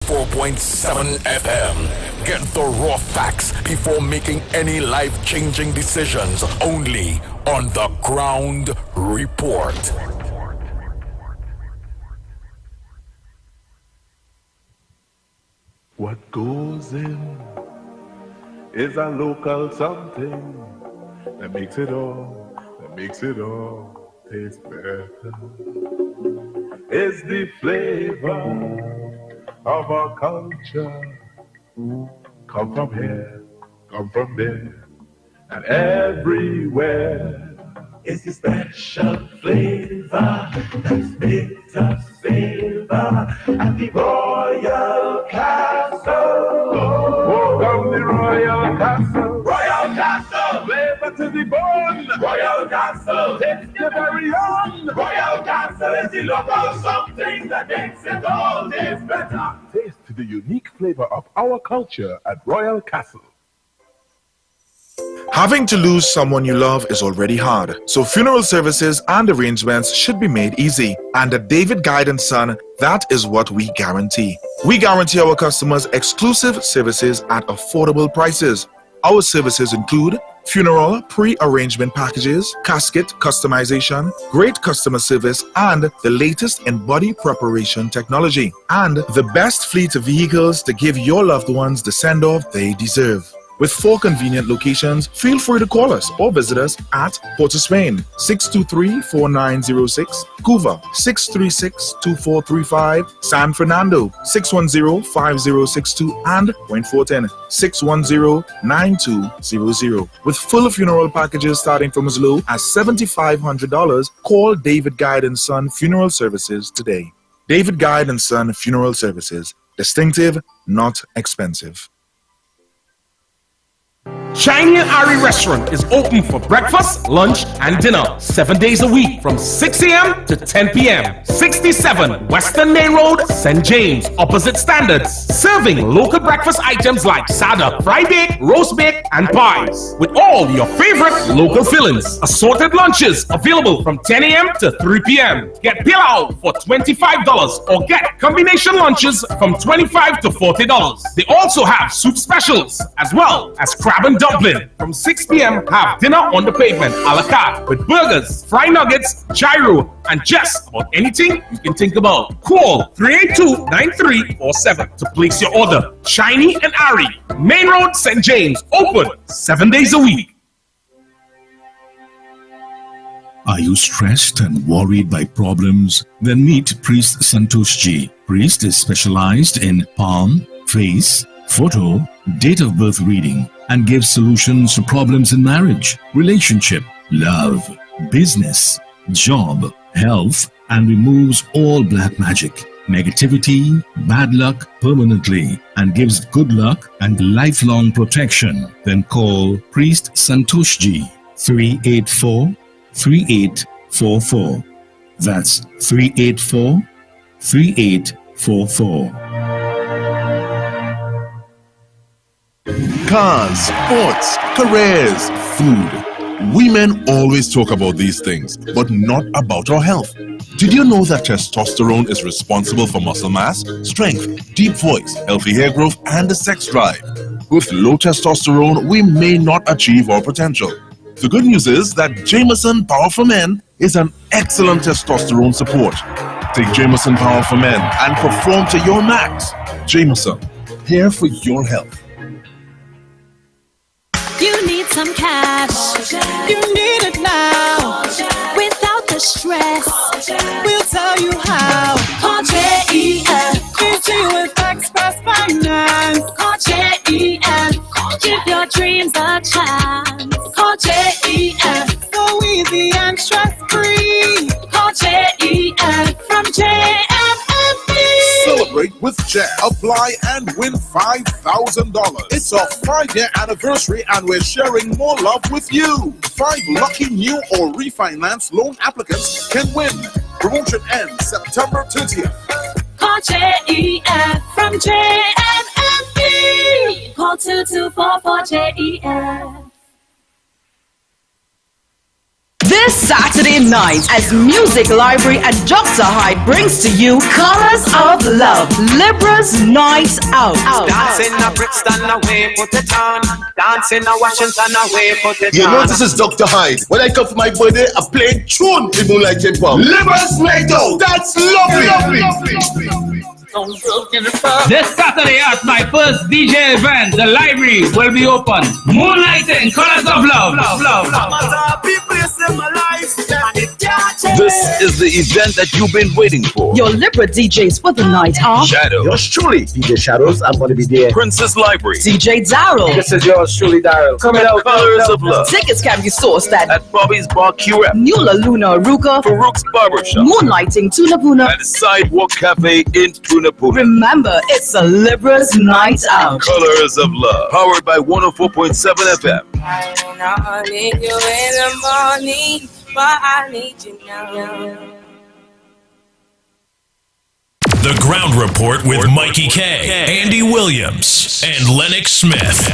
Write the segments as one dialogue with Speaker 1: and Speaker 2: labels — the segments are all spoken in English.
Speaker 1: 94.7 FM. Get the raw facts before making any life-changing decisions. Only on The Ground Report.
Speaker 2: What goes in is a local something that makes it all taste better. It's the flavor of our culture. Come from here, come from there, and everywhere. It's the special flavor that's bitter savor at the Royal Castle. Welcome the Royal Castle. Royal Castle. Flavor to the bone. Royal Castle. Taste the very own. Royal Castle is the local something that makes it all taste better. Taste the unique flavor of our culture at Royal Castle.
Speaker 3: Having to lose someone you love is already hard, so funeral services and arrangements should be made easy. And at David Guide & Son, that is what we guarantee. We guarantee our customers exclusive services at affordable prices. Our services include funeral pre-arrangement packages, casket customization, great customer service, and the latest in body preparation technology, and the best fleet of vehicles to give your loved ones the send-off they deserve. With 4 convenient locations, feel free to call us or visit us at Port of Spain, 623-4906, Couva, 636-2435, San Fernando, 610-5062, and Point Fortin, 610-9200. With full funeral packages starting from as low as $7,500, call David Guide & Son Funeral Services today. David Guide & Son Funeral Services. Distinctive, not expensive.
Speaker 4: Shiny and Ari Restaurant is open for breakfast, lunch, and dinner 7 days a week from 6 a.m. to 10 p.m. 67 Western Main Road, St. James, opposite Standards. Serving local breakfast items like sada, fry bake, roast bake, and pies. With all your favorite local fillings. Assorted lunches available from 10 a.m. to 3 p.m. Get pilau for $25 or get combination lunches from $25 to $40. They also have soup specials as well as crab and dumpling. From 6 p.m. have dinner on the pavement a la carte with burgers, fried nuggets, gyro, and just about anything you can think about. Call 382-9347 to place your order. Shiny and Ari, Main Road, St. James, open 7 days a week.
Speaker 5: Are you stressed and worried by problems? Then meet Priest Santosh Ji. Priest is specialized in palm, face, photo, date of birth reading, and gives solutions to problems in marriage, relationship, love, business, job, health, and removes all black magic, negativity, bad luck permanently, and gives good luck and lifelong protection. Then call Priest Santosh Ji, 384-3844. That's 384-3844.
Speaker 6: Cars, sports, careers, food. We men always talk about these things, but not about our health. Did you know that testosterone is responsible for muscle mass, strength, deep voice, healthy hair growth, and the sex drive? With low testosterone, we may not achieve our potential. The good news is that Jameson Power for Men is an excellent testosterone support. Take Jameson Power for Men and perform to your max. Jameson, here for your health.
Speaker 7: You need some cash. You need it now. Without the stress, we'll tell you how. Call JEF. Easy with Express Finance. Call JEF. Give your dreams a chance. Call JEF. So easy and stress-free. Call JEF from JFFB.
Speaker 6: Celebrate with Jet. Apply and win $5,000. It's our 5-year anniversary and we're sharing more love with you. 5 lucky new or refinance loan applicants can win. Promotion ends September 30th.
Speaker 7: Call JEF from JFFB. Call 2244-JEF.
Speaker 8: This Saturday night, as Music Library at Dr. Hyde brings to you Colors of Love, Libra's Night Out.
Speaker 9: Dancing a Brixton away, put it on. Dancing a Washington away, put it on.
Speaker 10: You know this is Dr. Hyde. When I come for my birthday, I play tune in Moonlight King Pop. Libra's Night Out. That's lovely.
Speaker 11: This Saturday at my first DJ event, the library will be open. Moonlighting, Colors of Love.
Speaker 12: This is the event that you've been waiting for.
Speaker 8: Your Libra DJs for the night are
Speaker 12: Shadow.
Speaker 10: Yours truly, DJ Shadows. I'm going to be there.
Speaker 12: Princess Library.
Speaker 8: DJ Daryl.
Speaker 9: This is yours truly, Daryl. Coming out.
Speaker 12: Colors of Love.
Speaker 8: Tickets can be sourced at
Speaker 12: Bobby's Bar QF.
Speaker 8: Nula Luna Aruka,
Speaker 12: Farouk's Barbershop.
Speaker 8: Moonlighting Tunapuna,
Speaker 12: And Sidewalk Cafe in Tunapuna.
Speaker 8: Remember, it's a Libra's Night Out.
Speaker 12: Colors of Love. Powered by 104.7 FM.
Speaker 13: I need you in the morning, but I need you now.
Speaker 14: The Ground Report with Mikey K, Andy Williams, and Lennox Smith.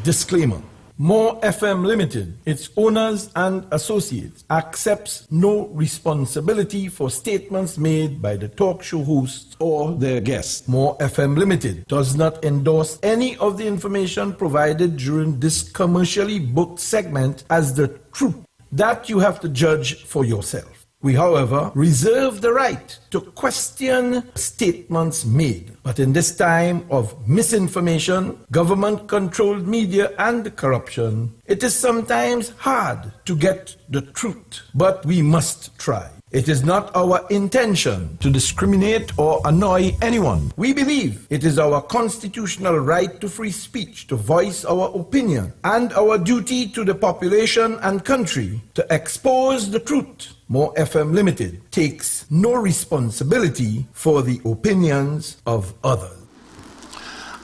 Speaker 15: Disclaimer. More FM Limited, its owners and associates, accepts no responsibility for statements made by the talk show hosts or their guests. More FM Limited does not endorse any of the information provided during this commercially booked segment as the truth. That you have to judge for yourself. We, however, reserve the right to question statements made. But in this time of misinformation, government-controlled media, and corruption, it is sometimes hard to get the truth. But we must try. It is not our intention to discriminate or annoy anyone. We believe it is our constitutional right to free speech, to voice our opinion, and our duty to the population and country to expose the truth. More FM Limited takes no responsibility for the opinions of others.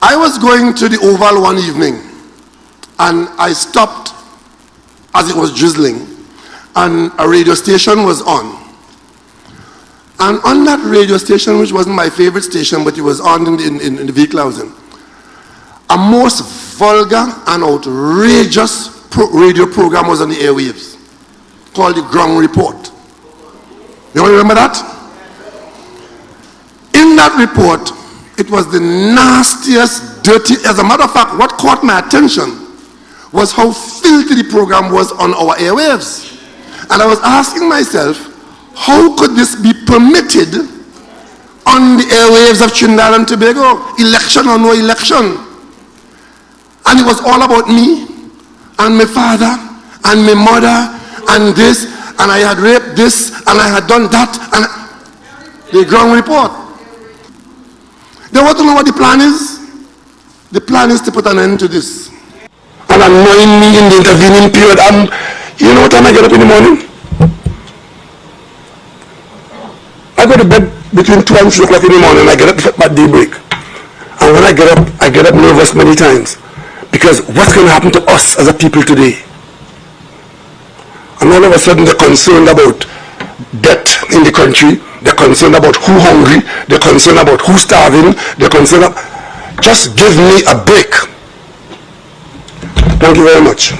Speaker 16: I was going to the Oval one evening, and I stopped as it was drizzling, and a radio station was on. And on that radio station, which wasn't my favorite station, but it was on in the vehicle I was in, a most vulgar and outrageous radio program was on the airwaves called The Ground Report. You all remember that? In that report, it was the nastiest, dirty. As a matter of fact, what caught my attention was how filthy the program was on our airwaves. And I was asking myself, how could this be permitted on the airwaves of Trinidad and Tobago? Election or no election. And it was all about me and my father and my mother and this, and I had raped this and I had done that, and the Ground Report. They want to know what the plan is? The plan is to put an end to this. And annoying me in the intervening period. And you know what time I get up in the morning? I go to bed between 2 and 3 o'clock in the morning. I get up at daybreak. And when I get up nervous many times. Because what's going to happen to us as a people today? And all of a sudden they're concerned about debt in the country. They're concerned about who hungry. They're concerned about who's starving. They're concerned about... Just give me a break. Thank you very much.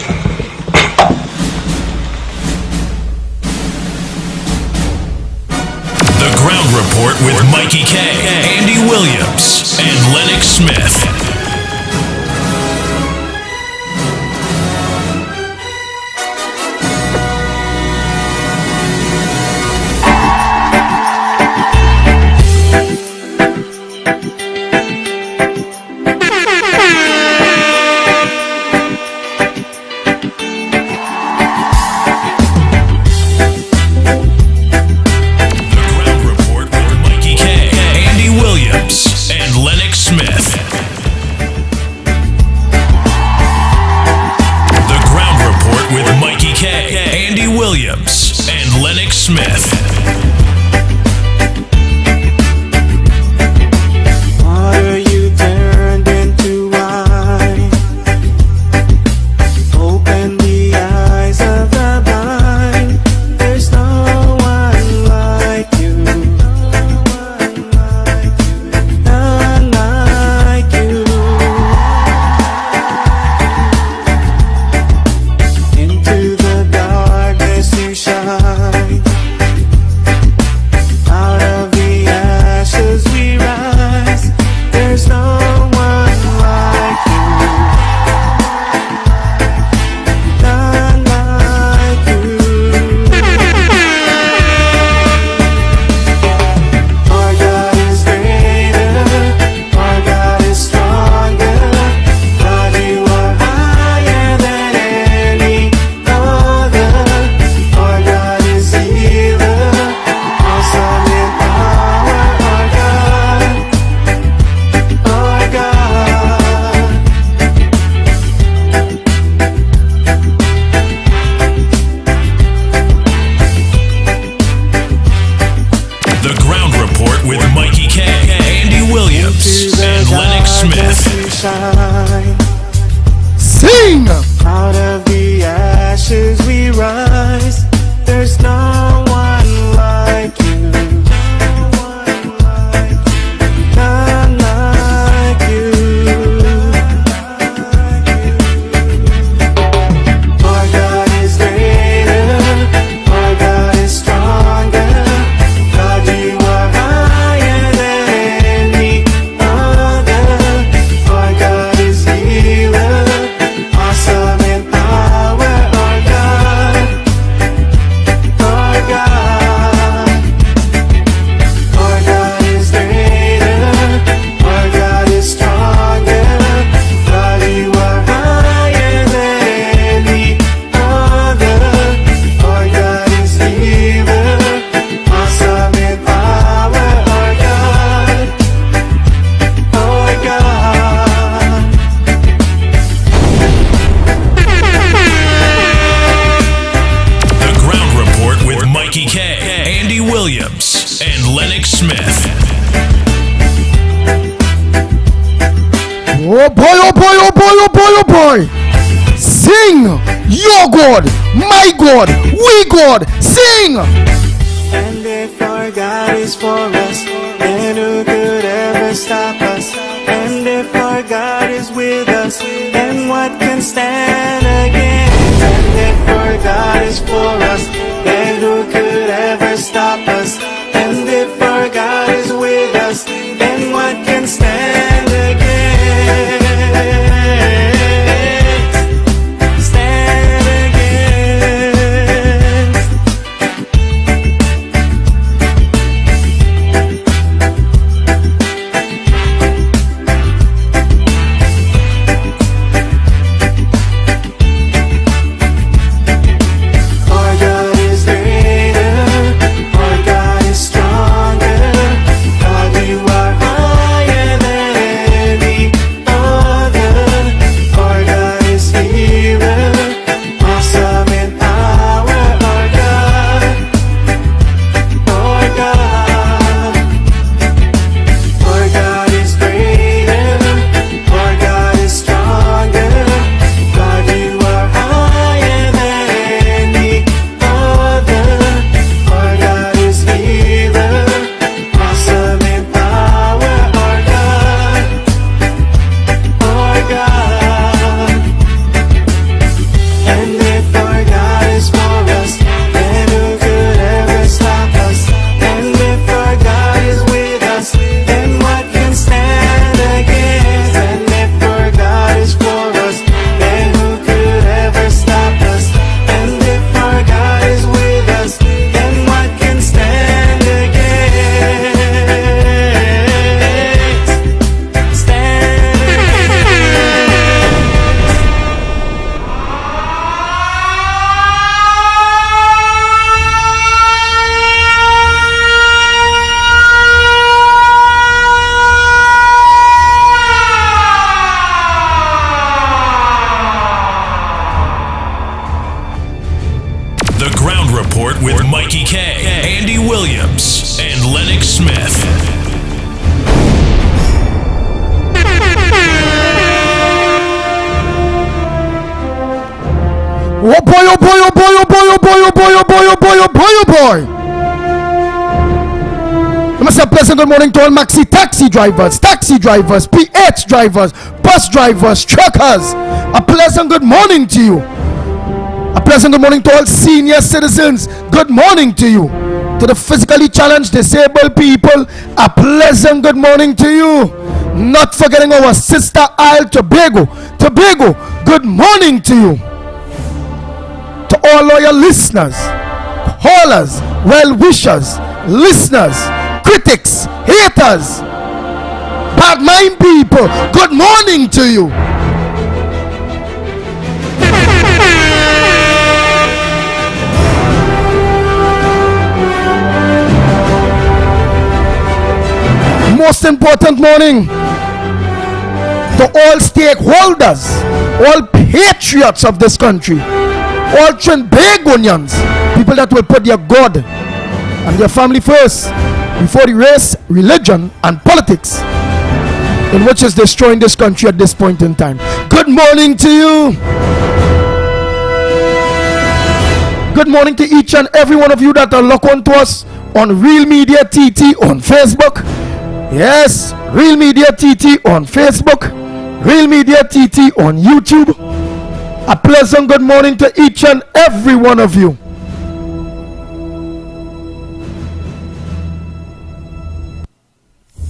Speaker 14: The Ground Report with Mikey K, Andy Williams, and Lennox Smith.
Speaker 17: shine.
Speaker 18: Sing!
Speaker 17: Out of the ashes we rise. There's no one like you. None like you. Our God is greater. Our God is stronger. God, you are higher than any other. Our God is healer. Awesome in power. Our God. Our God. Our God is greater. Our God is stronger. God, you are higher than any other. Our God is healer. Awesome in power. Our God. Our God.
Speaker 14: The Ground Report with Mikey K, Andy Williams, and Lennox Smith.
Speaker 18: Oh boy, oh boy, oh boy, oh boy, oh boy. Sing! Your God, my God, we God, sing!
Speaker 17: And if our God is for us, then who could ever stop us? And if our God is with us, then what can stand against? And if our God is for us, then who could ever stop us? And if our God is with us, then what can stand against? Stand against. Our God is greater. Our God is stronger. God, you are higher than any other. Our God is healer. Awesome in power. Our God. Our God. Our God is greater. Our God is stronger. God, you are higher than any other. Our God is healer. Awesome in power. Our God. Our God. And if our God is for us, then who could ever stop us? And if our God is with us, then what can stand against? And if our God is for us, then who could ever stop us? And if our God is with us, then what can stand against? Stand
Speaker 14: The Ground Report with Mikey K, Andy Williams, and Lennox Smith.
Speaker 18: Oh boy, oh boy, oh boy, oh boy, oh boy, oh boy, oh boy, oh boy, oh boy, oh boy. Let me say a pleasant good morning to all maxi taxi drivers, PH drivers, bus drivers, truckers. A pleasant good morning to you. A pleasant good morning to all senior citizens. Good morning to you. To the physically challenged, disabled people, a pleasant good morning to you. Not forgetting our sister Isle Tobago. Good morning to you. To all loyal listeners, callers, well-wishers, listeners, critics, haters, bad mind people, good morning to you. Most important morning to all stakeholders, all patriots of this country, all Trinbagonians, people that will put their God and their family first before the race, religion, and politics. in which is destroying this country at this point in time. Good morning to you. Good morning to each and every one of you that are locked on to us on Real Media TT on Facebook. Yes, Real Media TT on Facebook, Real Media TT on YouTube. A pleasant good morning to each and every one of you.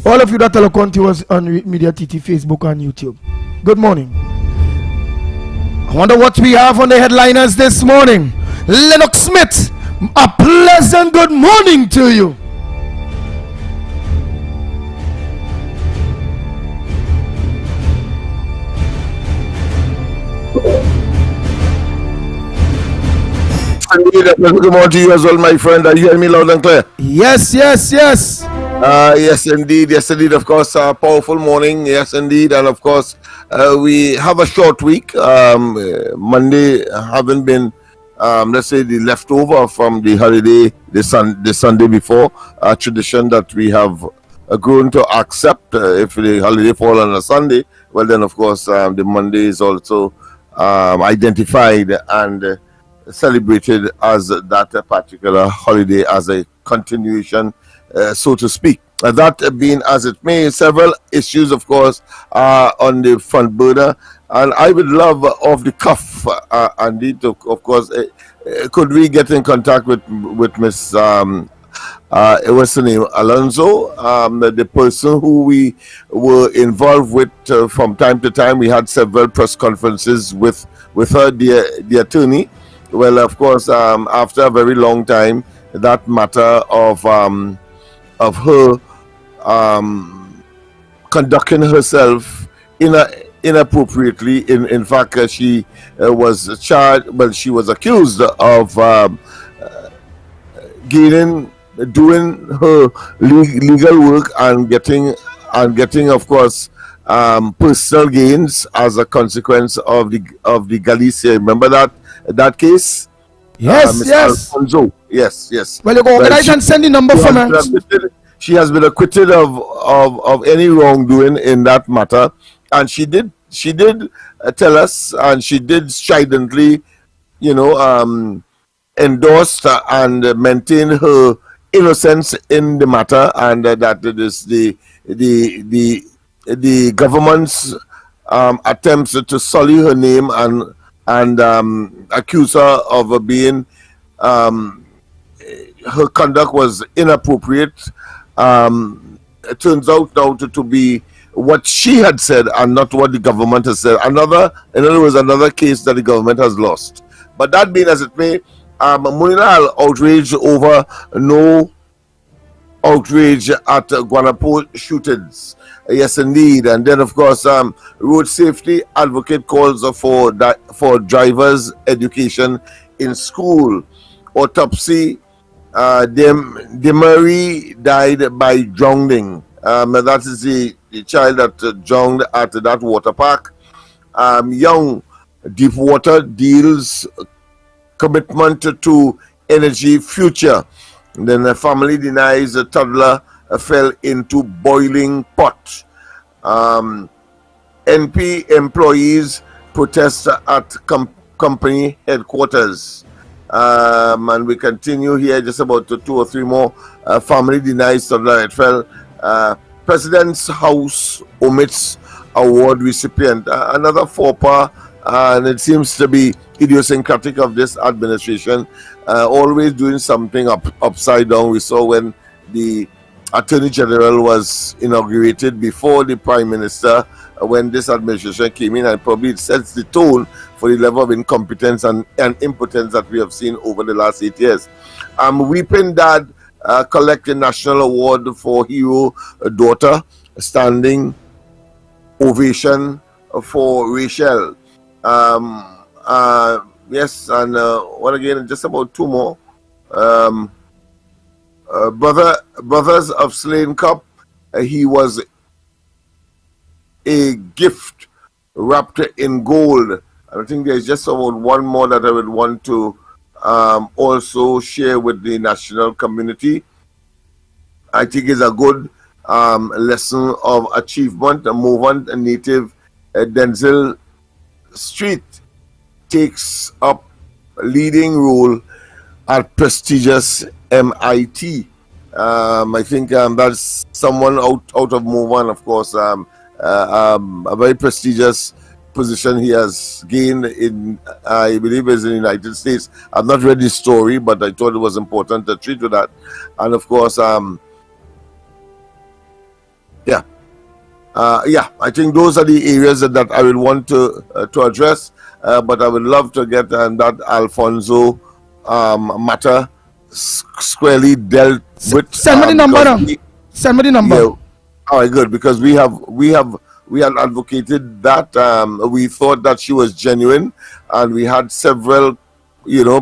Speaker 18: All of you that are looking to us on Media TT, Facebook and YouTube. Good morning. I wonder what we have on the headliners this morning. Lennox Smith, a pleasant good morning to you.
Speaker 19: Indeed, good morning to you as well, my friend. Are you hearing me loud and clear?
Speaker 18: Yes, yes, yes.
Speaker 19: Yes, indeed. Yes, indeed. Of course, powerful morning. Yes, indeed. And of course, we have a short week. Monday having been, let's say, the leftover from the holiday, the Sunday before. A tradition that we have grown to accept. If the holiday fall on a Sunday, well, then, of course, the Monday is also identified and celebrated as that particular holiday, as a continuation, so to speak. That being as it may, several issues, of course, are on the front burner, and I would love off the cuff, Andy, to, of course, could we get in contact with Miss what's the name, Alonso, the person who we were involved with from time to time. We had several press conferences with her, the attorney. Well, of course, after a very long time, that matter of her conducting herself inappropriately. In fact, she was charged. Well, she was accused of doing her legal work and getting, of course, personal gains as a consequence of the Galicia. Remember that case?
Speaker 18: Yes, yes.
Speaker 19: Alfonso. Yes.
Speaker 18: Well, you go organize and send the number for her.
Speaker 19: She has been acquitted of any wrongdoing in that matter, and she did tell us, and she did stridently, endorse and maintain her innocence in the matter, and that it is the government's attempts to sully her name and accuse her of being her conduct was inappropriate. It turns out now to be what she had said and not what the government has said. In other words, another case that the government has lost. But that being as it may, Munina outraged over no outrage at Guanapo shootings. Yes, indeed. And then, of course, road safety advocate calls for drivers' education in school. Autopsy, Demary died by drowning. That is the child that drowned at that water park. Young Deepwater deals commitment to energy future. And then the family denies a toddler fell into boiling pot. NP employees protest at company headquarters. And we continue here, just about 2 or 3 more. Family denies toddler it fell. President's House omits award recipient. Another faux pas, and it seems to be idiosyncratic of this administration, always doing something upside down. We saw when the Attorney General was inaugurated before the Prime Minister, when this administration came in, and probably it sets the tone for the level of incompetence and impotence that we have seen over the last 8 years. Weeping Dad collect a national award for hero daughter, standing ovation for Rachel. Yes, and what again? Just about 2 more. Brothers of Slain Cup. He was a gift wrapped in gold. I think there's just about 1 more that I would want to also share with the national community. I think it's a good lesson of achievement. Movement native Denzel Street takes up leading role at prestigious MIT. I think that's someone out of Move-On, of course. A very prestigious position he has gained in, I believe, is in the United States. I've not read his story, but I thought it was important to treat with that. And of course, I think those are the areas that I will want to address. But I would love to get that Alfonso matter squarely dealt with.
Speaker 18: Send me the number now. Send me the number.
Speaker 19: Yeah. All right, good, because we had advocated that. We thought that she was genuine, and we had several,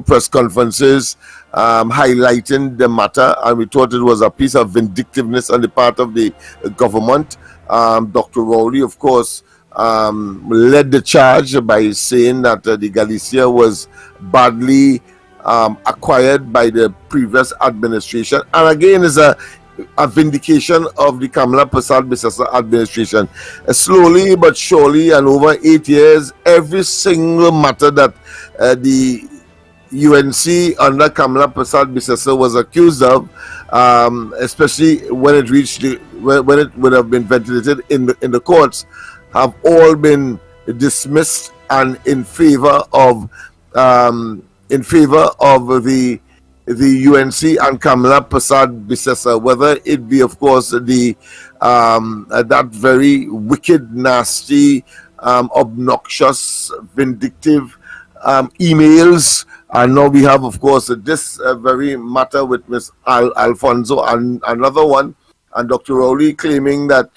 Speaker 19: press conferences highlighting the matter, and we thought it was a piece of vindictiveness on the part of the government. Dr. Rowley, of course, led the charge by saying that the Galicia was badly acquired by the previous administration, and again is a vindication of the Kamala Persad-Bissessar administration. Slowly but surely, and over 8 years, every single matter that the UNC under Kamala Persad-Bissessar was accused of, especially when it reached when it would have been ventilated in the courts, have all been dismissed and in favor of the UNC and Kamala Persad-Bissessar, whether it be, of course, the that very wicked, nasty, obnoxious, vindictive emails. And now we have, of course, this very matter with Ms. Alfonso, and another one, and Dr. Rowley claiming that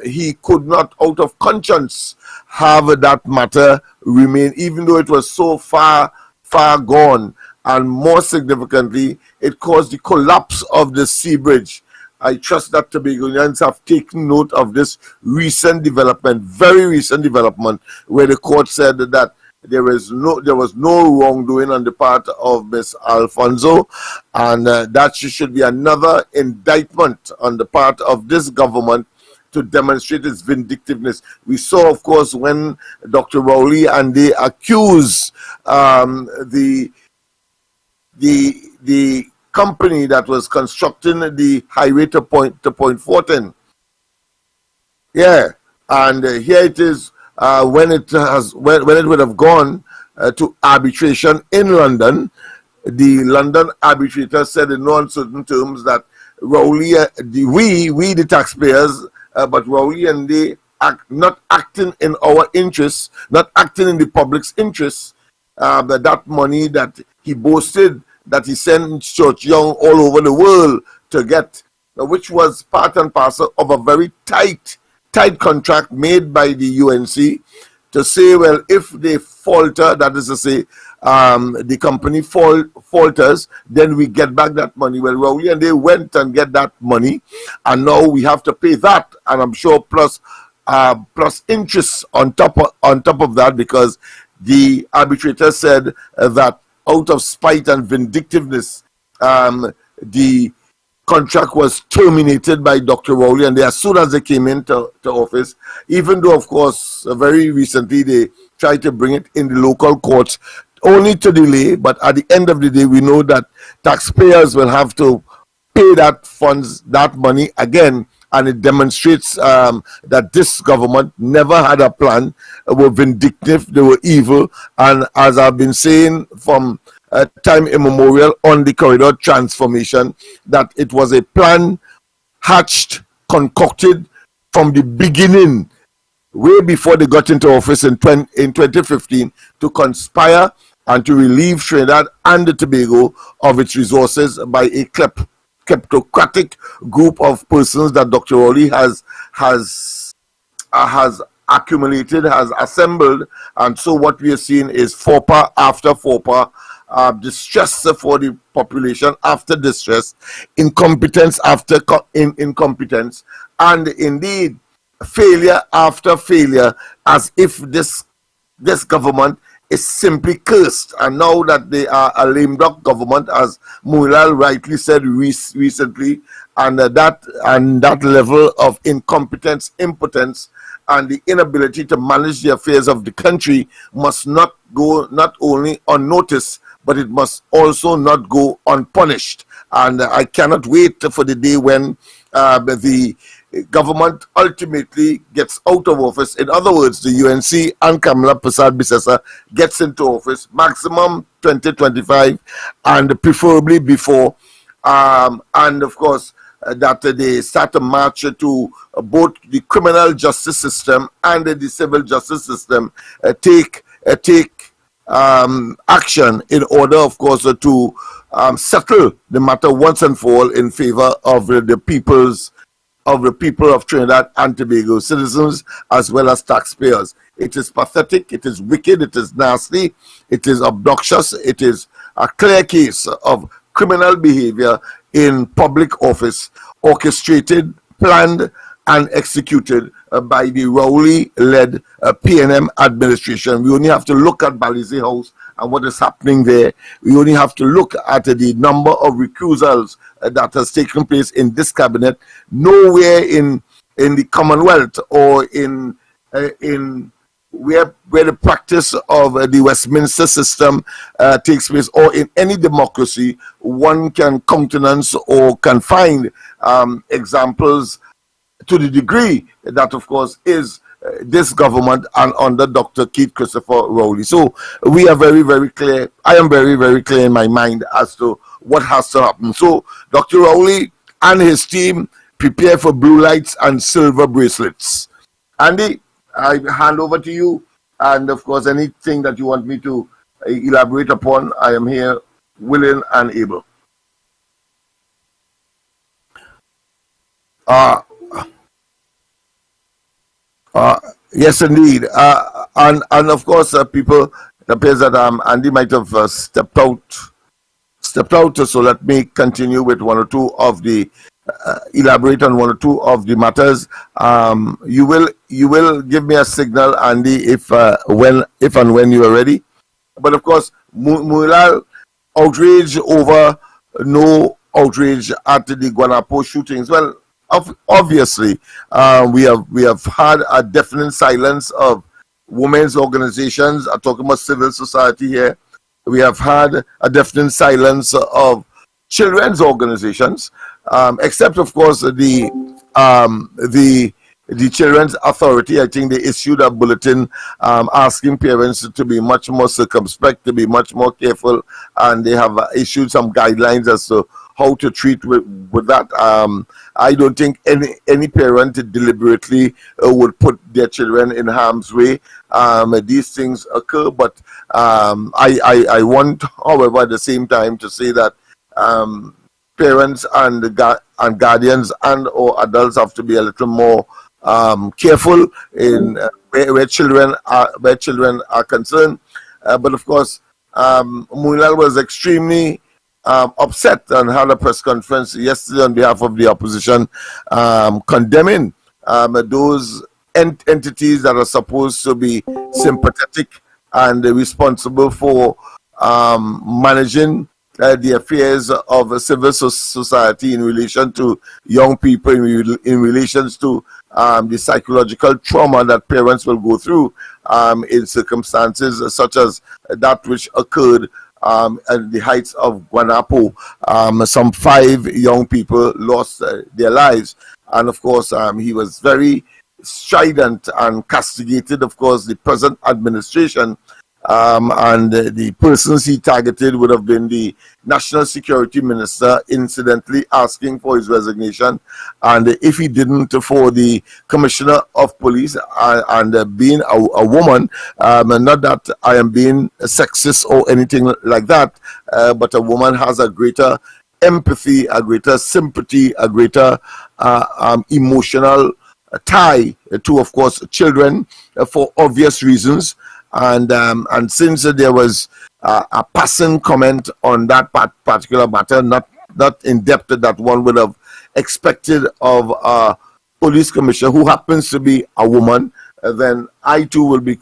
Speaker 19: he could not, out of conscience, have that matter remain, even though it was so far gone. And more significantly, it caused the collapse of the sea bridge. I trust that Tobagonians have taken note of this recent development, very recent development, where the court said that there was no wrongdoing on the part of Ms. Alfonso, and that should be another indictment on the part of this government to demonstrate its vindictiveness. We saw, of course, when Dr. Rowley and they accused the company that was constructing the highway to Point Fortin. Yeah, and here it is. When it would have gone to arbitration in London, the London arbitrator said in no uncertain terms that Rowley, we the taxpayers, but Rowley and they not acting in our interests, not acting in the public's interests. That money that he boasted that he sent Church Young all over the world to get, which was part and parcel of a very tight contract made by the UNC to say, well, if they falter, that is to say, the company falters, then we get back that money. Well, Rowley and they went and get that money, and now we have to pay that, and I'm sure plus interest on top of that, because the arbitrator said that out of spite and vindictiveness, the contract was terminated by Dr. Rowley, and as soon as they came into office, even though, of course, very recently they tried to bring it in the local courts, only to delay, but at the end of the day, we know that taxpayers will have to pay that money again, and it demonstrates that this government never had a plan, were vindictive, they were evil, and as I've been saying from time immemorial on the corridor transformation, that it was a plan hatched, concocted from the beginning, way before they got into office in 2015, to conspire and to relieve Trinidad and Tobago of its resources by a kleptocratic group of persons that Dr. Rowley has accumulated, has assembled. And so what we are seeing is FOPA after FOPA, distress for the population after distress, incompetence after incompetence, and indeed failure after failure, as if this government is simply cursed. And now that they are a lame duck government, as Mulal rightly said recently, and that level of incompetence, impotence, and the inability to manage the affairs of the country must not go not only unnoticed, but it must also not go unpunished. And I cannot wait for the day when the government ultimately gets out of office. In other words, the UNC and Kamala Persad-Bissessar gets into office, maximum 2025, and preferably before. And of course, that they start to march to both the criminal justice system and the civil justice system take action in order, of course, to settle the matter once and for all in favor of the people of Trinidad and Tobago, citizens as well as taxpayers. It is pathetic, it is wicked, it is nasty, it is obnoxious, it is a clear case of criminal behavior in public office, orchestrated, planned, and executed by the Rowley-led PNM administration. We only have to look at Balize House and what is happening there. We only have to look at the number of recusals that has taken place in this cabinet. Nowhere in the Commonwealth or in where the practice of the Westminster system takes place, or in any democracy, one can countenance or can find examples to the degree that, of course, is this government and under Dr. Keith Christopher Rowley. So we are very, very clear. I am very, very clear in my mind as to what has to happen. So Dr. Rowley and his team prepare for blue lights and silver bracelets. Andy, I hand over to you. And of course, anything that you want me to elaborate upon, I am here willing and able. Yes, indeed. And of course, people, it appears that Andy might have stepped out. So let me continue with one or two of the elaborate on one or two of the matters. You will give me a signal, Andy, if and when you are ready. But of course, Mulal, outrage over no outrage at the Guanapo shootings. Well, obviously, we have had a deafening silence of women's organizations. I'm talking about civil society here. We have had a deafening silence of children's organizations, except of course the Children's Authority. I think they issued a bulletin asking parents to be much more circumspect, to be much more careful, and they have issued some guidelines as to how to treat with that. I don't think any parent deliberately would put their children in harm's way. These things occur, but I want, however, at the same time to say that parents and guardians and or adults have to be a little more careful in where children are concerned. But of course, Mulal was extremely upset and had a press conference yesterday on behalf of the opposition, condemning those entities that are supposed to be sympathetic and responsible for managing the affairs of civil society in relation to young people, in relation to the psychological trauma that parents will go through in circumstances such as that which occurred at the heights of Guanapo. Some 5 young people lost their lives, and of course he was very strident and castigated, of course, the present administration, and the persons he targeted would have been the National Security Minister, incidentally asking for his resignation, and if he didn't, for the Commissioner of Police, and being a woman, not that I am being sexist or anything like that, but a woman has a greater empathy, a greater sympathy, a greater emotional tie to, of course, children, for obvious reasons. And since there was a passing comment on that particular matter, not in depth that one would have expected of a police commissioner who happens to be a woman, then I too will be,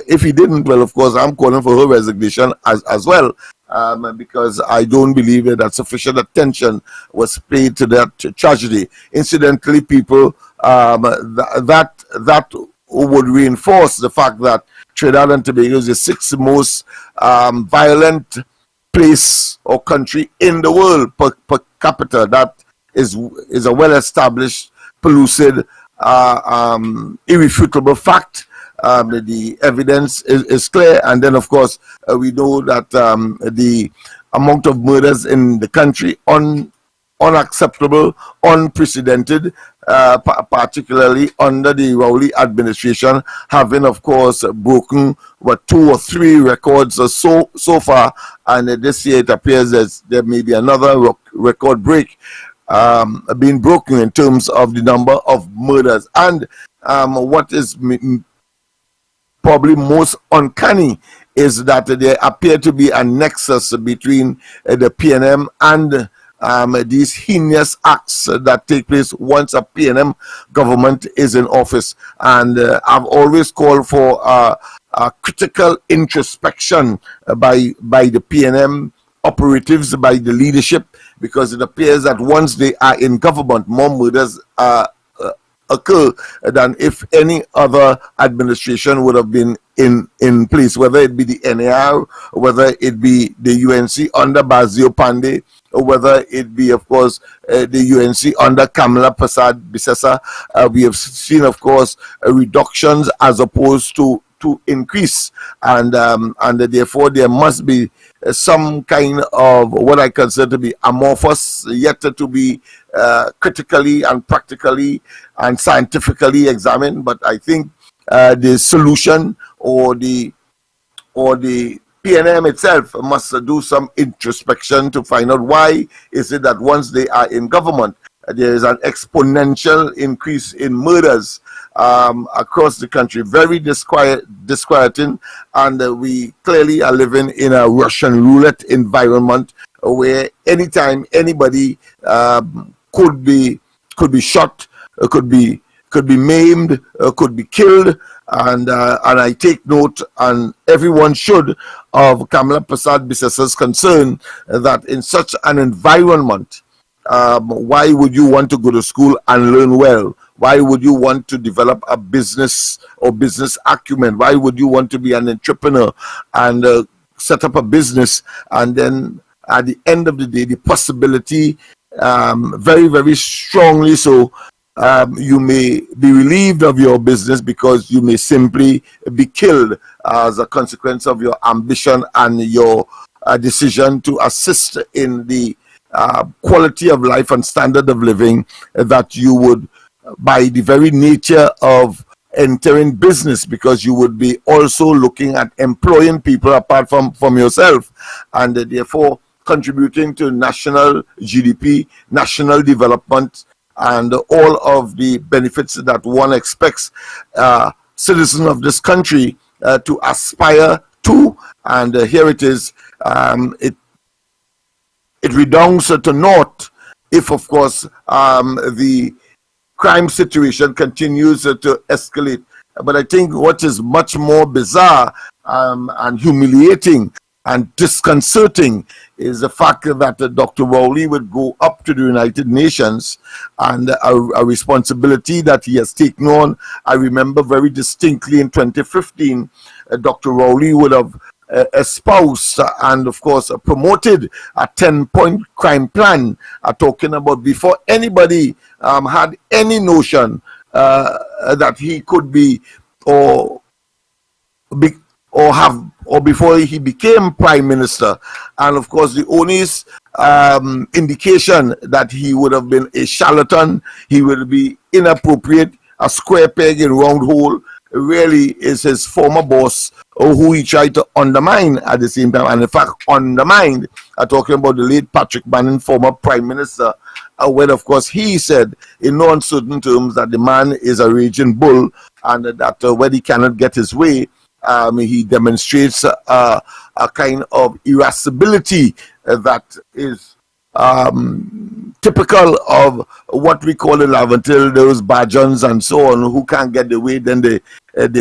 Speaker 19: if he didn't, well, of course, I'm calling for her resignation as well. because I don't believe that sufficient attention was paid to that tragedy. Incidentally, people, that would reinforce the fact that Trinidad and Tobago is the sixth most violent place or country in the world per capita. That is a well-established, pellucid, irrefutable fact. The evidence is clear, and then of course we know that the amount of murders in the country unacceptable, unprecedented, particularly under the Rowley administration, having of course broken 2 or 3 records so far, and this year it appears that there may be another record break being broken in terms of the number of murders. And what is probably most uncanny is that there appear to be a nexus between the PNM and these heinous acts that take place once a PNM government is in office. And I've always called for a critical introspection by the PNM operatives, by the leadership, because it appears that once they are in government, more murders occur than if any other administration would have been in place, whether it be the NAR, whether it be the UNC under Bazio Pandey, or whether it be, of course, the UNC under Kamala Persad-Bissessar. We have seen, of course, reductions as opposed to increase, and therefore there must be some kind of what I consider to be amorphous, yet to be critically and practically and scientifically examined. But I think the solution or the PNM itself must do some introspection to find out why is it that once they are in government, there is an exponential increase in murders across the country. Very disquieting, and we clearly are living in a Russian roulette environment where anytime anybody could be shot, could be maimed, could be killed. And I take note, and everyone should, of Kamala Persad-Bissessar's concern that in such an environment, why would you want to go to school and learn well? Why would you want to develop a business or business acumen? Why would you want to be an entrepreneur and set up a business? And then at the end of the day, the possibility, very, very strongly so, you may be relieved of your business because you may simply be killed as a consequence of your ambition and your decision to assist in the quality of life and standard of living that you would, by the very nature of entering business, because you would be also looking at employing people apart from yourself, and therefore contributing to national GDP, national development, and all of the benefits that one expects citizens of this country to aspire to. And here it is. It redounds to naught if, of course, the crime situation continues to escalate. But I think what is much more bizarre and humiliating and disconcerting is the fact that Dr. Rowley would go up to the United Nations, and a responsibility that he has taken on. I remember very distinctly in 2015, Dr. Rowley would have espoused and of course promoted a 10-point crime plan, talking about before anybody had any notion that he could be or before he became prime minister. And of course the only indication that he would have been a charlatan, he would be inappropriate, a square peg in round hole, really is his former boss, who he tried to undermine at the same time, and in fact undermined, talking about the late Patrick Bannon, former prime minister, when of course he said in no uncertain terms that the man is a raging bull, and that when he cannot get his way, he demonstrates a kind of irascibility that is typical of what we call the Laventil, those Bajans and so on, who can't get the way, then they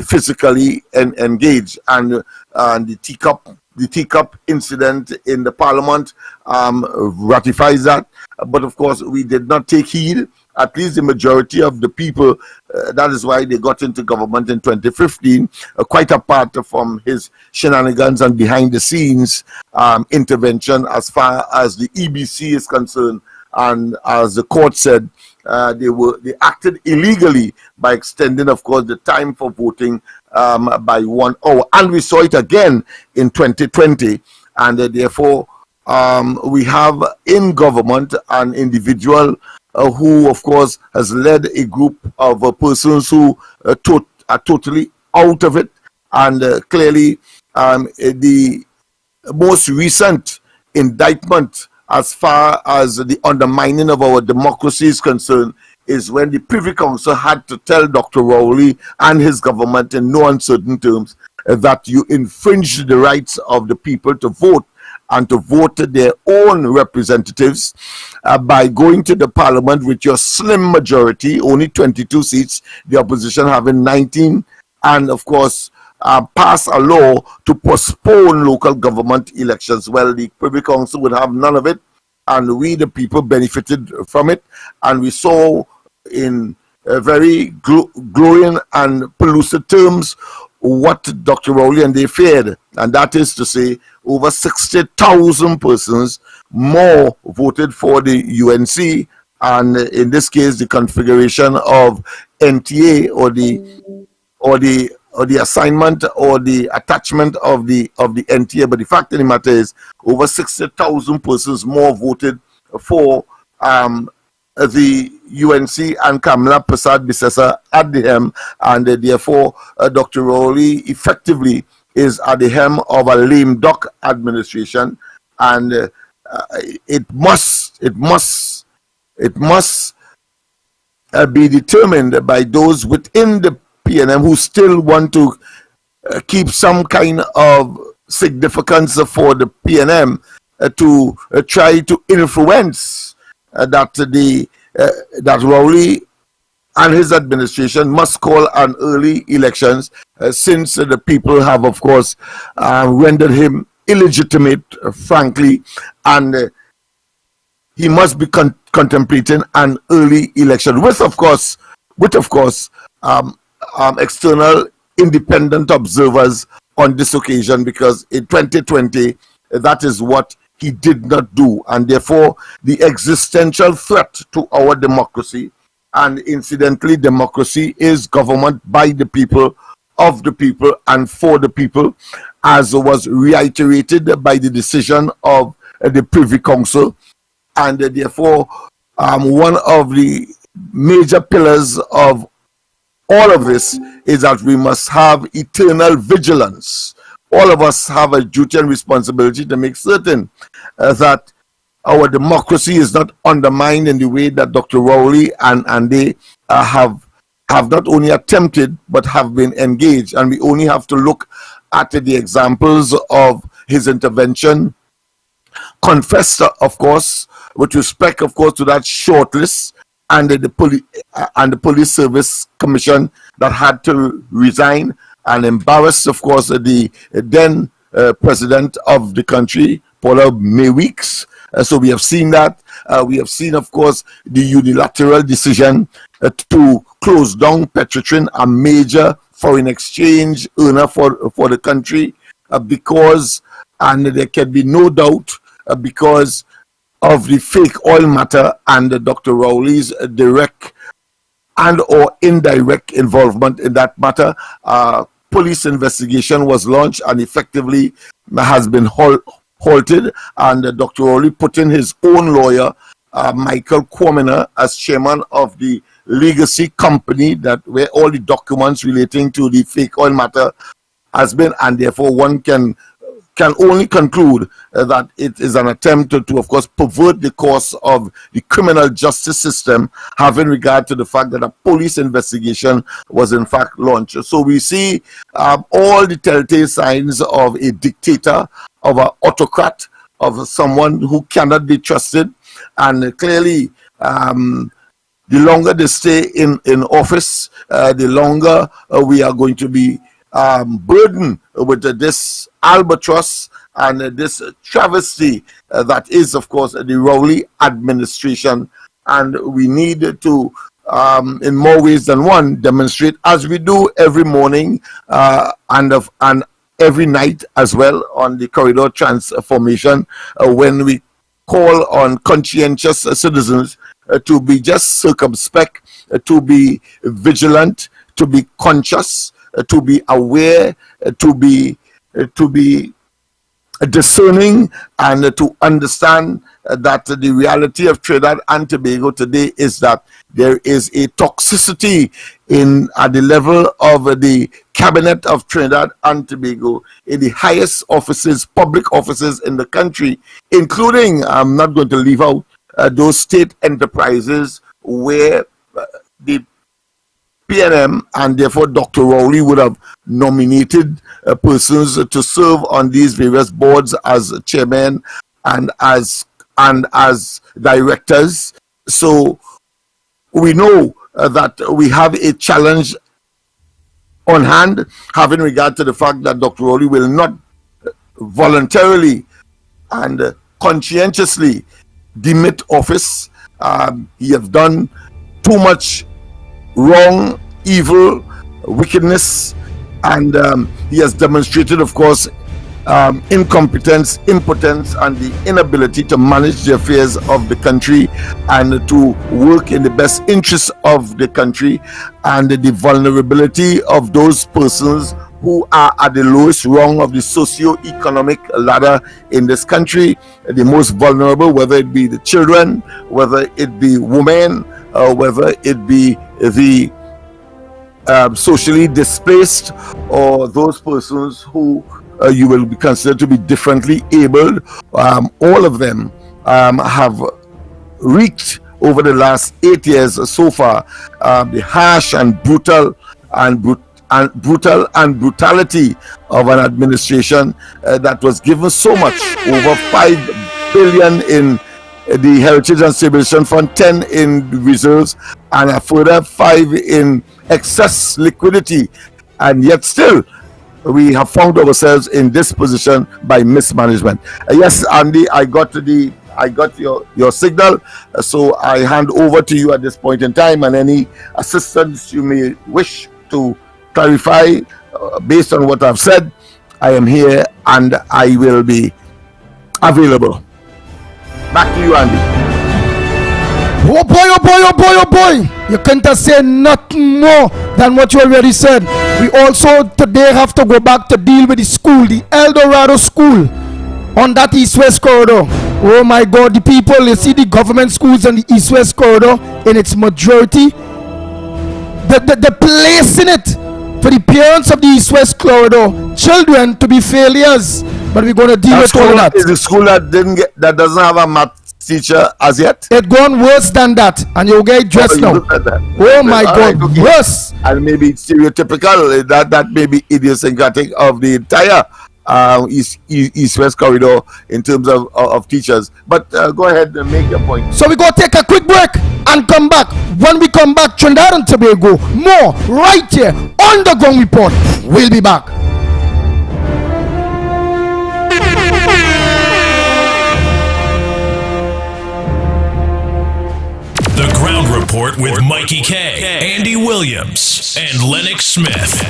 Speaker 19: physically engage, and the teacup the teacup incident in the parliament ratifies that. But of course, we did not take heed. At least the majority of the people, that is why they got into government in 2015, quite apart from his shenanigans and behind the scenes intervention as far as the EBC is concerned. And as the court said, they acted illegally by extending, of course, the time for voting by 1 hour. And we saw it again in 2020. And therefore, we have in government an individual who, of course, has led a group of persons who are totally out of it. And clearly, the most recent indictment as far as the undermining of our democracy is concerned is when the Privy Council had to tell Dr. Rowley and his government in no uncertain terms that you infringed the rights of the people to vote and to vote their own representatives by going to the parliament with your slim majority, only 22 seats, the opposition having 19, and of course pass a law to postpone local government elections. Well, the Privy Council would have none of it, and we, the people, benefited from it. And we saw in very glowing and pellucid terms what Dr. Rowley and they feared, and that is to say over 60,000 persons more voted for the UNC, and in this case the configuration of NTA or the assignment or the attachment of the NTA. But the fact of the matter is over 60,000 persons more voted for the UNC and Kamala Persad-Bissessar at the helm, and therefore Dr. Rowley effectively is at the helm of a lame duck administration, and it must be determined by those within the PNM who still want to keep some kind of significance for the PNM to try to influence that Rowley and his administration must call an early elections since the people have, of course, rendered him illegitimate, frankly, and he must be contemplating an early election with, of course, external independent observers on this occasion, because in 2020 that is what he did not do, and therefore the existential threat to our democracy, and incidentally democracy is government by the people, of the people, and for the people, as was reiterated by the decision of the Privy Council. And therefore one of the major pillars of all of this is that we must have eternal vigilance. All of us have a duty and responsibility to make certain that our democracy is not undermined in the way that Dr. Rowley and they have not only attempted but have been engaged. And we only have to look at the examples of his intervention, confessed, of course, with respect, of course, to that shortlist, and the police service commission that had to resign, and embarrassed, of course, the then president of the country, Paula May Weeks. So we have seen that. We have seen, of course, the unilateral decision to close down Petrotrin, a major foreign exchange earner for the country, because, and there can be no doubt, because of the fake oil matter and Dr. Rowley's direct and or indirect involvement in that matter. Police investigation was launched and effectively has been halted, and Dr. Rowley put in his own lawyer, Michael Quamina, as chairman of the legacy company that where all the documents relating to the fake oil matter has been, and therefore one can only conclude that it is an attempt to, of course, pervert the course of the criminal justice system, having regard to the fact that a police investigation was in fact launched. So we see all the telltale signs of a dictator, of an autocrat, of someone who cannot be trusted, and clearly the longer they stay in office, the longer we are going to be burdened with this albatross and this travesty that is, of course, the Rowley administration. And we need to, in more ways than one, demonstrate, as we do every morning and every night as well on the corridor transformation, when we call on conscientious citizens to be just circumspect, to be vigilant, to be conscious, to be aware, to be discerning, and to understand that the reality of Trinidad and Tobago today is that there is a toxicity at the level of the cabinet of Trinidad and Tobago, in the highest offices, public offices in the country, including, I'm not going to leave out, those state enterprises where the PNM and therefore Dr. Rowley would have nominated persons to serve on these various boards as chairman and as directors. So we know that we have a challenge on hand, having regard to the fact that Dr. Rowley will not voluntarily and conscientiously demit office. He has done too much wrong, evil, wickedness, and he has demonstrated, of course, incompetence, impotence, and the inability to manage the affairs of the country and to work in the best interests of the country, and the vulnerability of those persons who are at the lowest rung of the socio-economic ladder in this country, the most vulnerable, whether it be the children, whether it be women, whether it be the socially displaced, or those persons who you will be considered to be differently abled. All of them have reeked over the last 8 years so far the harsh and brutality of an administration that was given so much, over 5 billion in the Heritage and Stabilization Fund, 10 in reserves, and a further 5 in excess liquidity, and yet still we have found ourselves in this position by mismanagement. Yes, Andy, I got your signal, so I hand over to you at this point in time, and any assistance you may wish to clarify based on what I've said, I am here and I will be available. Back to you, Andy.
Speaker 18: Oh boy, oh boy, oh boy, oh boy. You can't say nothing more than what you already said. We also today have to go back to deal with the school, the El Dorado school on that east-west corridor. Oh my God, the people, you see the government schools on the east-west corridor in its majority, the place in it for the parents of the east-west corridor children to be failures. But we're going to deal with all of that.
Speaker 19: Is the school that doesn't have a math teacher as yet?
Speaker 18: It gone worse than that, and you'll get dressed now. Oh my God,
Speaker 19: okay.
Speaker 18: Worse.
Speaker 19: And maybe it's stereotypical, that may be idiosyncratic of the entire east-west corridor in terms of teachers. But go ahead and make your point.
Speaker 18: So we go take a quick break and come back. When we come back, Trinidad and Tobago, more right here on the Ground Report. We'll be back.
Speaker 14: The Ground Report with Mikey K, Andy Williams, and Lennox Smith.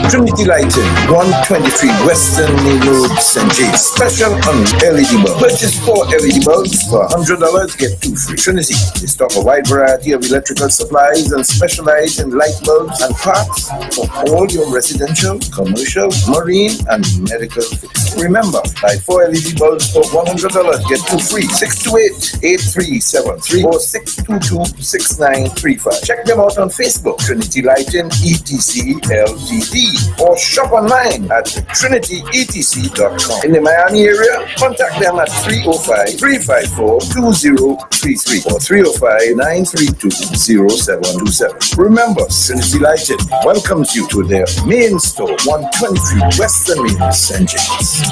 Speaker 20: Trinity Lighting, 123 Western Main Road, St. James. Special on LED bulbs. Purchase 4 LED bulbs for $100, get 2 free. Trinity, they stock a wide variety of electrical supplies and specialize in light bulbs and parts for all your residential, commercial, marine, and medical fixtures. Remember, buy 4 LED bulbs for $100, get 2 free. 628-8373 or 622-6935. Check them out on Facebook, Trinity Lighting ETC LTD. Or shop online at trinityetc.com. In the Miami area, contact them at 305-354-2033 or 305-932-0727. Remember, Trinity Lighting welcomes you to their main store, 123 Western Main, St. James.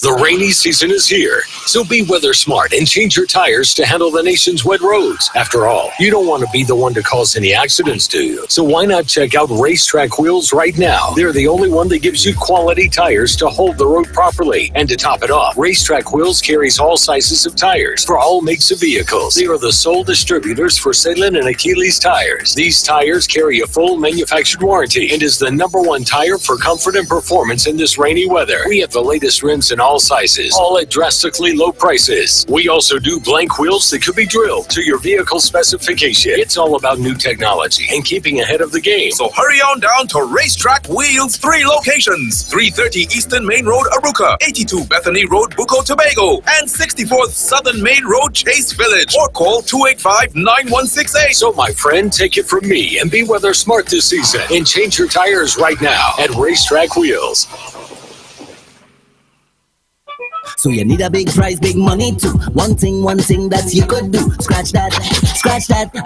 Speaker 21: The rainy season is here, so be weather smart and change your tires to handle the nation's wet roads. After all, you don't want to be the one to cause any accidents, do you? So why not check out Racetrack Wheels right now? They're the only one that gives you quality tires to hold the road properly. And to top it off, Racetrack Wheels carries all sizes of tires for all makes of vehicles. They are the sole distributors for Salem and Achilles tires. These tires carry a full manufactured warranty and is the #1 tire for comfort and performance in this rainy weather. We have the latest rims in all sizes, all at drastically low prices. We also do blank wheels that could be drilled to your vehicle specification. It's all about new technology and keeping ahead of the game.
Speaker 22: So hurry on down to Racetrack Wheels, 3 locations: 330 Eastern Main Road, Aruca, 82 Bethany Road, Bucco, Tobago, and 64th Southern Main Road, Chase Village. Or call 285-9168.
Speaker 21: So my friend, take it from me and be weather smart this season and change your tires right now at Racetrack Wheels.
Speaker 23: So you need a big prize, big money too. One thing that you could do. Scratch that,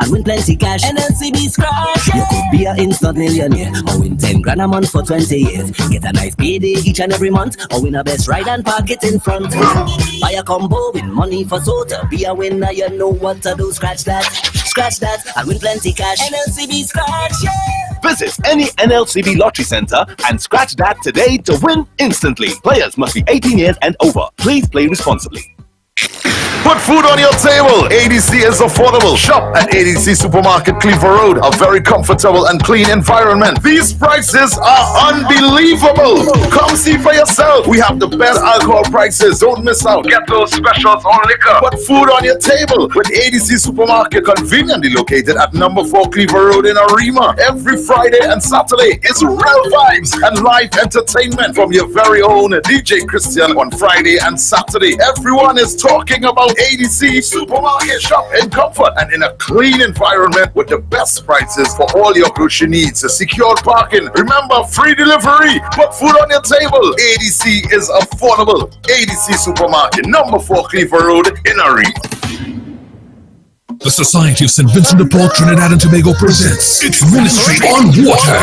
Speaker 23: and win plenty cash. NLCB scratch. You could be an instant millionaire, or win 10 grand a month for 20 years. Get a nice payday each and every month, or win a best ride and park it in front. Buy a combo, win money for soda. Be a winner, you know what to do. Scratch that, and win plenty cash. NLCB scratch, yeah.
Speaker 24: Visit any NLCB lottery center and scratch that today to win instantly. Players must be 18 years and over. Please play responsibly.
Speaker 3: Put food on your table. ADC is affordable. Shop at ADC Supermarket, Cleaver Road. A very comfortable and clean environment. These prices are unbelievable. Come see for yourself. We have the best alcohol prices. Don't miss out. Get those specials on liquor. Put food on your table with ADC Supermarket, conveniently located at number 4 Cleaver Road in Arima. Every Friday and Saturday is real vibes and live entertainment from your very own DJ Christian on Friday and Saturday. Everyone is talking about ADC Supermarket. Shop in comfort and in a clean environment with the best prices for all your grocery needs. Secure parking. Remember, free delivery. Put food on your table. ADC is affordable. ADC Supermarket, number 4 Cleaver Road in Arima.
Speaker 5: The Society of St. Vincent de Paul, Trinidad and Tobago presents its Ministry on Water.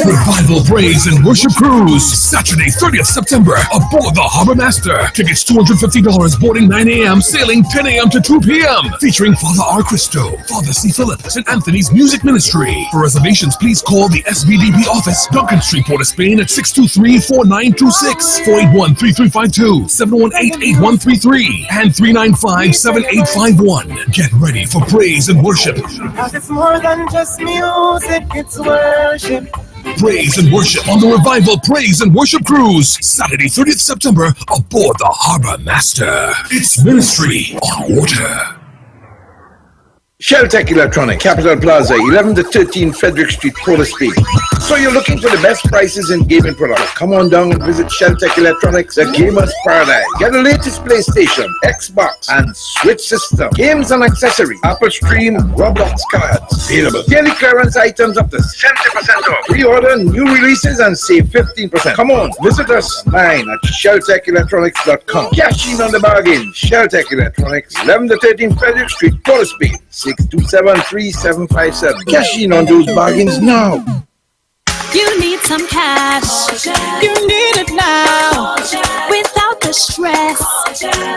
Speaker 5: Revival Praise and Worship Cruise, Saturday, 30th September, aboard the Harbor Master. Tickets $250, boarding 9 a.m., sailing 10 a.m. to 2 p.m. Featuring Father R. Cristo, Father C. Philip, St. Anthony's Music Ministry. For reservations, please call the SBDP office, Duncan Street, Port of Spain at 623-4926, 481-3352, 718-8133, and 395-7851. Get ready for praise and worship.
Speaker 17: Because it's more than just music, it's worship.
Speaker 5: Praise and worship on the Revival Praise and Worship Cruise, Saturday, 30th September, aboard the Harbor Master. It's Ministry on Water.
Speaker 20: Sheltech Electronics, Capital Plaza, 11 to 13 Frederick Street, Port of Spain. So you're looking for the best prices in gaming products? Come on down and visit Sheltech Electronics, the gamer's paradise. Get the latest PlayStation, Xbox, and Switch system, games and accessories, Apple Stream, Roblox cards, available. Daily clearance items up to 70% off. Pre-order new releases and save 15%. Come on, visit us online at sheltechelectronics.com. Cash in on the bargain. Sheltech Electronics, 11 to 13 Frederick Street, Port of Spain. 627-3757. Cash in on those bargains now.
Speaker 7: You need some cash. You need it now. Without the stress,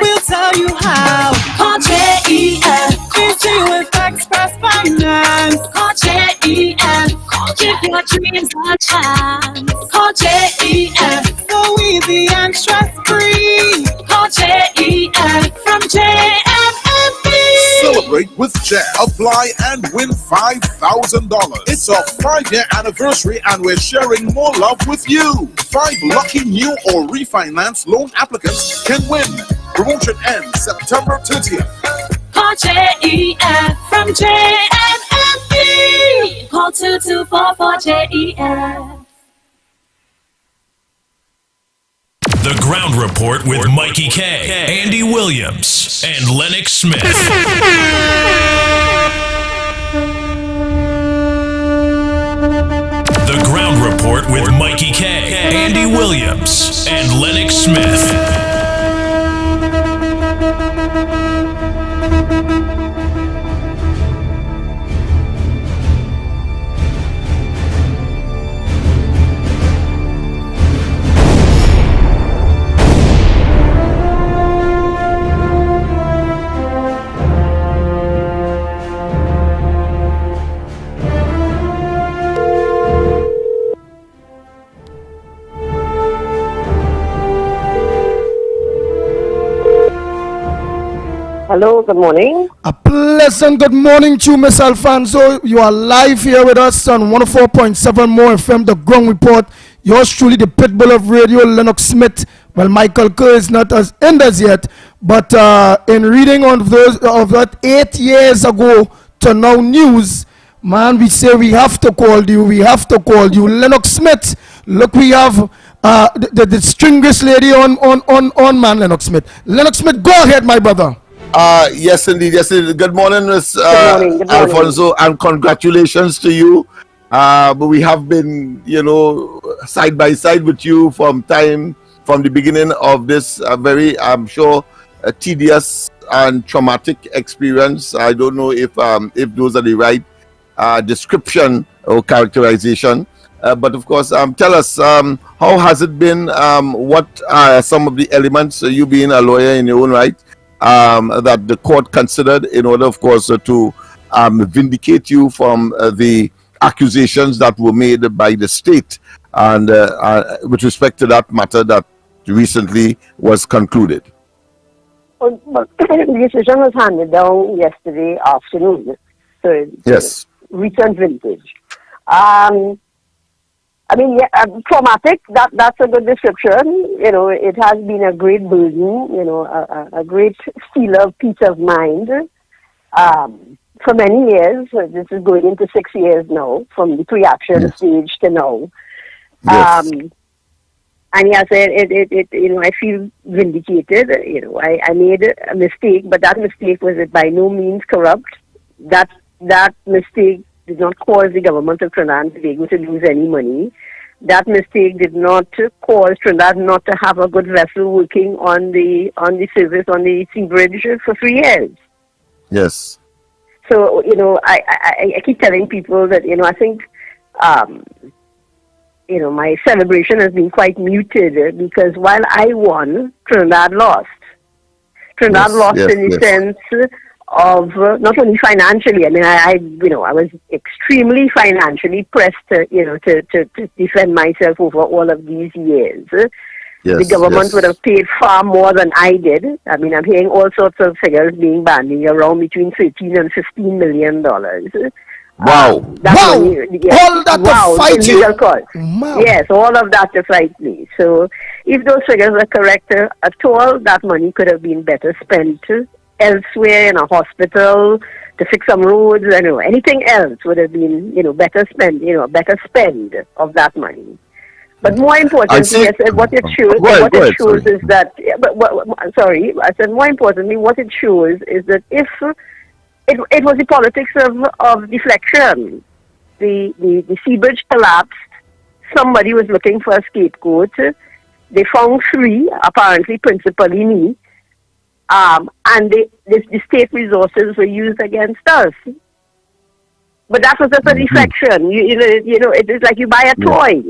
Speaker 7: we'll tell you how. Call JEF. Easy with Express Finance. Call JEF. Give your dreams a chance. Call JEF. So easy and stress-free. Call JEF from JFMB.
Speaker 6: Celebrate with Jeff. Apply and win $5,000. It's our 5-year anniversary and we're sharing more love with you. 5 lucky new or refinance loan applicants can win. Promotion ends September 30th.
Speaker 7: Call JEF from JFMB. Call 2244-JEF.
Speaker 14: The Ground Report with Mikey K, Andy Williams, and Lennox Smith. The Ground Report with Mikey K, Andy Williams, and Lennox Smith.
Speaker 1: Hello, good morning.
Speaker 18: A pleasant good morning to you, Miss Alfonso. You are live here with us on 104.7 More FM, The Ground Report. Yours truly, the pitbull of radio, Lennox Smith. Well, Michael Kerr is not as in as yet, but in reading of that 8 years ago to now news, man, we say we have to call you. Lennox Smith, look, we have the distinguished lady on man, Lennox Smith. Lennox Smith, go ahead, my brother.
Speaker 19: Yes, indeed. Good morning, Miss
Speaker 1: Good morning.
Speaker 19: Alfonso, and congratulations to you. But we have been, side by side with you from the beginning of this very, I'm sure, tedious and traumatic experience. I don't know if those are the right description or characterization. But of course, tell us, how has it been? What are some of the elements, you being a lawyer in your own right, that the court considered in order, of course, to vindicate you from the accusations that were made by the state, and with respect to that matter that recently was concluded?
Speaker 1: Well, the decision was handed down yesterday afternoon. So
Speaker 19: yes,
Speaker 1: recent vintage. Traumatic, that's a good description. It has been a great burden, a great stealer of peace of mind for many years. This is going into 6 years now, from the pre-action stage to now.
Speaker 19: Yes.
Speaker 1: And yes, I feel vindicated. I made a mistake, but that mistake was by no means corrupt. That mistake did not cause the government of Trinidad and Tobago to lose any money. That mistake did not cause Trinidad not to have a good vessel working on the service on the sea bridge for 3 years.
Speaker 19: Yes.
Speaker 1: So I keep telling people that I think my celebration has been quite muted, because while I won, Trinidad lost. Trinidad lost in the sense of not only financially. I mean, I was extremely financially pressed to defend myself over all of these years. The government would have paid far more than I did. I mean, I'm hearing all sorts of figures being bandied around between $13 and $15 million.
Speaker 19: Wow!
Speaker 1: Money,
Speaker 18: all that to fight you.
Speaker 1: Wow. Yes, all of that to fight me. So, if those figures are correct at all, that money could have been better spent elsewhere, in a hospital, to fix some roads. Anything else would have been, better spend. Better spend of that money. But more importantly, I said what it shows is that. Sorry, I said more importantly, what it shows is that if it was the politics of deflection, the sea bridge collapsed. Somebody was looking for a scapegoat. They found 3, apparently principally me, and the state resources were used against us. But that was just a deflection. It is like you buy a toy,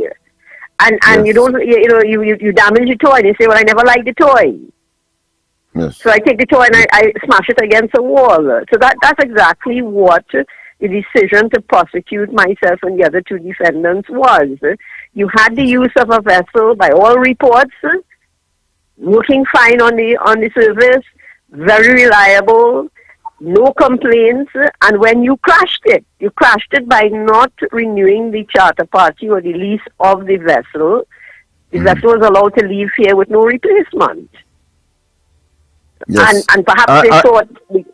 Speaker 1: and you don't, you damage the toy, and you say, well, I never liked the toy.
Speaker 19: Yes.
Speaker 1: So I take the toy and I smash it against a wall. So that's exactly what the decision to prosecute myself and the other 2 defendants was. You had the use of a vessel, by all reports, working fine on the service, very reliable, no complaints, and when you crashed it by not renewing the charter party or the lease of the vessel. The vessel was allowed to leave here with no replacement.
Speaker 19: Yes.
Speaker 1: And perhaps they thought, you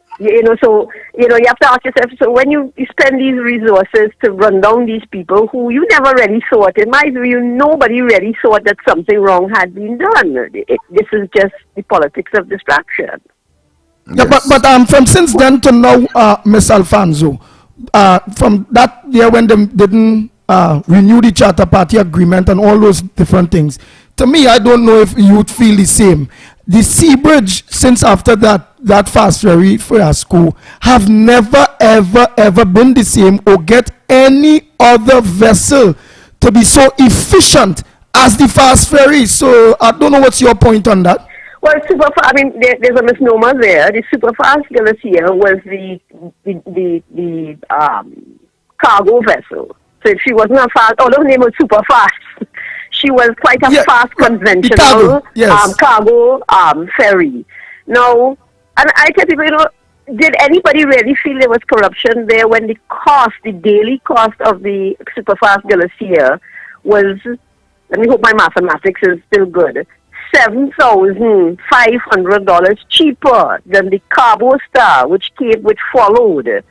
Speaker 1: have to ask yourself, so when you spend these resources to run down these people who you never really thought, in my view, nobody really thought that something wrong had been done. This is just the politics of distraction.
Speaker 18: Yeah, but from since then to now, Miss Alfonso, from that year when they didn't renew the charter party agreement and all those different things, to me, I don't know if you would feel the same. The sea bridge, since after that fast ferry fiasco, have never ever been the same or get any other vessel to be so efficient as the fast ferry. So I don't know what's your point on that.
Speaker 1: Well, there's a misnomer there. The Superfast Galicia was the cargo vessel. So if she wasn't a fast, although her name was Superfast, she was quite a fast conventional cargo ferry. Now, And I tell people, did anybody really feel there was corruption there when the daily cost of the Superfast Galicia was, let me hope my mathematics is still good, $7,500 cheaper than the Carbo Star, which followed.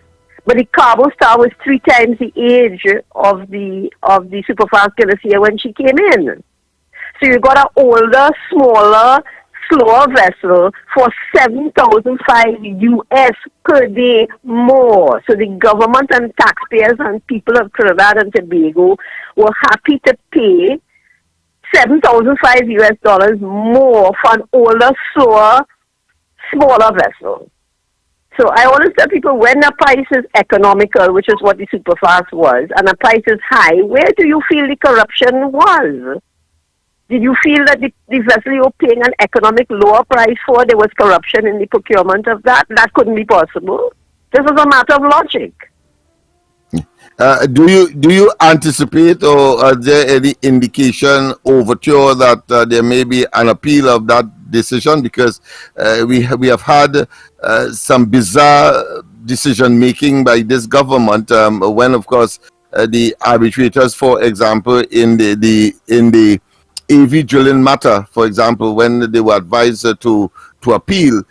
Speaker 1: But the Carbo Star was 3 times the age of the Superfast Galicia when she came in. So you got an older, smaller, slower vessel for $7,500 US per day more. So the government and taxpayers and people of Trinidad and Tobago were happy to pay $7,500 US more for an older, slower, smaller vessel. So I always tell people, when the price is economical, which is what the Superfast was, and the price is high, where do you feel the corruption was? Did you feel that the vessel you were paying an economic lower price for, there was corruption in the procurement of that? That couldn't be possible. This is a matter of logic.
Speaker 19: Do you anticipate, or are there any indication, overture that there may be an appeal of that decision? Because we have had some bizarre decision making by this government when, of course, the arbitrators, for example, in the AV drilling matter, for example, when they were advised to appeal,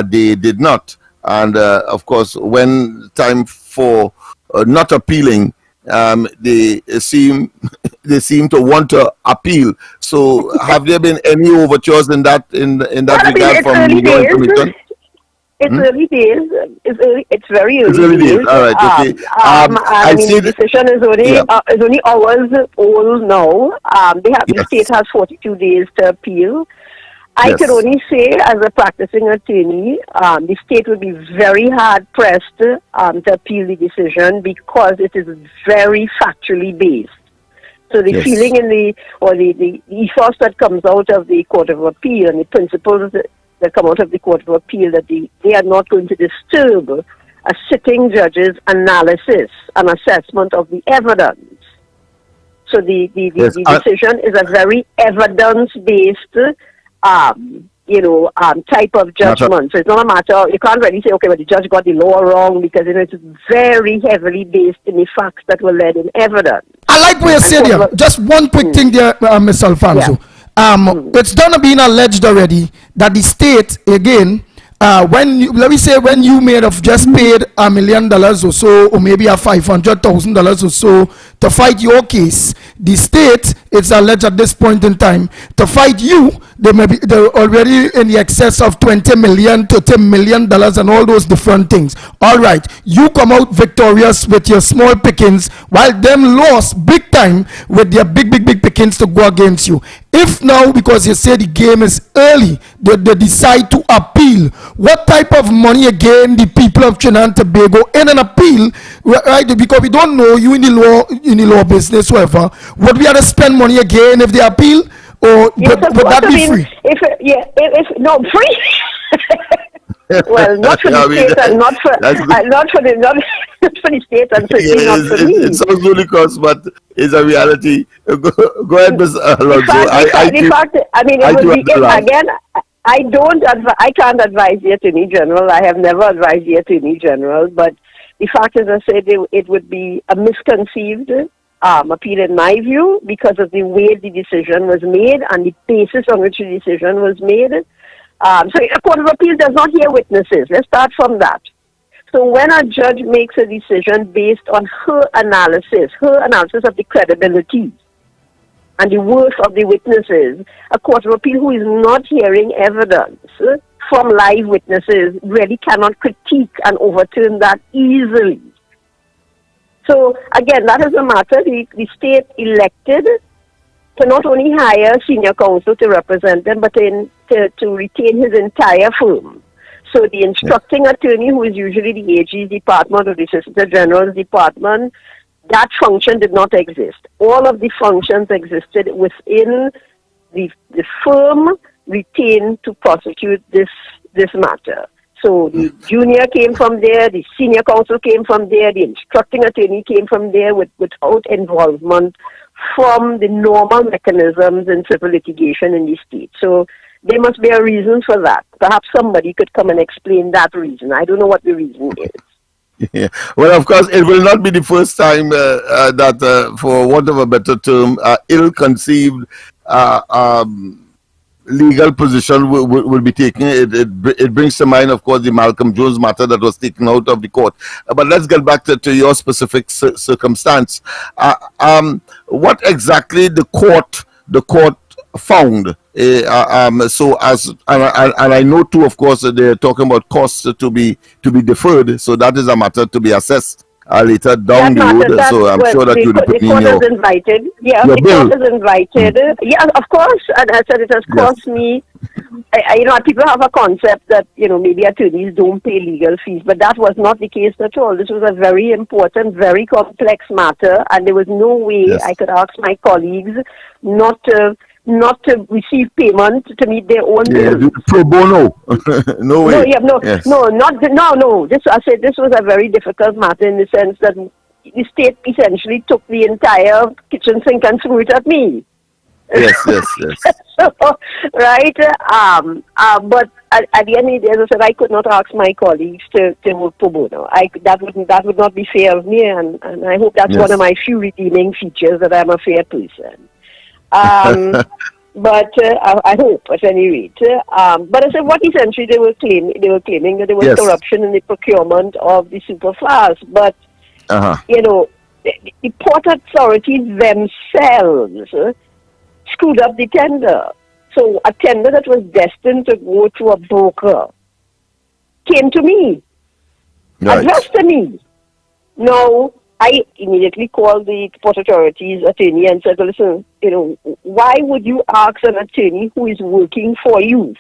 Speaker 19: they did not. And of course, when time for not appealing, they seem to want to appeal. So, have there been any overtures in that regard from your information?
Speaker 1: It's early days. It's very early.
Speaker 19: It's early days. All right. Okay.
Speaker 1: I mean, the decision is only hours old now. The state has 42 days to appeal. I can only say, as a practicing attorney, the state would be very hard pressed to appeal the decision because it is very factually based. So the feeling in the ethos that comes out of the Court of Appeal and the principles that come out of the Court of Appeal, that they are not going to disturb a sitting judge's analysis and assessment of the evidence. So the decision is a very evidence-based type of judgment. So it's not a matter, you can't really say, okay, but the judge got the law wrong, because it's very heavily based in the facts that were led in evidence.
Speaker 18: I like what you said here. Just one quick thing there, Ms. Alfonso. It's done being alleged already that the state, again, when you may have just paid $1 million or so, or maybe $500,000 or so to fight your case, the state, it's alleged at this point in time, to fight you, they're already in the excess of $20 million to $10 million and all those different things. All right, you come out victorious with your small pickings, while them lost big time with their big pickings to go against you. If now, because you say the game is early, they decide to appeal, what type of money again the people of Trinidad and Tobago in an appeal, right? Because we don't know, you in the law business, whatever, would we have to spend money again if they appeal, or would that be free?
Speaker 1: No, free. Well, not for the state and not for the state and certainly not for me.
Speaker 19: It sounds ludicrous, but it's a reality. Go ahead, Ms. Alonso.
Speaker 1: I can't advise the Attorney General. I have never advised the Attorney General, but the fact is, I said, it would be a misconceived appeal in my view, because of the way the decision was made and the basis on which the decision was made. So a Court of Appeal does not hear witnesses. Let's start from that. So when a judge makes a decision based on her analysis of the credibility and the worth of the witnesses, a Court of Appeal who is not hearing evidence from live witnesses really cannot critique and overturn that easily. So again, that is a matter. The state elected to not only hire senior counsel to represent them, but to retain his entire firm. So the instructing attorney, who is usually the AG's department or the Solicitor General's department, that function did not exist. All of the functions existed within the firm retained to prosecute this matter. So the junior came from there, the senior counsel came from there, the instructing attorney came from there without involvement from the normal mechanisms in civil litigation in the state. So There must be a reason for that. Perhaps somebody could come and explain that reason. I don't know what the reason is.
Speaker 19: Yeah. Well, of course, it will not be the first time that, for want of a better term, ill-conceived legal position will be taken. It brings to mind, of course, the Malcolm Jones matter that was taken out of the court. But let's get back to your specific circumstance. What exactly the court found? So as and I know too, of course, they're talking about costs to be deferred. So that is a matter to be assessed later down the road. So I'm sure that you'll be
Speaker 1: the court is invited. Yeah, the court is invited. Yeah, of course. And I said it has cost me. People have a concept that maybe attorneys don't pay legal fees, but that was not the case at all. This was a very important, very complex matter, and there was no way I could ask my colleagues not to receive payment to meet their own bills.
Speaker 19: Pro bono. No way.
Speaker 1: No. I said this was a very difficult matter in the sense that the state essentially took the entire kitchen sink and threw it at me.
Speaker 19: Yes.
Speaker 1: So, right. But at the end of the day, as I said, I could not ask my colleagues to work pro bono. That would not be fair of me, and I hope that's one of my few redeeming features, that I'm a fair person. But I hope, at any rate. But I said, what essentially they were claiming that there was corruption in the procurement of the superfast. But the port authorities themselves screwed up the tender. So a tender that was destined to go to a broker came to me, addressed to me. Now, I immediately called the Port Authority's attorney and said, listen, why would you ask an attorney who is working for you,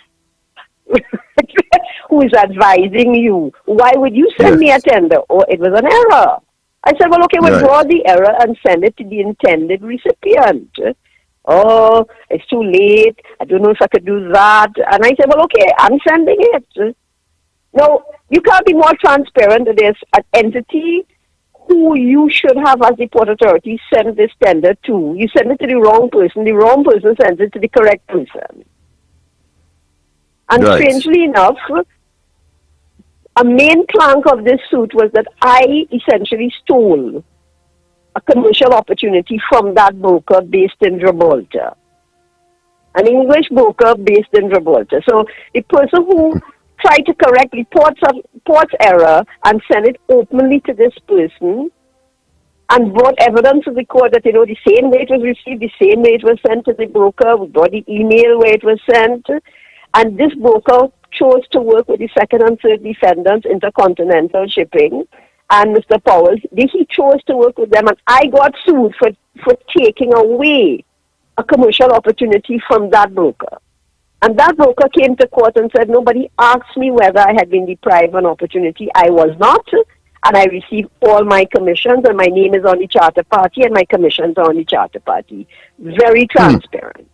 Speaker 1: who is advising you, why would you send me a tender? Oh, it was an error. I said, well, okay, withdraw the error and send it to the intended recipient. Oh, it's too late. I don't know if I could do that. And I said, well, okay, I'm sending it. No, you can't be more transparent that there's an entity who you should have, as the Port Authority, send this tender to. You send it to the wrong person sends it to the correct person. And strangely enough, a main plank of this suit was that I essentially stole a commercial opportunity from that broker based in Gibraltar. An English broker based in Gibraltar. So the person who tried to correct the port's error and send it openly to this person and brought evidence to the court that, the same way it was received, the same way it was sent to the broker, we brought the email where it was sent, and this broker chose to work with the second and third defendants, Intercontinental Shipping, and Mr. Powell. He chose to work with them, and I got sued for taking away a commercial opportunity from that broker. And that broker came to court and said, nobody asked me whether I had been deprived of an opportunity. I was not, and I received all my commissions, and my name is on the charter party, and my commissions are on the charter party. Very transparent.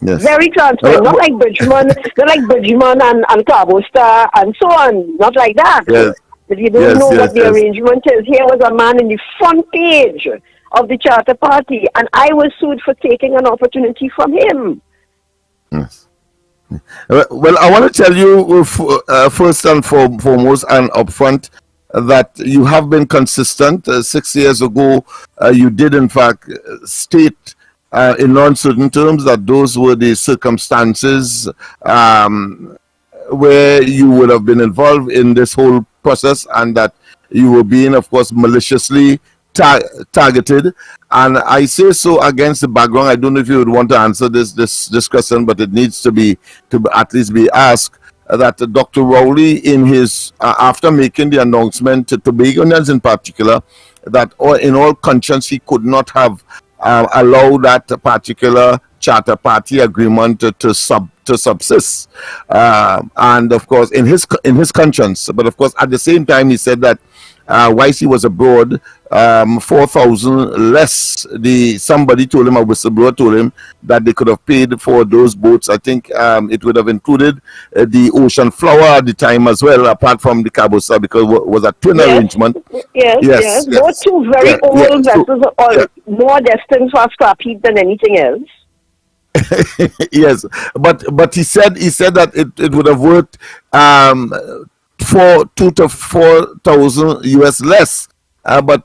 Speaker 19: Yes.
Speaker 1: Very transparent. Not like Bridgman, and Cabo Star and so on. Not like that.
Speaker 19: Yes.
Speaker 1: If you don't know what the arrangement is, here was a man in the front page of the charter party, and I was sued for taking an opportunity from him.
Speaker 19: Yes. Well, I want to tell you first and foremost and upfront that you have been consistent. 6 years ago, you did in fact state in non-certain terms that those were the circumstances where you would have been involved in this whole process, and that you were being, of course, maliciously targeted. And I say so against the background. I don't know if you would want to answer this question, but it needs to at least be asked, that Dr. Rowley, in his after making the announcement to Tobagonians in particular, that in all conscience he could not have allowed that particular charter party agreement to subsist, and of course in his conscience. But of course at the same time he said that whilst he was abroad, 4,000 less, somebody told him, a whistleblower told him, that they could have paid for those boats. I think it would have included the Ocean Flower at the time as well, apart from the Cabo Star, because it was a twin arrangement.
Speaker 1: Yes. Those two very old vessels are more destined for scrap heap than anything else.
Speaker 19: Yes, but he said that it would have worked for 2 to 4,000 US less. But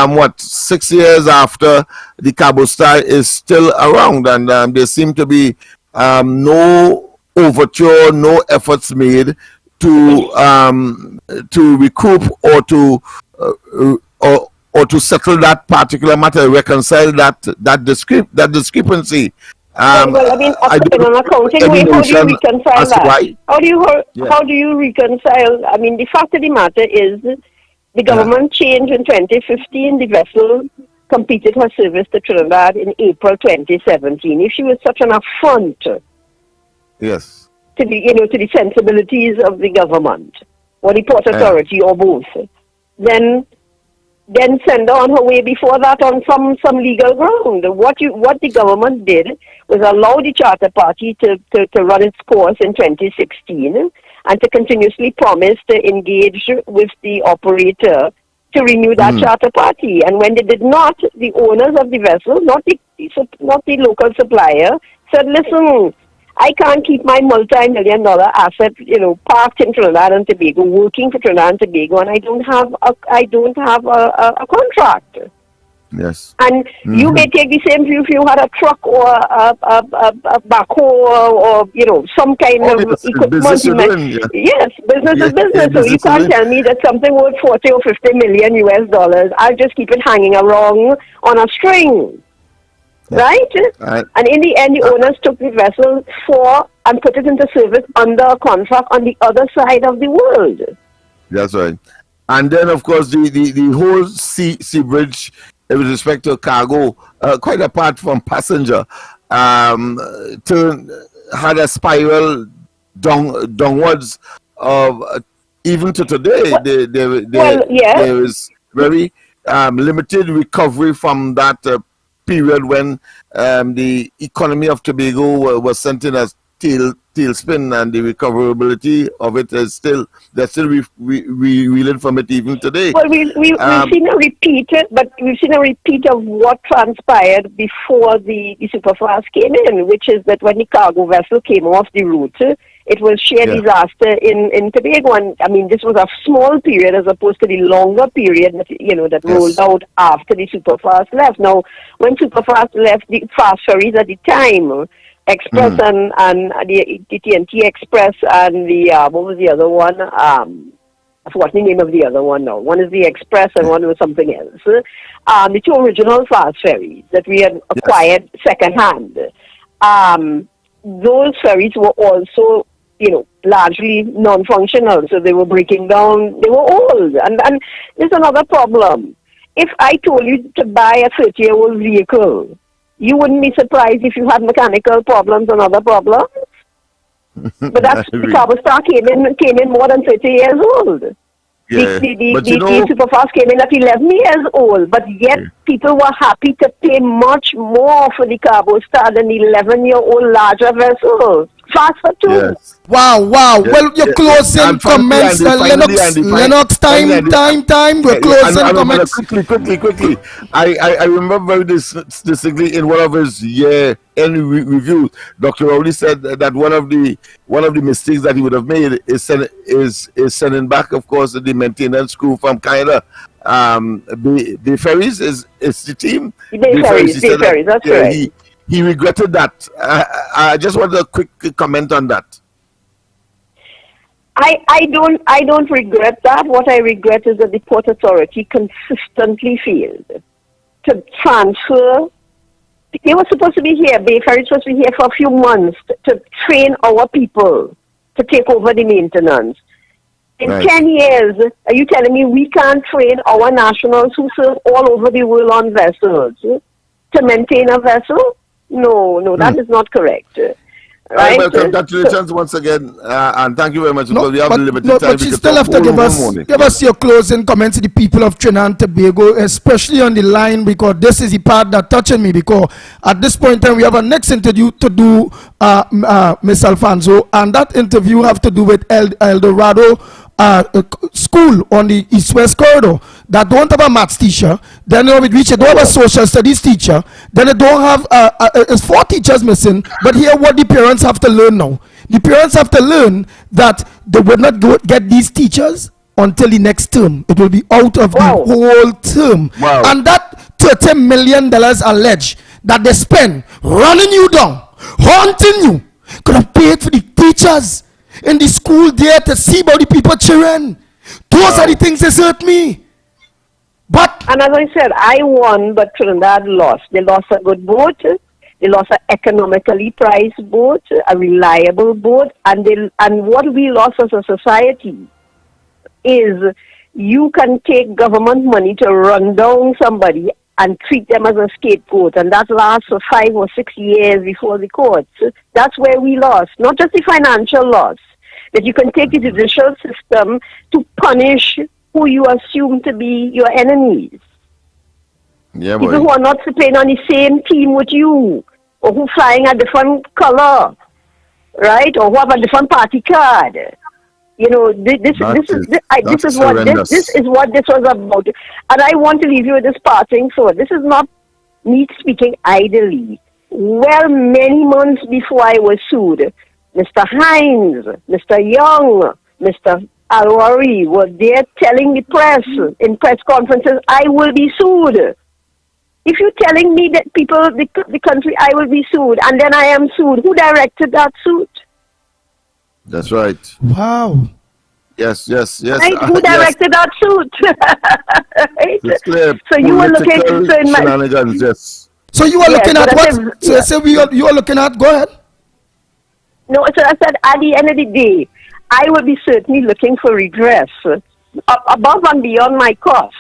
Speaker 19: what 6 years after, the Cabo Star is still around, and there seem to be no overture, no efforts made to recoup or to settle that particular matter, reconcile that discrepancy.
Speaker 1: Well, I mean, in an accounting way, how do you reconcile that? How do you reconcile? I mean, the fact of the matter is, the government changed in 2015. The vessel completed her service to Trinidad in April 2017. If she was such an affront,
Speaker 19: yes,
Speaker 1: to the sensibilities of the government or the Port Authority or both, then send her on her way before that on some legal ground. What the government did was allow the charter party to run its course in 2016 and to continuously promise to engage with the operator to renew that charter party. And when they did not, the owners of the vessel, not the local supplier, said, listen, I can't keep my multi-million-dollar asset, parked in Trinidad and Tobago, working for Trinidad and Tobago, and I don't have a contract.
Speaker 19: Yes.
Speaker 1: And you may take the same view if you had a truck or a backhoe or some kind of equipment. Yes, business is business. So you can't tell me that something worth 40 or 50 million US dollars, I'll just keep it hanging around on a string. Right? And in the end, the owners took the vessel and put it into service under a contract on the other side of the world.
Speaker 19: That's right. And then, of course, the whole sea bridge with respect to cargo, quite apart from passenger, had a spiral downwards of even to today. There is very limited recovery from that period when the economy of Tobago was sent in as tailspin, and the recoverability of it is they're still reeling from it even today.
Speaker 1: Well, we've seen a repeat, but we've seen a repeat of what transpired before the Superfast came in, which is that when the cargo vessel came off the route, it was sheer disaster in Tobago. And I mean, this was a small period as opposed to the longer period that rolled out after the Superfast left. Now, when Superfast left, the fast ferries at the time, Express and the TNT Express and the what was the other one? I forgot the name of the other one now. One is the Express and one was something else. The two original fast ferries that we had acquired secondhand. Those ferries were also, largely non-functional, so they were breaking down. They were old, and there's another problem. If I told you to buy a 30-year-old vehicle, you wouldn't be surprised if you had mechanical problems and other problems. But that's the Cabo Star came in more than 30 years old.
Speaker 19: Yeah.
Speaker 1: The Superfast came in at 11 years old, but yet people were happy to pay much more for the Cabo Star than the 11-year-old larger vessel. Faster too.
Speaker 19: Yes.
Speaker 18: Wow. Well, your closing comments, Lennox, time. We're closing comments.
Speaker 19: Quickly. I remember very distinctly in one of his end reviews, Dr. Rowley said that one of the mistakes that he would have made is sending back, of course, the maintenance crew from Canada. The ferries is the team.
Speaker 1: The ferries, that's right.
Speaker 19: He regretted that. I just want a quick comment on that.
Speaker 1: I don't regret that. What I regret is that the Port Authority consistently failed to transfer. They were supposed to be here. Bay Ferries was supposed to be here for a few months to train our people to take over the maintenance. In 10 years, are you telling me we can't train our nationals who serve all over the world on vessels to maintain a vessel? No, that is not correct.
Speaker 19: Right? Congratulations once again, and thank you very much. Because we have limited time.
Speaker 18: But you still have to give us your closing comments to the people of Trinidad and Tobago, especially on the line, because this is the part that touching me. Because at this point in time, we have a next interview to do, Miss Alfonso, and that interview have to do with El Dorado school on the East-West corridor that don't have a maths teacher. Then we reach, they don't have a social studies teacher. Then they don't have, it's 4 teachers missing. But here what the parents have to learn now. The parents have to learn that they will not get these teachers until the next term. It will be out of the whole term.
Speaker 19: Wow.
Speaker 18: And that $30 million alleged that they spend running you down, haunting you, could have paid for the teachers in the school there to see about the people cheering. Those are the things that hurt me. But
Speaker 1: and as I said, I won, but Trinidad lost. They lost a good boat. They lost an economically priced boat, a reliable boat, and what we lost as a society is you can take government money to run down somebody and treat them as a scapegoat, and that lasts for 5 or 6 years before the courts. That's where we lost, not just the financial loss, that you can take the judicial system to punish who you assume to be your enemies.
Speaker 19: Yeah,
Speaker 1: people who are not playing on the same team with you, or who flying a different color, right? Or who have a different party card. You know, this is what this was about. And I want to leave you with this parting thought. This is not me speaking idly. Well, many months before I was sued, Mr. Hines, Mr. Young, Mr. Alwari were there telling the press in press conferences, I will be sued. If you're telling me that people, the country, I will be sued, and then I am sued, who directed that suit?
Speaker 19: That's right.
Speaker 18: Wow.
Speaker 19: Yes.
Speaker 1: Right? Who directed that suit? Right?
Speaker 19: It's clear.
Speaker 1: So you were looking
Speaker 19: shenanigans, yes.
Speaker 18: So you are looking at what? You are looking at, go ahead.
Speaker 1: No, so I said at the end of the day, I will be certainly looking for redress above and beyond my cost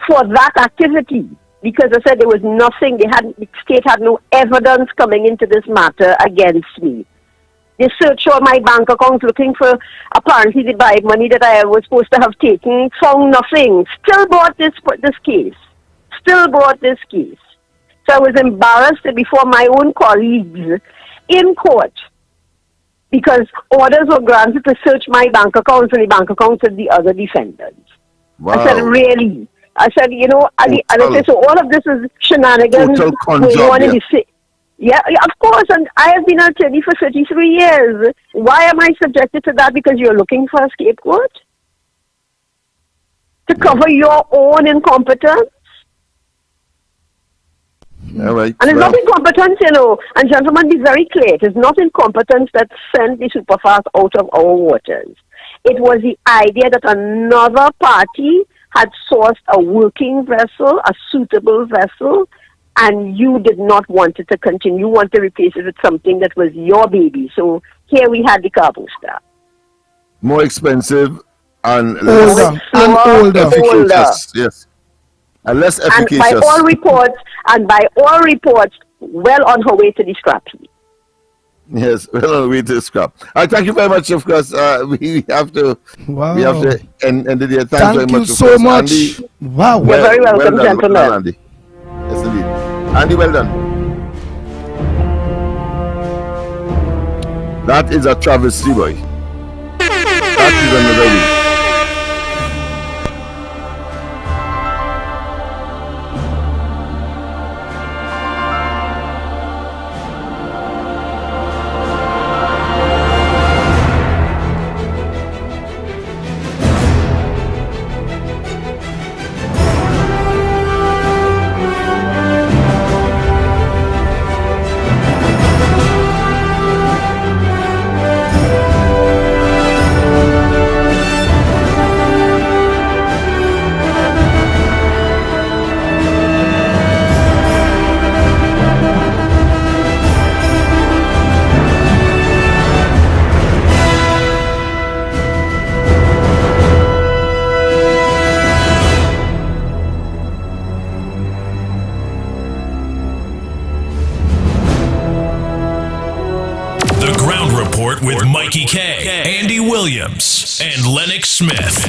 Speaker 1: for that activity. Because I said there was nothing, the state had no evidence coming into this matter against me. They searched all my bank accounts looking for apparently the bribe money that I was supposed to have taken, found nothing. Still brought this case. So I was embarrassed before my own colleagues in court because orders were granted to search my bank accounts and the bank accounts of the other defendants.
Speaker 19: Wow.
Speaker 1: I said, really? I said, you know, and I said, so all of this is shenanigans going on in the city. Yeah, of course, and I have been an attorney for 33 years. Why am I subjected to that? Because you're looking for a scapegoat? To cover your own incompetence?
Speaker 19: All right.
Speaker 1: And it's not incompetence, you know, and gentlemen, be very clear, it is not incompetence that sent the Superfast out of our waters. It was the idea that another party had sourced a working vessel, a suitable vessel, and you did not want it to continue. You want to replace it with something that was your baby. So here we had the Cabo Star.
Speaker 19: More expensive and
Speaker 18: older.
Speaker 19: Efficacious. Yes. And less efficacious.
Speaker 1: And by all reports, well on her way to the scrap heap.
Speaker 19: Yes, well on the way to the scrap. Thank you very much, of course. We have to end it here. Thank
Speaker 18: you
Speaker 19: very much.
Speaker 18: So much.
Speaker 19: Andy,
Speaker 18: wow.
Speaker 1: You're very welcome,
Speaker 19: well
Speaker 1: gentlemen.
Speaker 19: Well done, Andy. Yes, indeed. Andy, well done. That is a travesty, boy. That is another week.
Speaker 14: With Mikey K, Andy Williams, and Lennox Smith.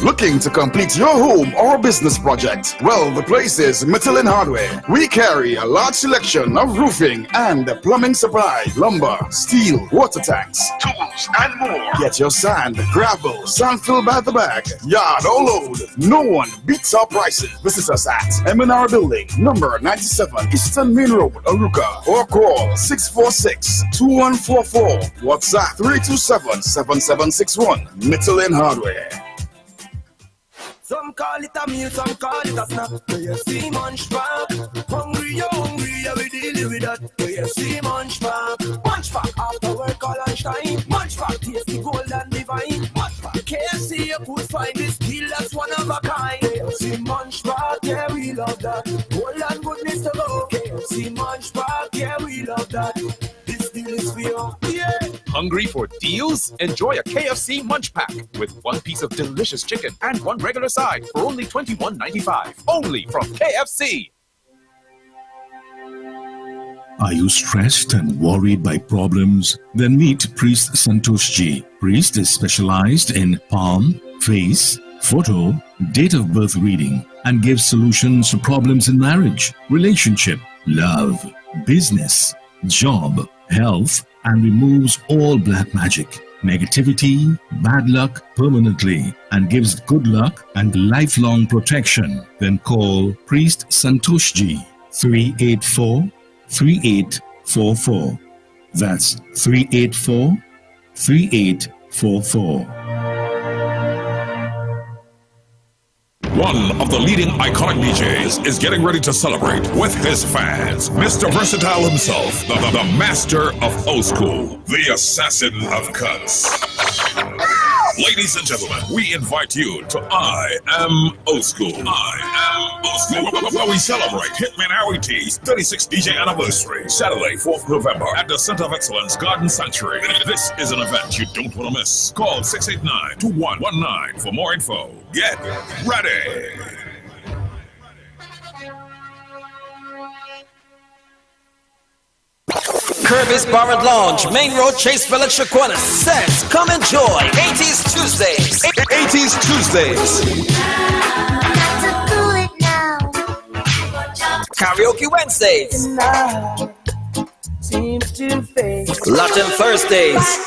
Speaker 2: Looking to complete your home or business project? Well, the place is Michelin Hardware. We carry a large selection of roofing and plumbing supply, lumber, steel, water tanks, tools, and more. Get your sand, gravel, sand fill by the bag, yard or load. No one beats our prices. Visit us at M&R Building, number 97, Eastern Main Road, Aruka, or call 646-2144. WhatsApp 327-7761. Michelin Hardware.
Speaker 4: Some call it a meal, some call it a snack. KFC Munch Pack. Hungry, you're hungry, yeah, we deal with that. KFC Munch Pack. Munch Pack after work or lunchtime. Munch Pack tasty, gold and divine. Munch Pack KFC, you could find this deal that's one of a kind. KFC Munch Pack, yeah, we love that. Gold and goodness to go. KFC Munch Pack, yeah, we love that. This deal is for you, yeah.
Speaker 10: Hungry for deals? Enjoy a KFC Munch Pack with 1 piece of delicious chicken and 1 regular side for only $21.95. Only from KFC.
Speaker 5: Are you stressed and worried by problems? Then meet Priest Santosh Ji. Priest is specialized in palm, face, photo, date of birth reading, and gives solutions to problems in marriage, relationship, love, business, job, health, and removes all black magic, negativity, bad luck permanently, and gives good luck and lifelong protection. Then call Priest Santosh Ji 384-3844. That's 384-3844.
Speaker 11: One of the leading iconic DJs is getting ready to celebrate with his fans. Mr. Versatile himself, the master of old school, the assassin of cuts. Ladies and gentlemen, we invite you to I Am Old School. I Am Old School, where we celebrate Hitman Harry T's 36th DJ anniversary, Saturday, 4th November, at the Center of Excellence Garden Sanctuary. This is an event you don't want to miss. Call 689-2119 for more info. Get ready.
Speaker 25: Kirby's Bar and Lounge, Main Road, Chase Village, Shaquana says, come enjoy 80s Tuesdays. 80s Tuesdays. Karaoke Wednesdays.
Speaker 4: Seems to fade.
Speaker 25: Latin Thursdays.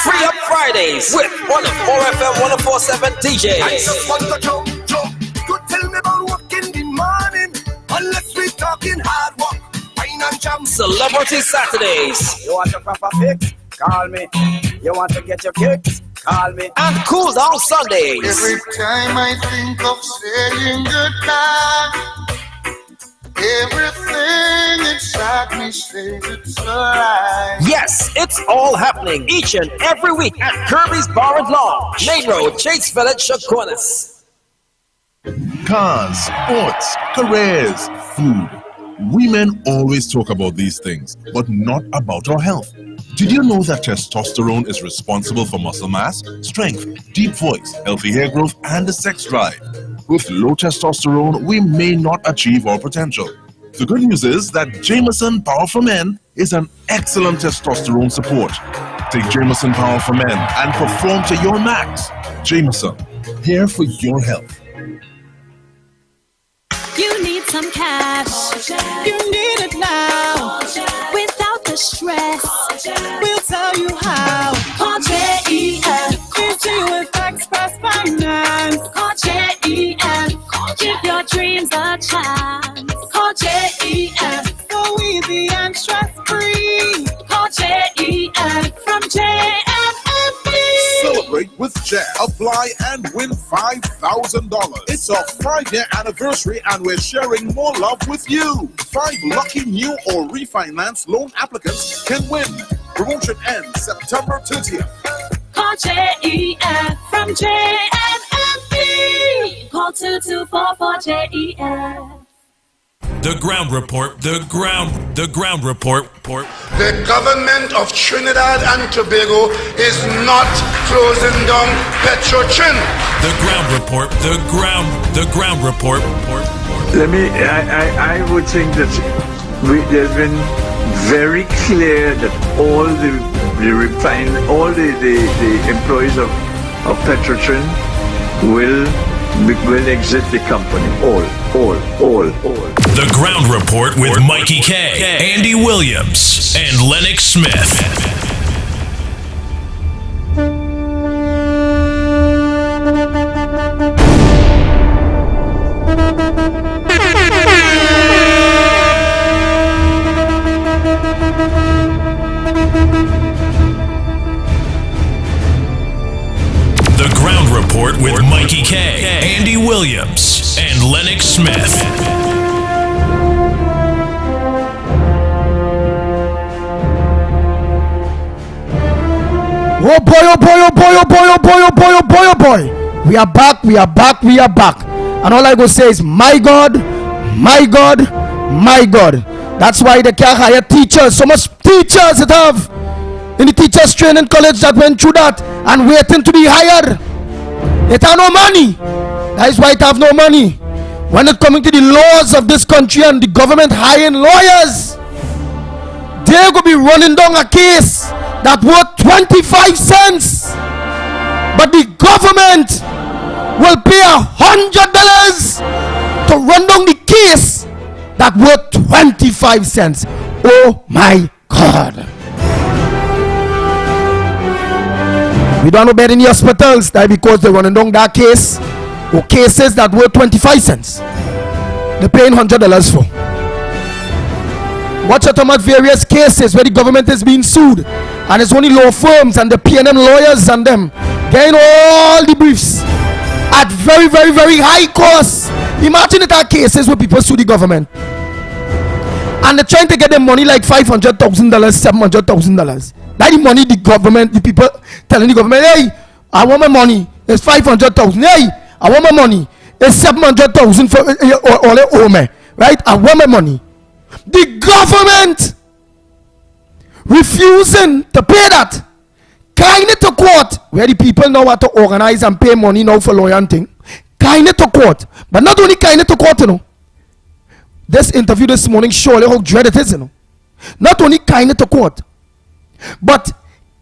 Speaker 25: Free Up Fridays with one of 4FM 104.7 DJs.
Speaker 4: I just want to jump. Tell me about work in the morning. Unless we talking hard work, wine and jam.
Speaker 25: Celebrity Saturdays.
Speaker 4: You want a proper fix? Call me. You want to get your kicks? Call me.
Speaker 25: And Cool Down Sundays.
Speaker 26: Every time I think of saying goodbye, everything inside me says it's alright.
Speaker 25: Yes, it's all happening each and every week at Kirby's Bar and Lounge, Main Road, Chase Village, Shaquana.
Speaker 6: Cars, sports, careers, food. Women always talk about these things, but not about our health. Did you know that testosterone is responsible for muscle mass, strength, deep voice, healthy hair growth, and the sex drive? With low testosterone, we may not achieve our potential. The good news is that Jameson Power for Men is an excellent testosterone support. Take Jameson Power for Men and perform to your max. Jameson, here for your health.
Speaker 7: You need some cash. You need it now. Without the stress, we'll tell you how. Call JEF. Easy with Express Finance. Call JEF. Give your dreams a chance. Call JEF. So easy and stress-free. Call JEF from JFFB.
Speaker 11: Celebrate with Jet. Apply and win $5,000. It's our 5-year anniversary and we're sharing more love with you. 5 lucky new or refinance loan applicants can win. Promotion ends September 30th.
Speaker 7: Call JEF from JFFB. Call 2244-JEF.
Speaker 14: The Ground Report. The Ground Report.
Speaker 16: The government of Trinidad and Tobago is not closing down Petrotrin.
Speaker 14: The Ground Report. The Ground Report.
Speaker 27: I would think that there's been very clear that all the
Speaker 8: the refine all the employees of Petrotrin will exit the company. All.
Speaker 14: The Ground Report with Mikey K, Andy Williams, and Lennox Smith. The Ground Report with Mikey K, Andy Williams, and Lennox Smith.
Speaker 18: Oh boy, oh boy, oh boy, oh boy, oh boy, oh boy, oh boy, oh boy. We are back. And all I go say is, my God, my God, my God. That's why they can't hire teachers. So much teachers that have in the teachers training college that went through that and waiting to be hired. It have no money. That is why it have no money. When it coming to the laws of this country and the government hiring lawyers, they go be running down a case that worth 25 cents. But the government will pay $100 to run down the case that worth 25 cents. Oh my God. We don't know better in the hospitals that because they're running down that case or cases that worth 25 cents. They're paying $100 for. Watch out about various cases where the government is being sued and it's only law firms and the PNM lawyers and them getting all the briefs at very, very, very high cost. Imagine it are cases where people sue the government and they're trying to get them money like $500,000, $700,000. That the money the government, the people telling the government, hey, I want my money. It's 500,000. Hey, I want my money. It's 700,000 for all owe me. Right? I want my money. The government refusing to pay that. Kind of to court, where the people know how to organize and pay money now for lawyer and thing. Kind of to court. But not only kind of to court, you know. This interview this morning surely how dread it is, you know. Not only kind of to court, but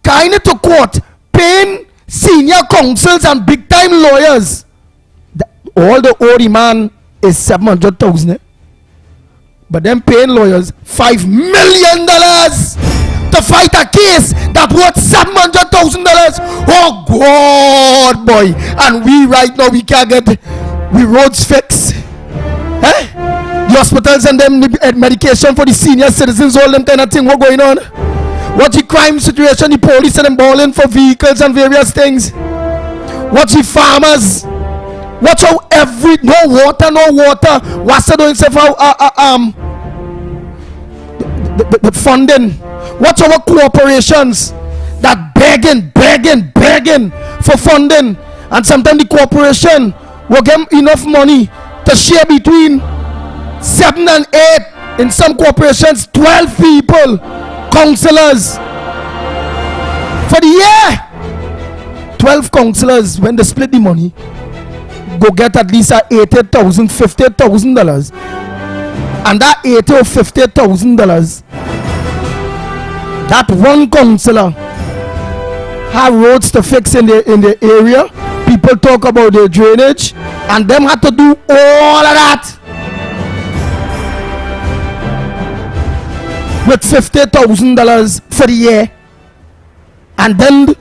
Speaker 18: kind of to court paying senior counsels and big time lawyers. All the old man is 700,000, but them paying lawyers $5 million to fight a case that worth $700,000. Oh God, boy! And we right now we can't get we roads fixed. The hospitals and them medication for the senior citizens, all them kind of thing. What going on? What's the crime situation? The police and them balling for vehicles and various things. What's the farmers? Watch out no water. What's the doing the funding? Watch our corporations that begging for funding, and sometimes the corporation will get enough money to share between 7 and 8. In some corporations, 12 people, counselors for the year. 12 counselors, when they split the money, go get at least $80,000, $50,000, and that $80,000 or $50,000, that one counselor have roads to fix in the area. People talk about their drainage, and them have to do all of that with $50,000 for the year. And then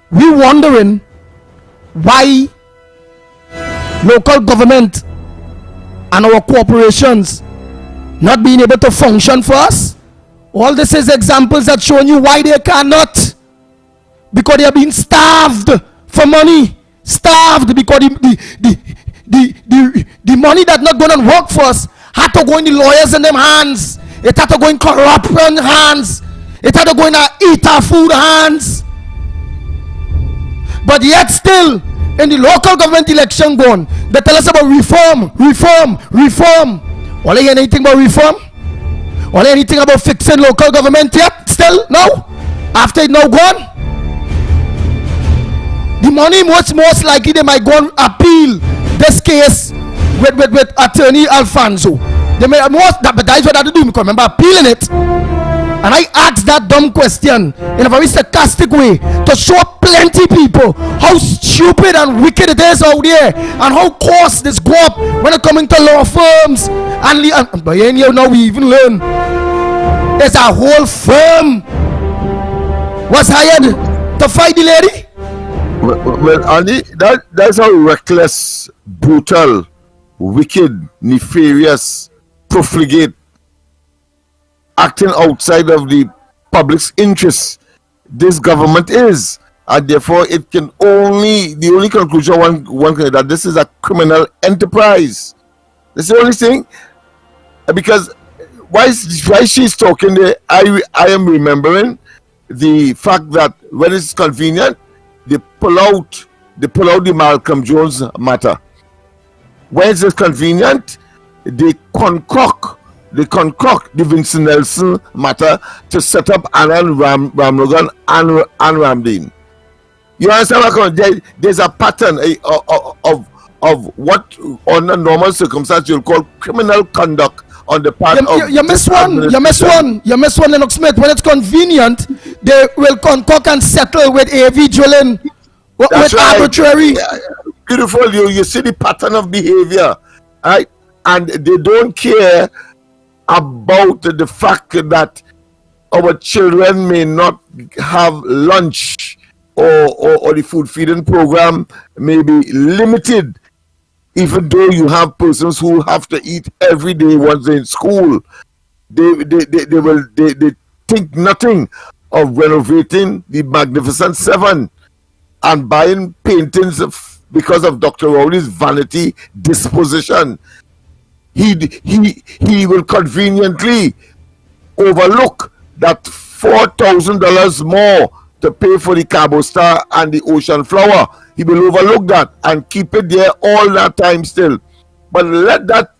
Speaker 18: we wondering why local government and our corporations not being able to function for us. All this is examples that showing you why they cannot, because they are being starved for money, starved because the money that not going to work for us had to go in the lawyers in them hands. It had to go in corruption hands. It had to go in our eat our food hands. But yet still, in the local government election gone, they tell us about reform. All you hear anything about reform? All you anything about fixing local government yet? Still? No? After it now gone? The money most likely they might go and appeal this case with attorney Alfonso. They may most, but that is what I have to do, because remember appealing it. And I asked that dumb question in a very sarcastic way to show plenty people how stupid and wicked it is out there, and how coarse this go up when it coming to law firms. And by here now we even learn there's a whole firm was hired to fight the lady.
Speaker 19: Well, Andy, that's how reckless, brutal, wicked, nefarious, profligate, acting outside of the public's interests this government is, and therefore it can only, the only conclusion one can, that this is a criminal enterprise. That's the only thing. Because why she's talking there, I am remembering the fact that when it's convenient, they pull out the Malcolm Jones matter. When it's convenient, they concoct the Vincent Nelson matter to set up Anand Ramlogan and Ramdeen. You understand what I'm saying? There's a pattern of what on a normal circumstance you'll call criminal conduct on the part of
Speaker 18: you miss one, Lennox Smith. When it's convenient, they will concoct and settle with A.V. Jolin with right. Arbitrary.
Speaker 19: Yeah. Beautiful, you see the pattern of behavior, right? And they don't care about the fact that our children may not have lunch, or the food feeding program may be limited, even though you have persons who have to eat every day once they're in school. They think nothing of renovating the Magnificent Seven and buying paintings because of Dr. Rowley's vanity disposition. He will conveniently overlook that $4,000 more to pay for the Cabo Star and the Ocean Flower. He will overlook that and keep it there all that time still. But let that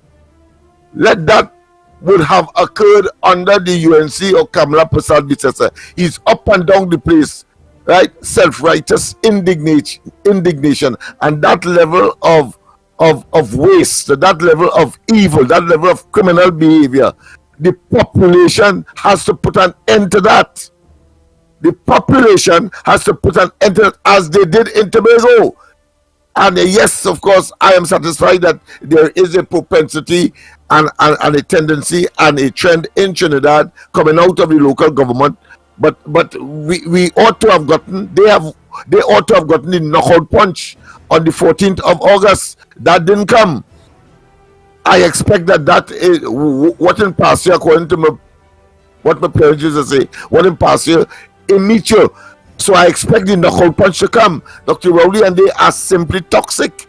Speaker 19: would have occurred under the UNC or Kamala Prasad Bissessa. He's up and down the place, right? Self-righteous indignation, and that level of waste, that level of evil, that level of criminal behavior. The population has to put an end to that. The population has to put an end to it, as they did in Tobago. And yes, of course, I am satisfied that there is a propensity and a tendency and a trend in Trinidad coming out of the local government. But we ought to have gotten, they ought to have gotten the knockout punch on the 14th of August. That didn't come. I expect that is what in past year, according to what my parents used to say, what in past year, immature. So I expect the knockout punch to come. Dr. Rowley and they are simply toxic,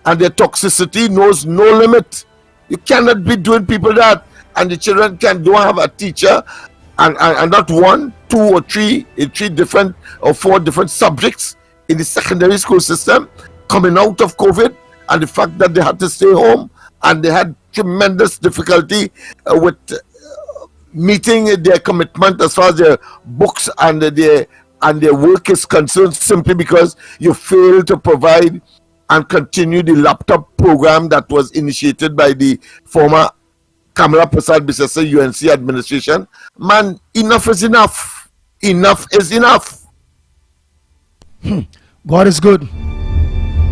Speaker 19: and their toxicity knows no limit. You cannot be doing people that, and the children don't have a teacher and not one, two or three, in 3 different or 4 different subjects in the secondary school system coming out of COVID, and the fact that they had to stay home and they had tremendous difficulty with meeting their commitment as far as their books and their work is concerned, simply because you fail to provide and continue the laptop program that was initiated by the former Kamala Prasad Bissessa UNC administration. Man, enough is enough. Enough is enough.
Speaker 18: God is good.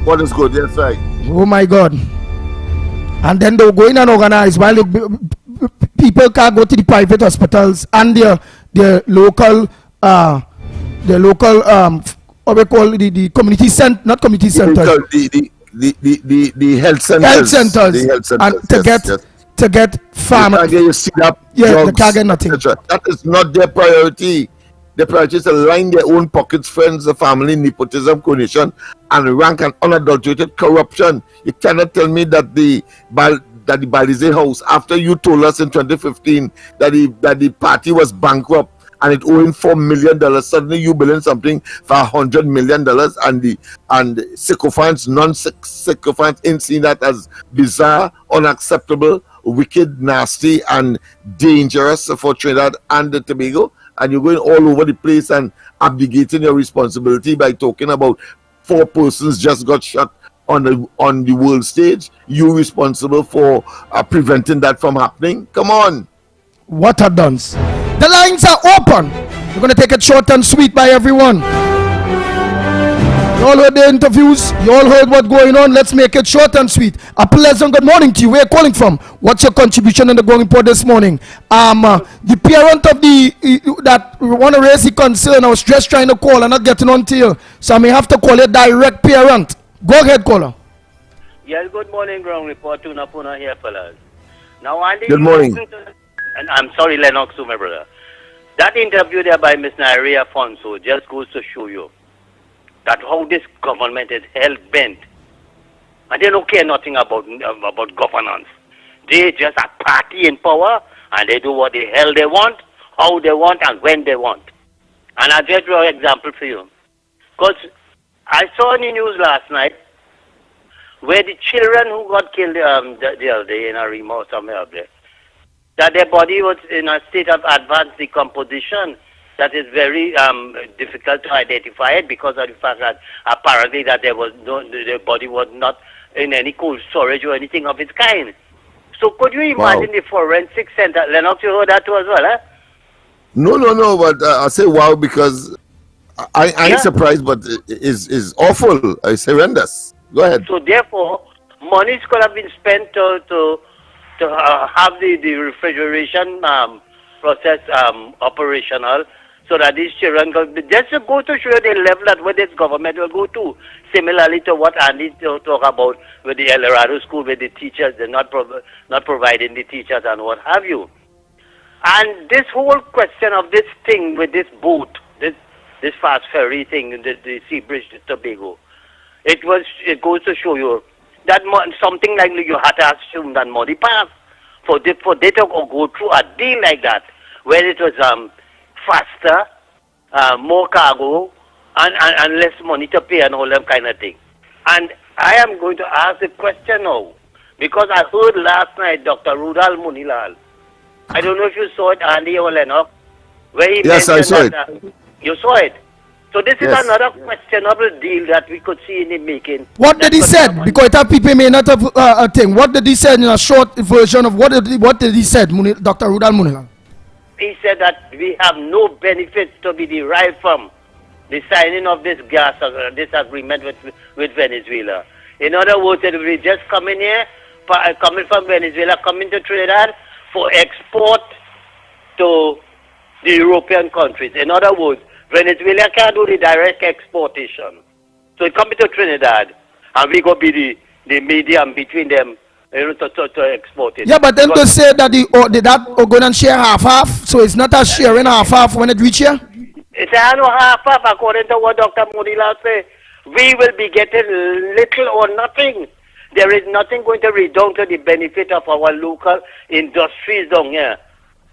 Speaker 19: God is good, yes, right.
Speaker 18: Oh my God. And then they'll go in and organize while people can't go to the private hospitals and their local what we call the community center, not community centers,
Speaker 19: the health centers. The health centers.
Speaker 18: And to get farmers.
Speaker 19: You see that?
Speaker 18: Yeah, they can't get nothing.
Speaker 19: That is not their priority. Their priority is to line their own pockets, friends, family, nepotism, coronation, and rank and unadulterated corruption. You cannot tell me that the Balize House, after you told us in 2015 that the party was bankrupt and it owing $4 million, suddenly you billing something for $100 million, and sycophants, non-sycophants ain't seen that as bizarre, unacceptable, wicked, nasty, and dangerous for Trinidad and Tobago. And you're going all over the place and abdicating your responsibility by talking about 4 persons just got shot on the world stage. You responsible for preventing that from happening? Come on.
Speaker 18: What a dunce. The lines are open. We're going to take it short and sweet by everyone. You all heard the interviews. You all heard what's going on. Let's make it short and sweet. A pleasant good morning to you. Where are you calling from? What's your contribution in the Going Report this morning? The parent of that want to raise the concern, I was just trying to call and not getting on to you. So I may have to call a direct parent. Go ahead, caller.
Speaker 9: Yes, good morning, Ground Report. Tuna here, fellas. Now, Andy,
Speaker 19: good morning.
Speaker 9: And I'm sorry, Lennox, too, my brother. That interview there by Miss Nairi Afonso just goes to show you that how this government is hell-bent. And they don't care nothing about governance. They just a party in power, and they do what the hell they want, how they want, and when they want. And I'll just draw an example for you. Because I saw in the news last night where the children who got killed the other day in Arima or somewhere up there, that their body was in a state of advanced decomposition that is very difficult to identify it because of the fact that apparently that their body was not in any cold storage or anything of its kind. So could you imagine the forensic center? Lennox, you heard that too as well, eh?
Speaker 19: No, but I say wow because I ain't surprised, but it's awful. It's horrendous. Go ahead.
Speaker 9: So therefore, monies could have been spent to have the refrigeration process operational, so that these children just to go to show the level at where this government will go to. Similarly to what Andy talk about with the El Dorado school, with the teachers, they're not providing the teachers and what have you. And this whole question of this thing with this boat, this fast ferry thing, the Sea Bridge to Tobago, it goes to show you that something like you had to assume that money passed for they to go through a deal like that, where it was faster, more cargo, and less money to pay and all that kind of thing. And I am going to ask a question now, because I heard last night Dr. Rudal Munilal. I don't know if you saw it, Andy or Lennox, where he
Speaker 19: yes, I saw
Speaker 9: that,
Speaker 19: it.
Speaker 9: You saw it. So this is
Speaker 19: Yes.
Speaker 9: another questionable deal that we could see in the making.
Speaker 18: What did he say? Because that people may not have a thing. What did he say in a short version of what did he say, Dr. Rudal Munilal?
Speaker 9: He said that we have no benefits to be derived from the signing of this this agreement with Venezuela. In other words, it will just coming here, coming from Venezuela, coming to Trinidad for export to the European countries. In other words, Venezuela can't do the direct exportation. So it comes to Trinidad, and we go be the medium between them to export it.
Speaker 18: Yeah, but then to say that that going and share half, so it's not a sharing half when it reach here?
Speaker 9: It's a half, according to what Dr. Munilal said. We will be getting little or nothing. There is nothing going to redound to the benefit of our local industries down here.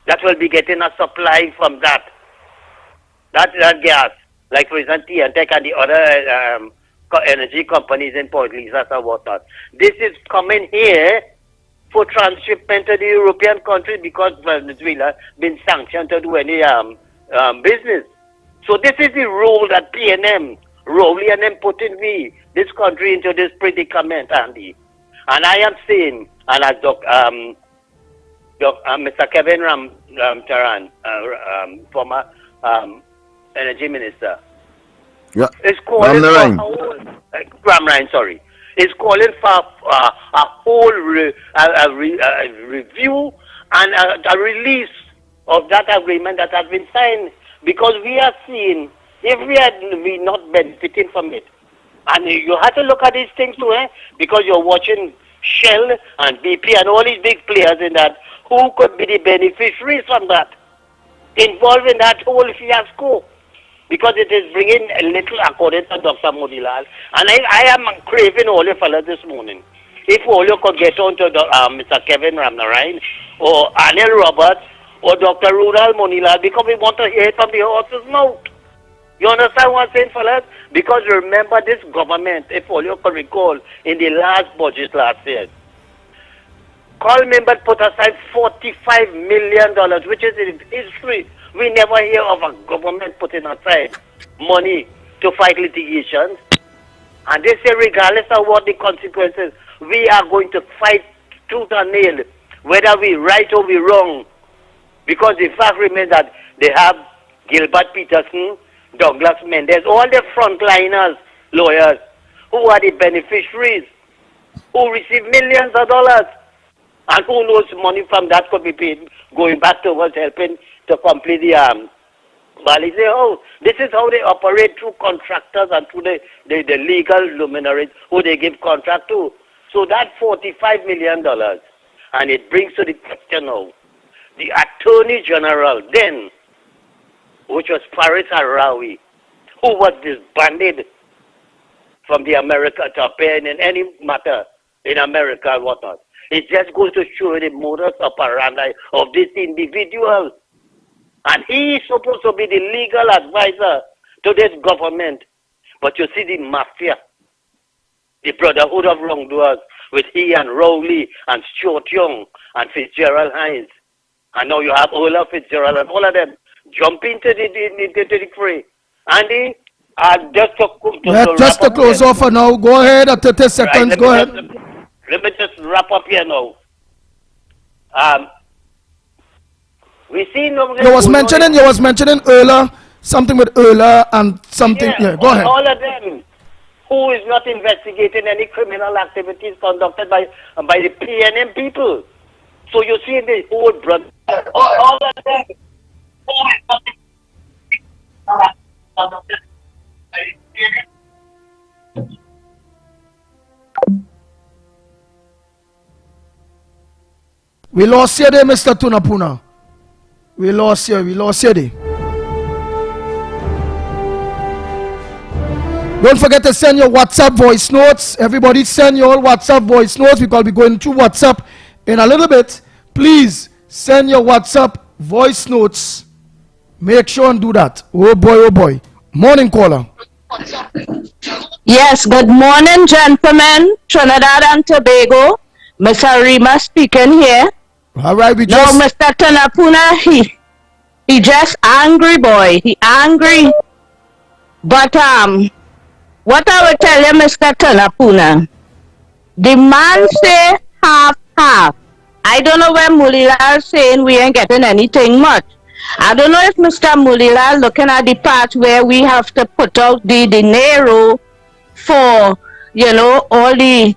Speaker 9: That will be getting a supply from that gas. Like for example, TNTEC and the other energy companies in Port Lisas and whatnot. This is coming here for transshipment to the European countries because Venezuela been sanctioned to do any business. So this is the role that PNM, Rowley and them putting this country into this predicament, Andy. And I am saying, and as Mr. Kevin Ramcharan, former energy minister,
Speaker 19: yeah.
Speaker 9: is calling for a whole, Ramrine, sorry, is calling for a whole review and a release of that agreement that has been signed, because we are seeing if we not benefiting from it. And you have to look at these things too, because you're watching Shell and BP and all these big players in that. Who could be the beneficiaries from that? Involved in that whole fiasco. Because it is bringing a little, according to Dr. Munilal. And I am craving all you fellas this morning. If all you could get on to Mr. Kevin Ramnarine or Anil Roberts or Dr. Rudal Munilal, because we want to hear it from the horse's mouth. You understand what I'm saying, fellas? Because remember, this government, if all you can recall, in the last budget last year, Call Member put aside $45 million, which is in history. We never hear of a government putting aside money to fight litigations. And they say, regardless of what the consequences, we are going to fight tooth and nail, whether we right or we wrong. Because the fact remains that they have Gilbert Peterson, Douglas Mendez, all the frontliners, lawyers, who are the beneficiaries, who receive millions of dollars, and who knows money from that could be paid, going back towards helping to complete the But they say, oh, this is how they operate through contractors and through the legal luminaries who they give contract to. So that's $45 million. And it brings to the question now, the Attorney General then, which was Faris Arawi, who was disbanded from the America to appear in any matter in America and whatnot. It just goes to show the modus operandi of this individual. And he is supposed to be the legal advisor to this government. But you see the mafia, the Brotherhood of Wrongdoers, with he and Rowley and Stuart Young and Fitzgerald Hines. And now you have Ola Fitzgerald and all of them jump into the fray. Andy, just to
Speaker 18: close off for now, go ahead at 30 seconds,
Speaker 9: right,
Speaker 18: go ahead.
Speaker 9: Let me just wrap up here now. We see
Speaker 18: You was mentioning earlier something with Euler and something. Yeah, go ahead.
Speaker 9: All of them who is not investigating any criminal activities conducted by the PNM people. So you see the whole brother. All of them who is not conducted by the PNM.
Speaker 18: We lost you there, Mr. Tunapuna. We lost you there. Don't forget to send your WhatsApp voice notes. Everybody send your WhatsApp voice notes because we'll be going through WhatsApp in a little bit. Please send your WhatsApp voice notes. Make sure and do that. Oh boy, oh boy. Morning caller.
Speaker 12: Yes, good morning, gentlemen. Trinidad and Tobago. Miss Arima speaking here.
Speaker 18: All right, we
Speaker 12: just... No, Mr. Tunapuna, he just angry, boy. He angry. But, what I will tell you, Mr. Tunapuna, the man say half. I don't know where Mulila is saying we ain't getting anything much. I don't know if Mr. Mulila looking at the part where we have to put out the dinero for, you know, all the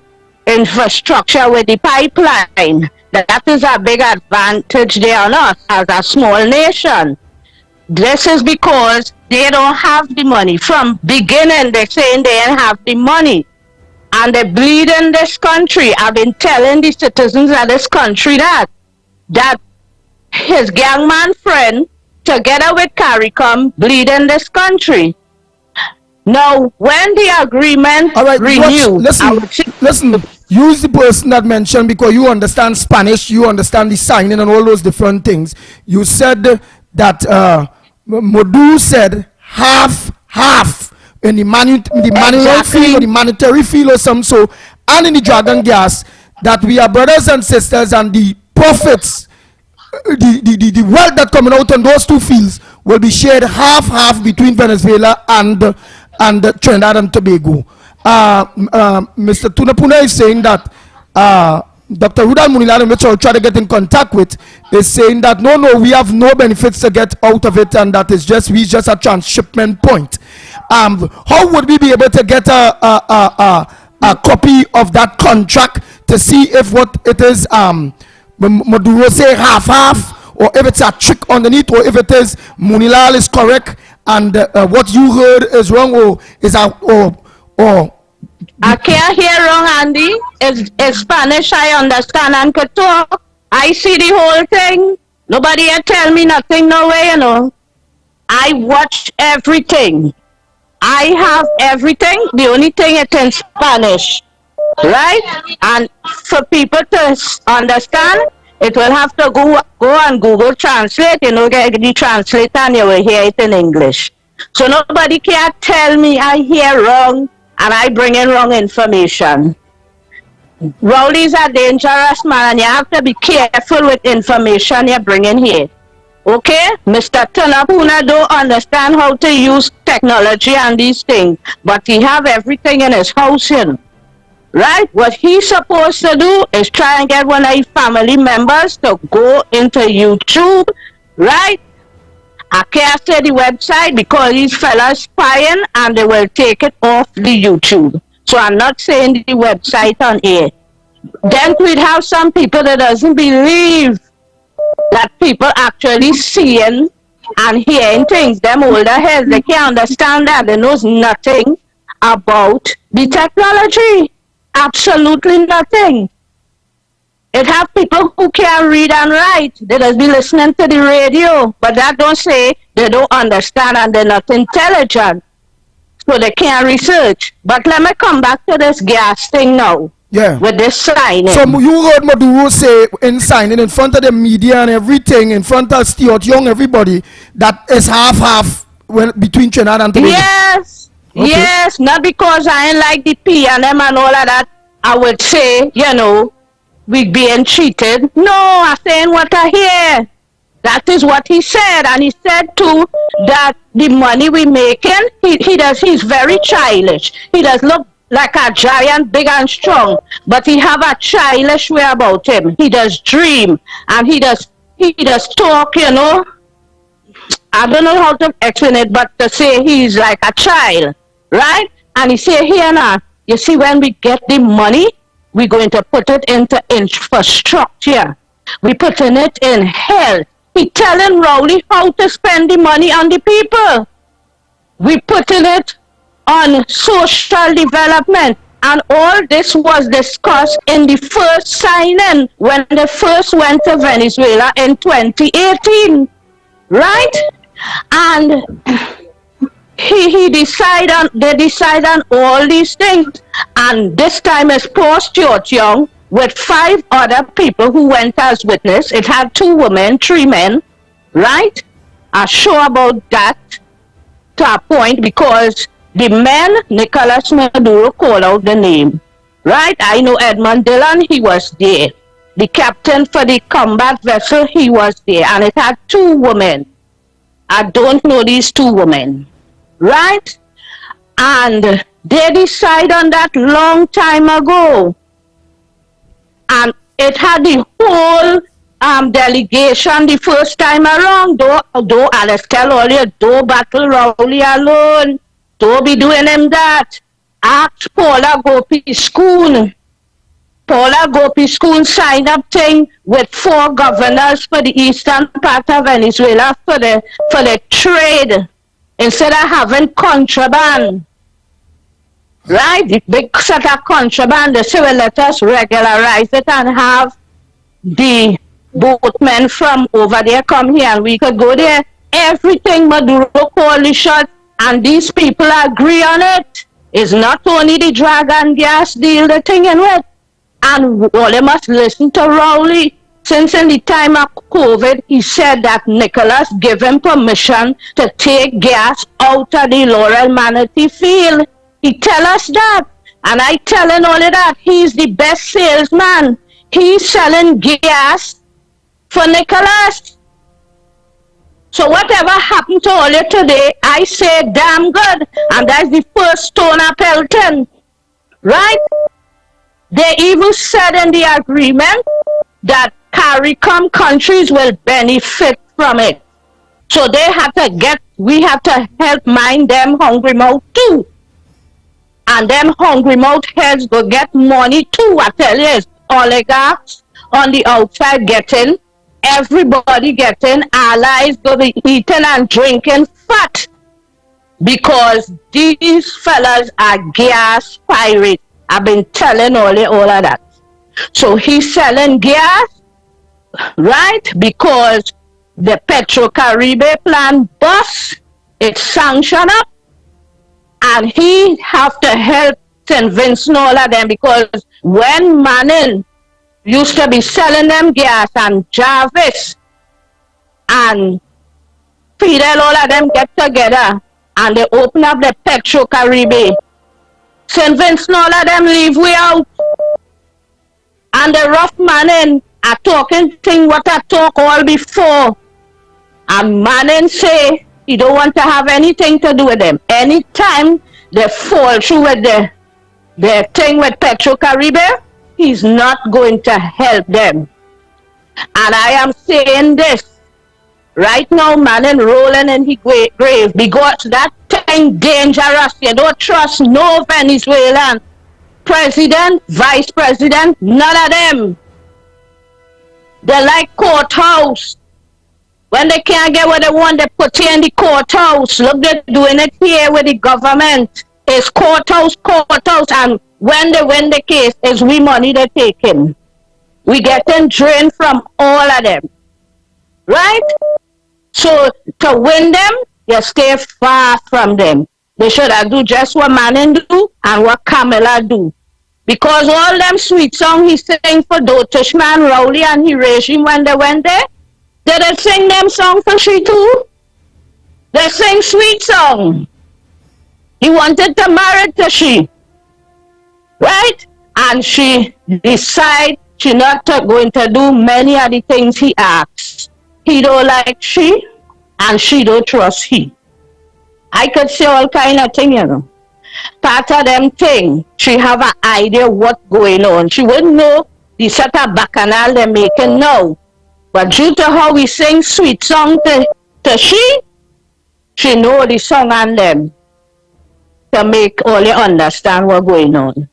Speaker 12: infrastructure with the pipeline. That is a big advantage there on us as a small nation. This is because they don't have the money. From beginning, they're saying they don't have the money. And they bleed in this country. I've been telling the citizens of this country that his gangman friend, together with CARICOM, bleed in this country. Now, when the agreement renewed...
Speaker 18: Listen, use the person that mentioned, because you understand Spanish, you understand the signing and all those different things. You said that Modu said half in the manual field or the monetary field or some so, and in the dragon gas, that we are brothers and sisters, and the profits, the wealth that coming out on those two fields will be shared half between Venezuela and Trinidad and Tobago. Mr. Tunapuna is saying that Dr. Rudal Munilalan, which I'll try to get in contact with, is saying that no, we have no benefits to get out of it, and that is just a transshipment point. How would we be able to get a copy of that contract to see if what it is Maduro say half, or if it's a trick underneath, or if it is Munilal is correct and what you heard is wrong, or is
Speaker 12: I can't hear wrong, Andy. It's Spanish I understand and could talk. I see the whole thing. Nobody here tell me nothing, no way, you know. I watch everything. I have everything. The only thing it's in Spanish, right? And for people to understand, it will have to go on Google Translate, you know, get the translator, and you will hear it in English. So nobody can tell me I hear wrong and I bring in wrong information. Rowley's a dangerous man, and you have to be careful with information you bring in here. Okay? Mr. Tunapuna don't understand how to use technology and these things, but he have everything in his house, you know. Right? What he's supposed to do is try and get one of his family members to go into YouTube right? I can't say the website because these fellas spying and they will take it off the YouTube. So I'm not saying the website on air. Then we'd have some people that doesn't believe that people actually seeing and hearing things. Them older heads, they can't understand that. They knows nothing about the technology. Absolutely nothing. It have people who can't read and write. They just be listening to the radio, but that don't say they don't understand and they're not intelligent. So they can't research. But let me come back to this gas thing now.
Speaker 18: Yeah.
Speaker 12: With this signing.
Speaker 18: So you heard Maduro say in signing in front of the media and everything, in front of Stuart Young, everybody, that is half between Trinidad and Tobago.
Speaker 12: Yes. Okay. Yes. Not because I ain't like the PNM and all of that. I would say, you know, we being cheated. No, I'm saying what I hear. That is what he said. And he said too that the money we making, he's very childish. He does look like a giant, big and strong, but he have a childish way about him. He does dream and he does talk, you know. I don't know how to explain it, but to say he's like a child, right? And he say, here now, you see, when we get the money, we're going to put it into infrastructure. We're putting it in health. He telling Rowley how to spend the money on the people. We're putting it on social development. And all this was discussed in the first signing when they first went to Venezuela in 2018. Right? And they decide on all these things. And this time is poor Stuart Young with 5 other people who went as witness. It had 2 women, 3 men, right? I'm sure about that to a point because the men, Nicolas Maduro called out the name, right? I know Edmund Dillon, he was there. The captain for the combat vessel, he was there. And it had 2 women. I don't know these 2 women, right? And they decide on that long time ago. And it had the whole delegation the first time around. Though Alice tell all you, don't battle Rowley alone. Don't be doing him that. Ask Paula Gopi School. Paula Gopi School signed up thing with 4 governors for the eastern part of Venezuela for the trade. Instead of having contraband. Right? The big set of contraband, they say, well, let us regularize it and have the boatmen from over there come here and we could go there. Everything Maduro coalition and these people agree on it. It's not only the drug and gas deal they're thinking with. And well, they must listen to Rowley. Since in the time of COVID, he said that Nicholas gave him permission to take gas out of the Laurel Manatee field. He tell us that. And I telling all of that, he's the best salesman. He's selling gas for Nicholas. So whatever happened to all you today, I say damn good. And that's the first stone of Pelton. Right? They even said in the agreement that CARICOM countries will benefit from it. So we have to help mind them hungry mouth too. And them hungry mouth heads go get money too. I tell you, oligarchs on the outside getting, everybody getting, allies go be eating and drinking fat. Because these fellas are gas pirates. I've been telling all of that. So he's selling gas, right? Because the Petrocaribe plan bus, it's sanctioned up. And he have to help St. Vincent all of them because when Manning used to be selling them gas and Jarvis and Fidel, all of them get together and they open up the Petrocaribe. St. Vincent, all of them leave way out. And the rough Manning are talking thing what I talk all before. And Manning say he don't want to have anything to do with them. Anytime they fall through with the thing with Petrocaribe, he's not going to help them. And I am saying this. Right now, man, and rolling in his grave because that thing dangerous. You don't trust no Venezuelan president, vice president, none of them. They like courthouse. When they can't get what they want, they put you in the courthouse. Look, they're doing it here with the government. It's courthouse, and when they win the case, it's we money they're taking. We getting drained from all of them. Right? So to win them, you stay far from them. They should have do just what Manin do and what Camilla do. Because all them sweet songs he sang for Dotishman, Rowley and his regime when they went there, did they sing them song for she too? They sing sweet song. He wanted to marry to she. Right? And she decided she not going to do many of the things he asks. He don't like she, and she don't trust he. I could say all kind of things, you know. Part of them thing, she have an idea what going on. She wouldn't know the set of bacchanal they're making now. But due to how we sing sweet song to she know the song and them to make all you understand what's going on.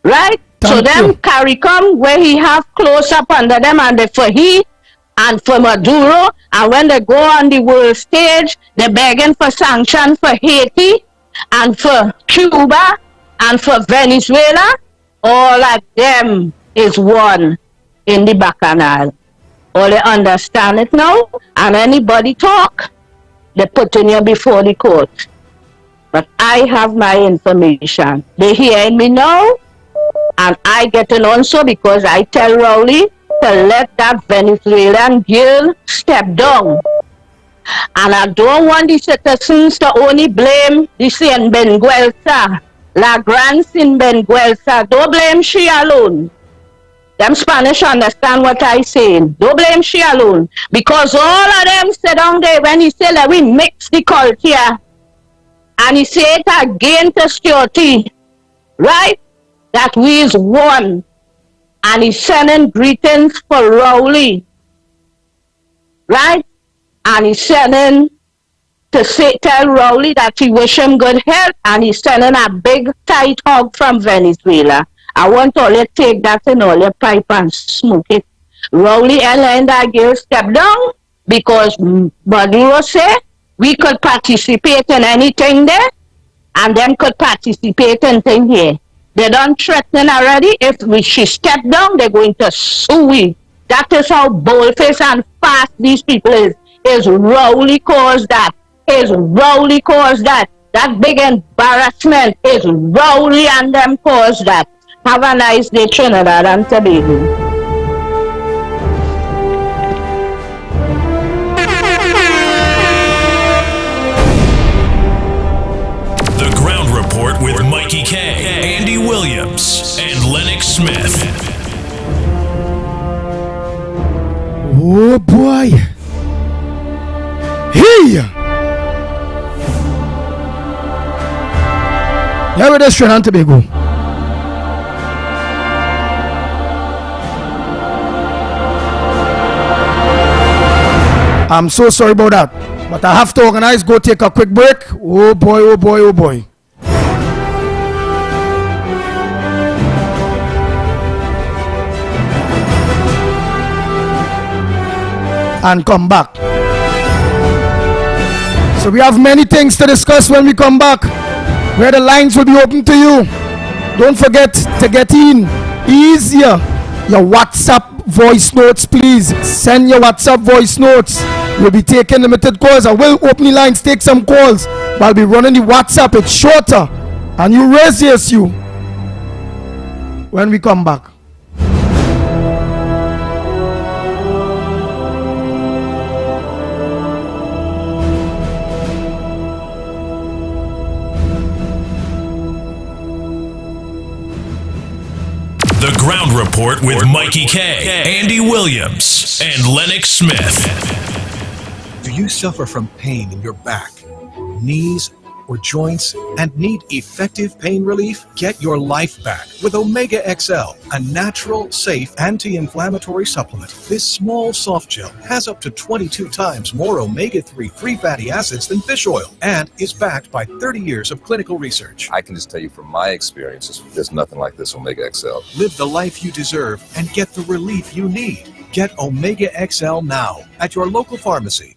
Speaker 12: Right? So them CARICOM where he have close up under them and they for he and for Maduro, and when they go on the world stage, they're begging for sanction for Haiti and for Cuba and for Venezuela. All of them is one in the bacchanal. All they understand it now, and anybody talk, they putting you before the court. But I have my information. They hearing me now, and I getting on so because I tell Rowley to let that Venezuelan girl step down. And I don't want the citizens to only blame the Sinvergüenza, La Gran Sinvergüenza. Don't blame she alone. Them Spanish understand what I saying. Don't blame she alone. Because all of them sit down there when he say that we mix the culture. And he say it again to security. Right? That we is one. And he's sending greetings for Rowley. Right? And he's sending to tell Rowley that he wish him good health. And he's sending a big tight hug from Venezuela. I want all you take that in all your pipe and smoke it. Rowley and Linda Gill step down because Maduro said we could participate in anything there and them could participate in things here. They don't threaten already. If she step down, they're going to sue we. That is how bold-faced and fast these people is. Is Rowley caused that. Is Rowley caused that. That big embarrassment is Rowley and them caused that. Have a nice day, Trinidad and Tobago.
Speaker 14: The Ground Report with Mikey K, Andy Williams, and Lennox Smith.
Speaker 18: Oh boy. Hey! Yeah, we're just Trinidad and Tobago. I'm so sorry about that, but I have to organize, go take a quick break. Oh boy, oh boy, oh boy. And come back. So we have many things to discuss when we come back, where the lines will be open to you. Don't forget to get in easier. Your WhatsApp voice notes, please. Send your WhatsApp voice notes. We'll be taking limited calls. I will open the lines, take some calls. But I'll be running the WhatsApp. It's shorter. And you raise the issue when we come back.
Speaker 14: The Ground Report with Mikey K, Andy Williams, and Lennox Smith.
Speaker 13: Do you suffer from pain in your back, knees,
Speaker 10: or joints and need effective pain relief? Get your life back with Omega XL, a natural, safe, anti-inflammatory supplement. This small soft gel has up to 22 times more omega-3 free fatty acids than fish oil and is backed by 30 years of clinical research.
Speaker 13: I can just tell you from my experiences, there's nothing like this Omega XL.
Speaker 10: Live the life you deserve and get the relief you need. Get Omega XL now at your local pharmacy.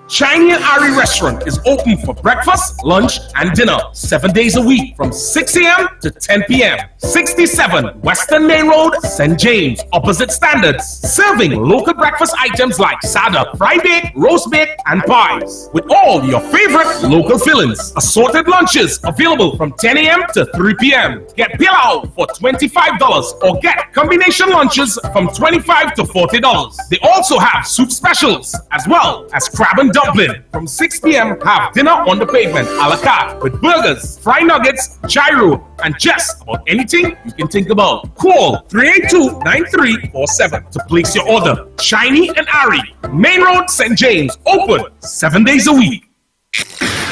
Speaker 15: Shiny and Ari Restaurant is open for breakfast, lunch, and dinner 7 days a week from 6 a.m. to 10 p.m. 67 Western Main Road, St. James, opposite Standards. Serving local breakfast items like sada, fried bake, roast bake, and pies. With all your favorite local fillings. Assorted lunches available from 10 a.m. to 3 p.m. Get pilau for $25 or get combination lunches from $25 to $40. They also have soup specials as well as crab and dumpling. From 6 p.m. have dinner on the pavement a la carte with burgers, fried nuggets, gyro, and just about anything you can think about. Call 382-9347 to place your order. Shiny and Ari, Main Road, St. James, open 7 days a week.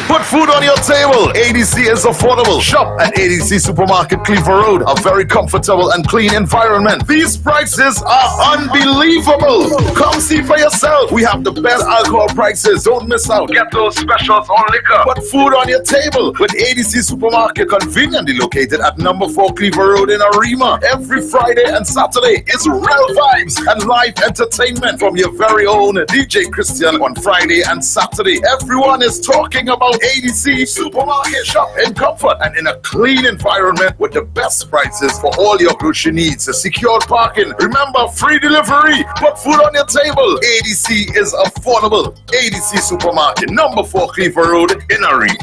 Speaker 2: Put food on your table. ADC is affordable. Shop at ADC Supermarket, Cleaver Road. A very comfortable and clean environment. These prices are unbelievable. Come see for yourself. We have the best alcohol prices. Don't miss out. Get those specials on liquor. Put food on your table with ADC Supermarket, conveniently located at number 4 Cleaver Road in Arima. Every Friday and Saturday is real vibes and live entertainment from your very own DJ Christian on Friday and Saturday. Everyone is talking about ADC Supermarket. Shop in comfort and in a clean environment with the best prices for all your grocery needs. Secure parking. Remember, free delivery. Put food on your table. ADC is affordable. ADC Supermarket, number 4 Cleaver Road in Arima.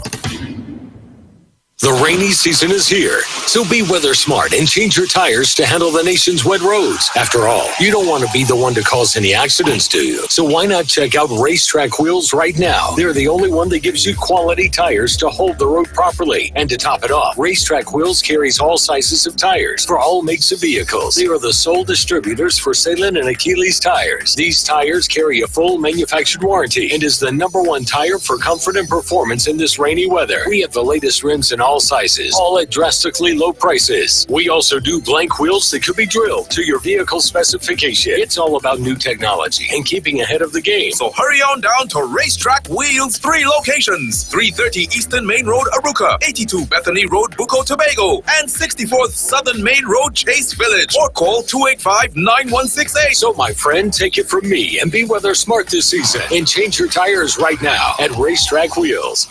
Speaker 21: The rainy season is here, so be weather smart and change your tires to handle the nation's wet roads. After all, you don't want to be the one to cause any accidents, do you? So why not check out Racetrack Wheels right now? They're the only one that gives you quality tires to hold the road properly. And to top it off, Racetrack Wheels carries all sizes of tires for all makes of vehicles. They are the sole distributors for Salem and Achilles tires. These tires carry a full manufactured warranty and is the #1 tire for comfort and performance in this rainy weather. We have the latest rims in all sizes, all at drastically low prices. We also do blank wheels that could be drilled to your vehicle specification. It's all about new technology and keeping ahead of the game.
Speaker 10: So hurry on down to Racetrack Wheels, 3 locations: 330 Eastern Main Road, Aruca, 82 Bethany Road, Bucco, Tobago, and 64th Southern Main Road, Chase Village. Or call 285-9168.
Speaker 21: So my friend, take it from me and be weather smart this season and change your tires right now at Racetrack Wheels.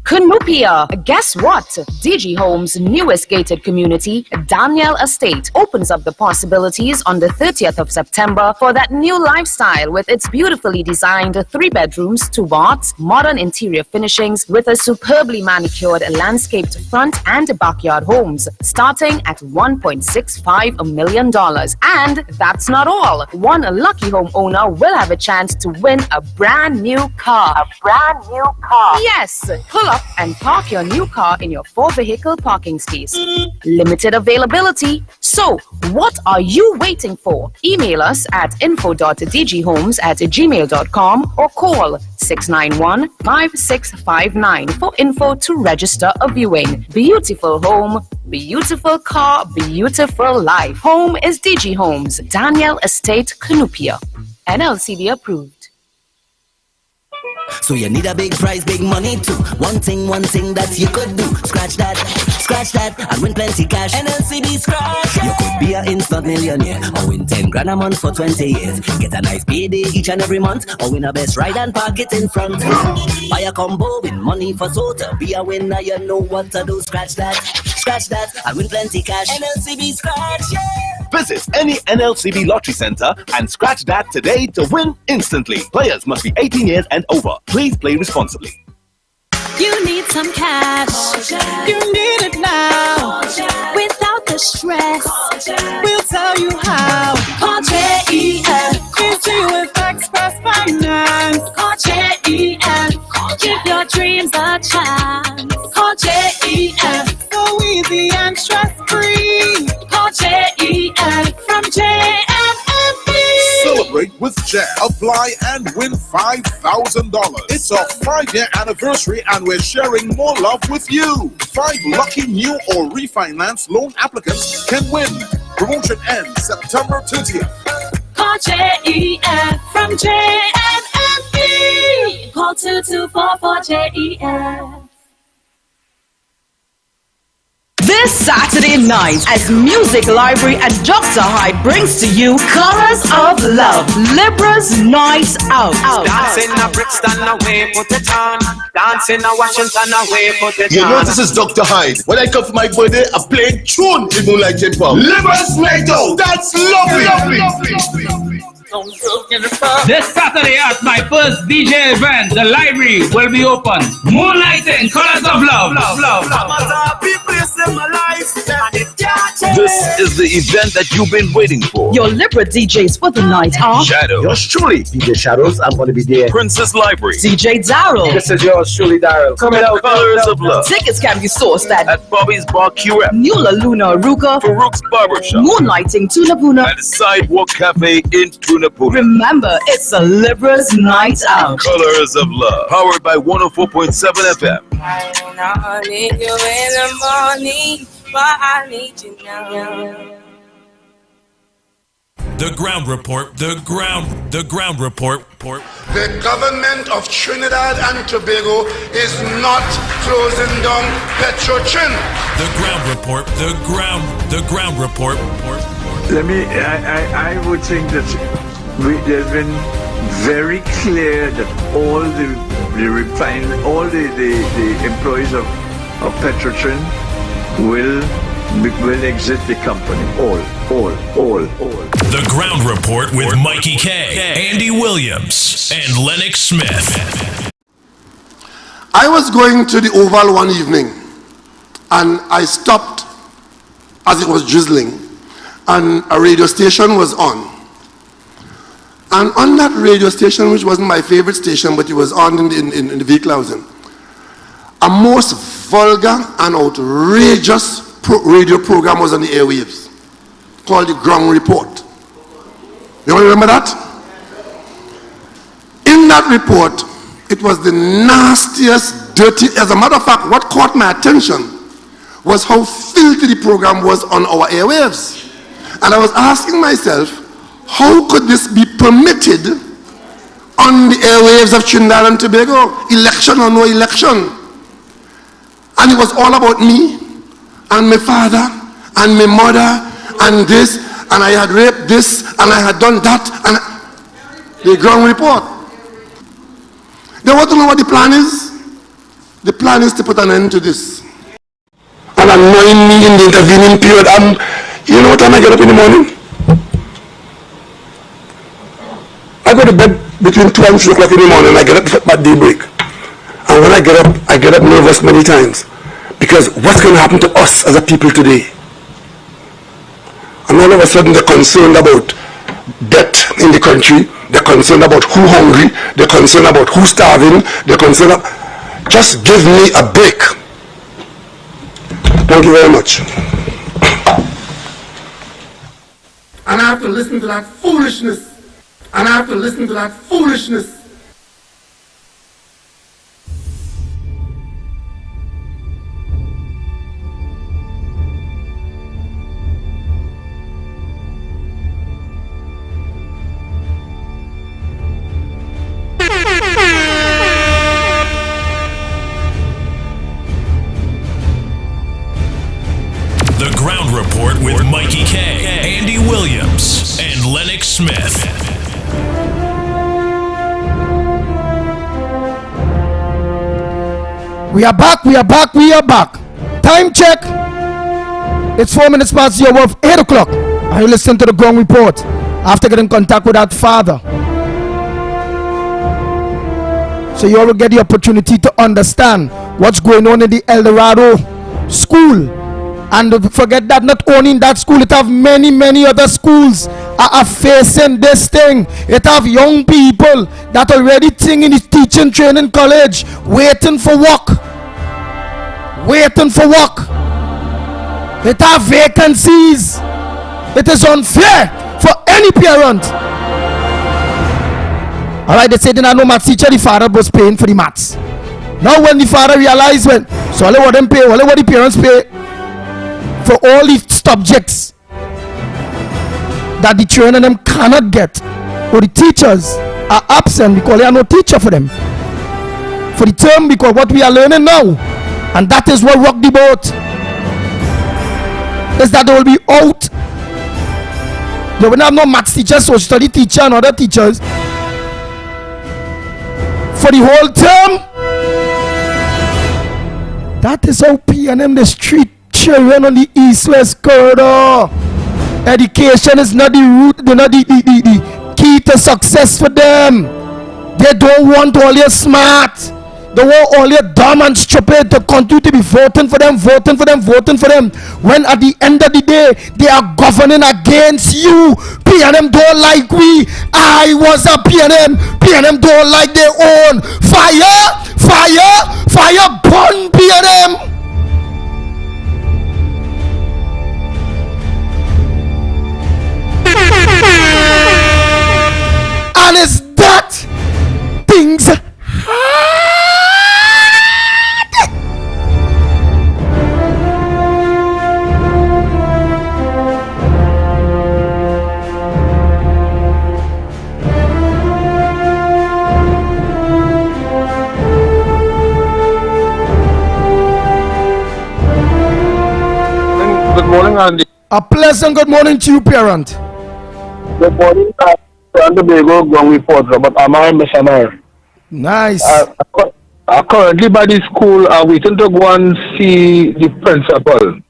Speaker 22: Canoopia. Guess what? DG Homes' newest gated community, Daniel Estate, opens up the possibilities on the 30th of September for that new lifestyle with its beautifully designed 3 bedrooms, 2 baths, modern interior finishings with a superbly manicured landscaped front and backyard homes, starting at $1.65 million. And that's not all. One lucky homeowner will have a chance to win a brand new car. A brand new car. Yes, pull up and park your new car in your 4-vehicle parking space. Limited availability. So, what are you waiting for? Email us at info.dghomes@gmail.com or call 691-5659 for info to register a viewing. Beautiful home, beautiful car, beautiful life. Home is DG Homes, Daniel Estate, Canoopia. NLCD approved.
Speaker 23: So you need a big prize, big money too. One thing that you could do. Scratch that, and win plenty cash. NLCB scratch. You could be an instant millionaire or win 10 grand a month for 20 years. Get a nice payday each and every month or win a best ride and park it in front. Buy a combo, win money for Sota. Be a winner, you know what to do. Scratch that, and win plenty cash. NLCB scratch, yeah.
Speaker 24: Visit any NLCB lottery center and scratch that today to win instantly. Players must be 18 years and over. Please play responsibly.
Speaker 7: You need some cash. You need it now. Without the stress, we'll tell you how. Call JEF. Give you with Express Finance. Call JEF. Give your dreams a chance. Call JEF. So easy and stress-free. Call JEF from JFFB.
Speaker 6: Celebrate with share. Apply and win $5,000. It's our 5-year anniversary and we're sharing more love with you. 5 lucky new or refinance loan applicants can win. Promotion ends September 30th.
Speaker 7: Call JEF from JNFE. Call 2244 JEF.
Speaker 1: This Saturday night, as Music Library at Dr. Hyde brings to you Colors of Love, Libra's Night Out.
Speaker 3: Dancing a Brixton away, put it on. Dancing a Washington away, put it on.
Speaker 4: You know, this is Dr. Hyde. When I come for my birthday, I play tune in Moonlight Jet Pop. Libra's Night Out. That's lovely.
Speaker 5: This Saturday at my first DJ event, the library will be open. Moonlighting, Colors of Love.
Speaker 24: This is the event that you've been waiting for.
Speaker 1: Your Libra DJs for the night are
Speaker 24: Shadow.
Speaker 4: Yours truly, DJ Shadows. I'm going to be there.
Speaker 24: Princess Library.
Speaker 1: DJ Daryl.
Speaker 4: This is yours truly, Daryl.
Speaker 24: Coming out. Colors of Love.
Speaker 1: Tickets can be sourced at
Speaker 24: Bobby's Bar QF.
Speaker 1: Nula Luna Ruka.
Speaker 24: Farouk's Barbershop.
Speaker 1: Moonlighting Tunapuna.
Speaker 24: And Sidewalk Cafe in Tunapuna.
Speaker 1: Remember, it's a Libra's Night Out.
Speaker 24: Colors of Love. Powered by 104.7 FM.
Speaker 17: I need you in the morning, but I need you now.
Speaker 14: The ground report. The ground report.
Speaker 26: The government of Trinidad and Tobago is not closing down Petrotrin.
Speaker 14: The ground report. The ground report.
Speaker 8: I would think that there's been very clear that all the employees of Petrotrin will exit the company. All.
Speaker 14: The ground report with Mikey K, Andy Williams, and Lennox Smith.
Speaker 16: I was going to the Oval one evening and I stopped as it was drizzling and a radio station was on. And on that radio station, which wasn't my favorite station, but it was on in the vehicle I was in, a most vulgar and outrageous radio program was on the airwaves called The Ground Report. You all remember that? In that report, it was the nastiest, dirty. As a matter of fact, what caught my attention was how filthy the program was on our airwaves. And I was asking myself, how could this be permitted on the airwaves of Trinidad and Tobago, election or no election? And it was all about me and my father and my mother and this, and I had raped this and I had done that, and the Ground Report. They want to know what the plan is? The plan is to put an end to this. And annoying me in the intervening period. You know what time I get up in the morning? I go to bed between 2 and 3 o'clock in the morning. I get up at daybreak. And when I get up nervous many times. Because what's going to happen to us as a people today? And all of a sudden they're concerned about debt in the country. They're concerned about who hungry. They're concerned about who starving. They're concerned about... Just give me a break. Thank you very much. And I have to listen to that foolishness.
Speaker 14: The ground report with Mikey K, Andy Williams, and Lennox Smith.
Speaker 18: We are back. Time check. It's 4 minutes past the hour of 8 o'clock. And you listen to the Ground Report after getting in contact with that father. So you all will get the opportunity to understand what's going on in the El Dorado school. And don't forget that not only in that school, it have many other schools are facing this thing. It have young people that already think in the teaching training college, waiting for work. It have vacancies. It is unfair for any parent All right, they said they no maths teacher, the father was paying for the maths. Now when the father realized, so all what them pay, all what the parents pay for all the subjects that the children them cannot get, or the teachers are absent because there are no teacher for them for the term, because what we are learning now, and that is what rock the boat, is that they will be out. They will have no maths teachers, social study teacher and other teachers for the whole term. That is how PNM the street children on the east-west corridor. Education is not the root, not the key to success for them. They don't want all your smart. They want all your dumb and stupid to continue to be voting for them. When at the end of the day, they are governing against you. PNM don't like we. I was a PNM. PNM don't like their own. Fire, burn PNM. And it's that things hard.
Speaker 9: Good morning, Andy.
Speaker 18: A pleasant good morning to you, parent.
Speaker 9: Good morning, Tobago, Gongwe Porter, but I'm a missionary.
Speaker 18: Nice.
Speaker 9: Currently by the school, I'm waiting to go and see the principal.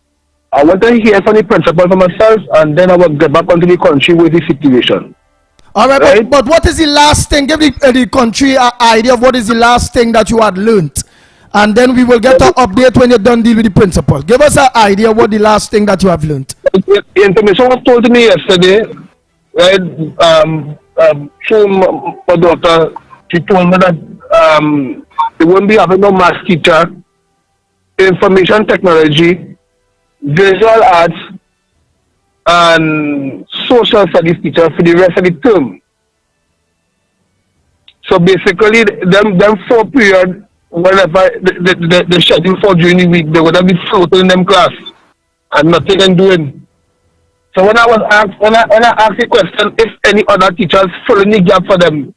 Speaker 9: I want to hear from the principal for myself, and then I will get back onto the country with the situation.
Speaker 18: All right? But what is the last thing? Give the country an idea of what is the last thing that you had learned. And then we will get an update when you're done deal with the principal. Give us an idea what the last thing that you have learned.
Speaker 9: The information was told to me yesterday, right? Through my daughter, she told me that they won't be having no math teacher, information technology, visual arts, and social studies teacher for the rest of the term. So basically, them 4 periods, whenever the schedule for during the week, they would have been floating in them class and nothing and doing. So when I asked the question if any other teachers filling the gap for them,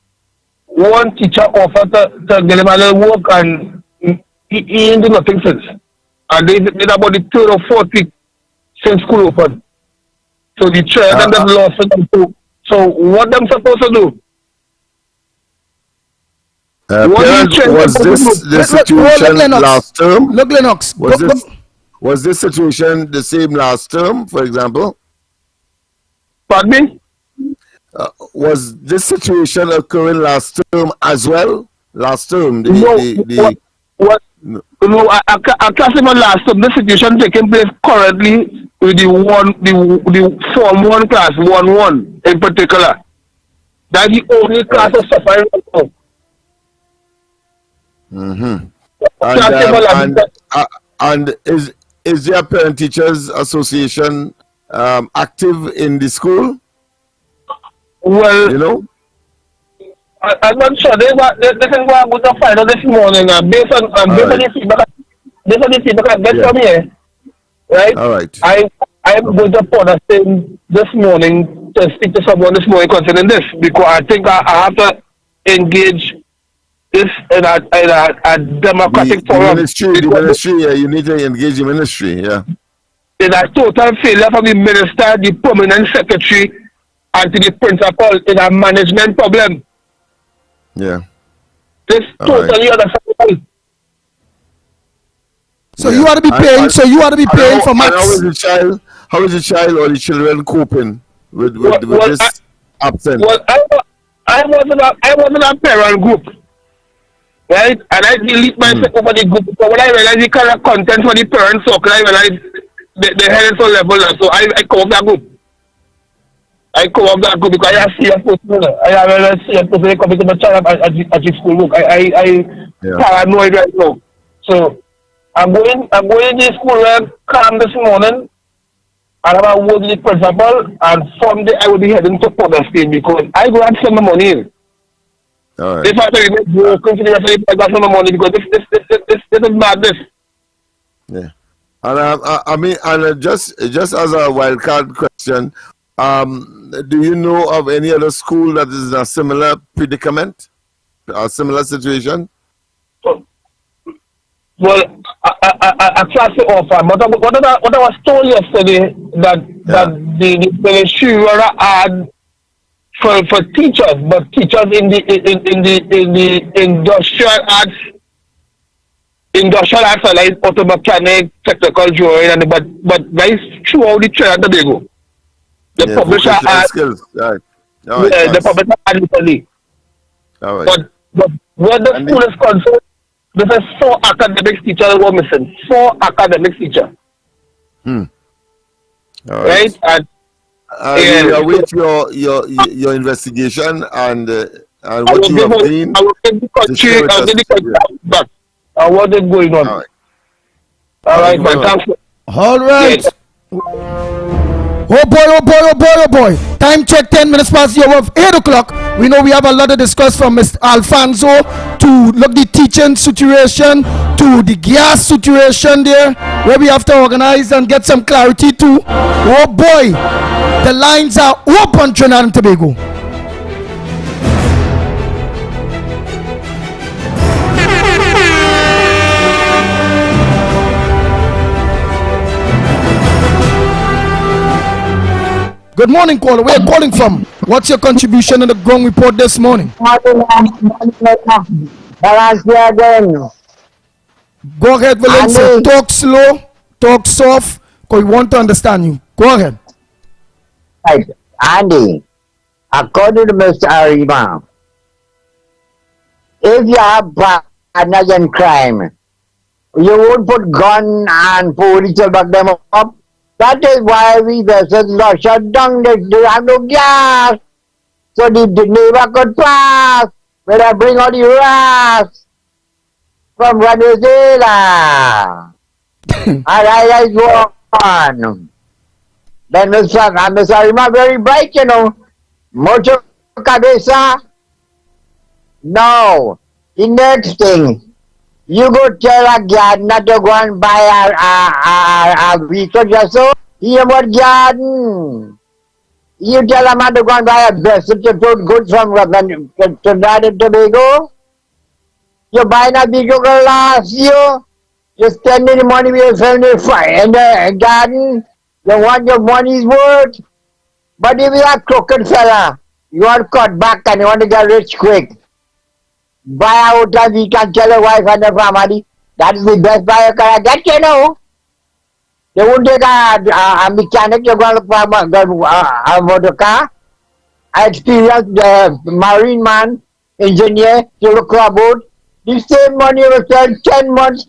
Speaker 9: one teacher offered to get them a little work, and he ain't do nothing since. And they did about the 3rd or 4th week since school opened. So the children them lost for them too. So what them supposed to do?
Speaker 4: Was this the situation last term?
Speaker 18: Look, Lennox.
Speaker 4: Was this situation the same last term, for example?
Speaker 9: Pardon me?
Speaker 4: Was this situation occurring last term as well? Last term?
Speaker 9: No, I can't say last term. The situation taking place currently with the Form 1 class, 1-1 in particular. That's the only class of suffering right now.
Speaker 4: Mm-hmm. And is your Parent Teachers Association active in the school?
Speaker 9: Well,
Speaker 4: you know,
Speaker 9: I'm not sure. They can go and to find out this morning based on the feedback I get from here. Right?
Speaker 4: All right.
Speaker 9: I am going to put a thing this morning to speak to someone this morning concerning this, because I think I have to engage this in a democratic forum.
Speaker 4: The ministry, yeah, you need to engage the ministry, yeah.
Speaker 9: In a total failure from the minister, the permanent secretary, and to the principal in a management problem.
Speaker 4: Yeah.
Speaker 9: This totally unacceptable.
Speaker 18: So you ought to be paying. For maths.
Speaker 4: How is the child or the children coping with this absence?
Speaker 9: Well, I wasn't a parent group, right? And I delete myself over the group, because when I realized the kind of content for the parents, so I realized the head is so level, so I come up that group. Because I see a person. I see a person coming to my child at the school book. I paranoid right now. So I'm going to the school calm this morning, and I'm going to work with the principal, and from there I will be heading to Porter State, because I go and send my money in.
Speaker 4: All right.
Speaker 9: This factory is broken for the rest of the got some money because this is madness.
Speaker 4: Yeah. And I mean, and just as a wild card question, do you know of any other school that is in a similar predicament, a similar situation?
Speaker 9: Well, I tried to offer, but what I was told yesterday that the sure had for teachers, but teachers in the industrial arts are like auto mechanic, technical drawing, and but guys throughout the Trinidad and Tobago, the publisher had
Speaker 4: skills, right?
Speaker 9: The publisher had literally.
Speaker 4: All right.
Speaker 9: But where the school is concerned, there are 4 academics teachers that were missing. 4 academics teachers.
Speaker 4: All
Speaker 9: right. And
Speaker 4: we await your investigation and what you have seen.
Speaker 9: I will give the country back. What is going on? All right, man. Thanks.
Speaker 18: All right. Oh boy. Time check 10 minutes past the hour of 8 o'clock. We know we have a lot to discuss from Mr. Alfonso to look the teaching situation to the gas situation there, where we have to organize and get some clarity too. Oh boy, the lines are open, Trinidad and Tobago. Good morning, caller. Where are you calling from? What's your contribution in the ground report this morning? Go ahead, Valencia. Talk slow, talk soft, because we want to understand you. Go ahead.
Speaker 11: Right. Andy, according to Mr. Arima, if you have partners in crime, you won't put gun and police to back them up. That is why we versus law shut down. They have no gas. So the neighbor could pass. When I bring all the rats from Venezuela. I go on. Then Mr. Arima very bright, you know. Mucho cabeza. No. The next thing. You go tell a gardener to go and buy a vehicle just so. He about garden. You tell a man to go and buy a vessel to put goods from Trinidad and Tobago. You buy a vehicle last year. You spend the money with your family in the garden. You want your money's worth. But if you are a crooked fella, you want cut back and you want to get rich quick. Buy out and we can tell your wife and the family. That is the best buyer can I get, you know. They won't take a mechanic to go a motor car. I experienced marine man, engineer, to look about. The same money will spend 10 months,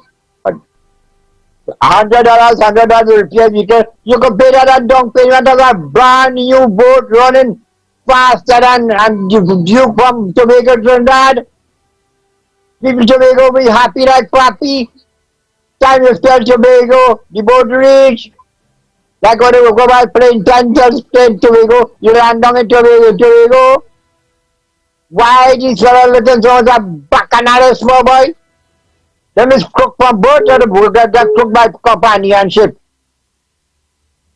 Speaker 11: $100 repair vehicle. You can pay that down payment of a brand new boat running faster than you from Tobago Trinidad. People Tobago will be happy like papi. Time you spell Tobago, the boat reach. Like when you go by plane 10 just plane Tobago, you land down in Tobago. Why these fellow little sons are bacchanal small boy? Them is cooked from boat or the boat that cooked by companionship.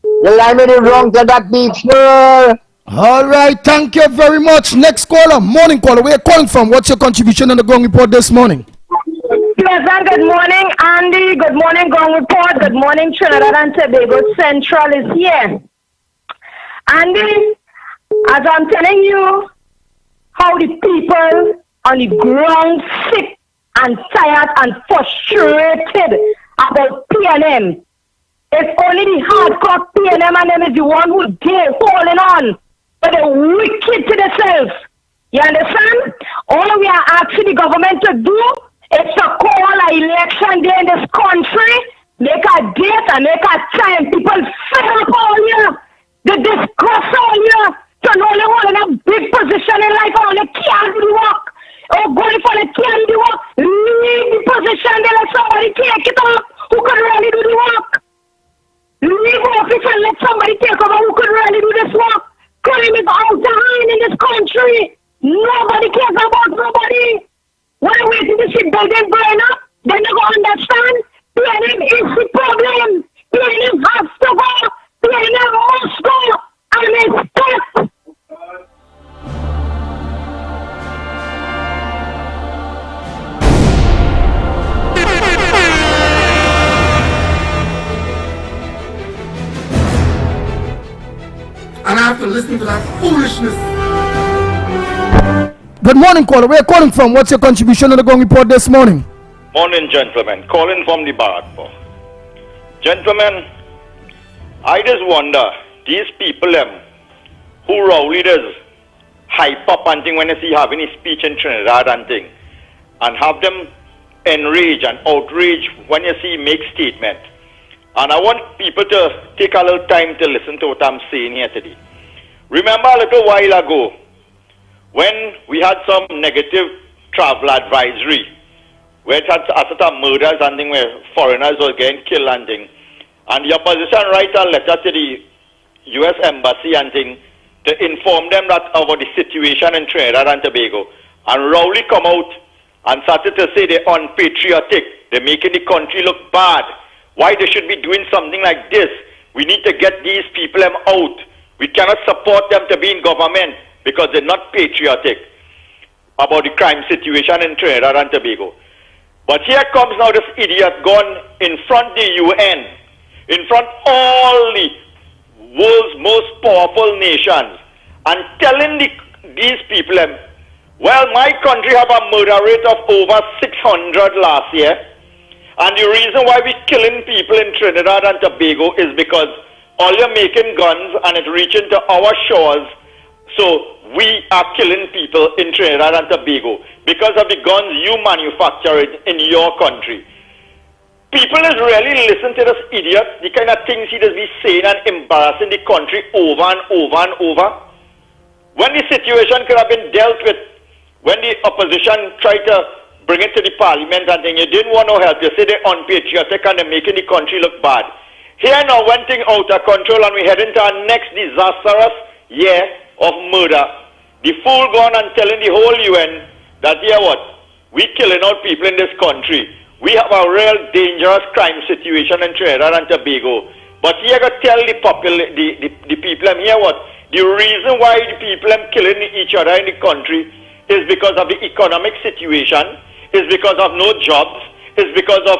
Speaker 11: The limit is wrong to that beef, sure.
Speaker 18: All right, thank you very much. Next caller, morning caller. Where are you calling from? What's your contribution on the ground report this morning?
Speaker 12: Pleasant, good morning, Andy. Good morning, ground report. Good morning, Trinidad and Tobago Central is here. Andy, as I'm telling you, how the people on the ground sick and tired and frustrated about PNM. It's only the hardcore PNM and them is the one who dare falling on. But they're wicked to themselves. You understand? All we are asking the government to do is to call an election day in this country, make a date and make a time. People fed up all year. They discuss all year. So no only holding a big position in life, only can't do the work. Or going for the can't do the work. Leave the position, they let somebody take it up who could really do the work. Leave office and let somebody take over who could really do this work. Crime is out of hand in this country. Nobody cares about nobody. When I wait till the shipbuilding burn up, then you go understand. PNM is the problem. PNM has to go. PNM must go. And it's tough.
Speaker 16: And I have to listen to that foolishness.
Speaker 18: Good morning, caller. Where are you calling from? What's your contribution to the Gong Report this morning?
Speaker 2: Morning, gentlemen. Calling from the Baradpur. Gentlemen, I just wonder, these people who rowdy does hype up and thing when they see having a speech in Trinidad and thing, and have them enrage and outrage when you see make statement. And I want people to take a little time to listen to what I'm saying here today. Remember a little while ago, when we had some negative travel advisory, where it had a set of murders and thing where foreigners were getting killed and thing, and the opposition write a letter to the U.S. Embassy and thing to inform them that about the situation in Trinidad and Tobago, and Rowley come out and started to say they're unpatriotic, they're making the country look bad, why they should be doing something like this. We need to get these people out. We cannot support them to be in government because they're not patriotic about the crime situation in Trinidad and Tobago. But here comes now this idiot gone in front of the UN, in front of all the world's most powerful nations, and telling these people, well, my country have a murder rate of over 600 last year, and the reason why we're killing people in Trinidad and Tobago is because all you're making guns and it's reaching to our shores, so we are killing people in Trinidad and Tobago because of the guns you manufacture in your country. People is really listening to this idiot, the kind of things he does be saying and embarrassing the country over and over and over. When the situation could have been dealt with, when the opposition tried to bring it to the parliament and then you didn't want no help, you say they're unpatriotic and they're making the country look bad. Here now, one thing out of control and we head into our next disastrous year of murder. The fool gone and telling the whole UN that, yeah, what, we killing out people in this country. We have a real dangerous crime situation in Trinidad and Tobago. But here go tell the people, here what, the reason why the people are killing each other in the country is because of the economic situation, is because of no jobs, is because of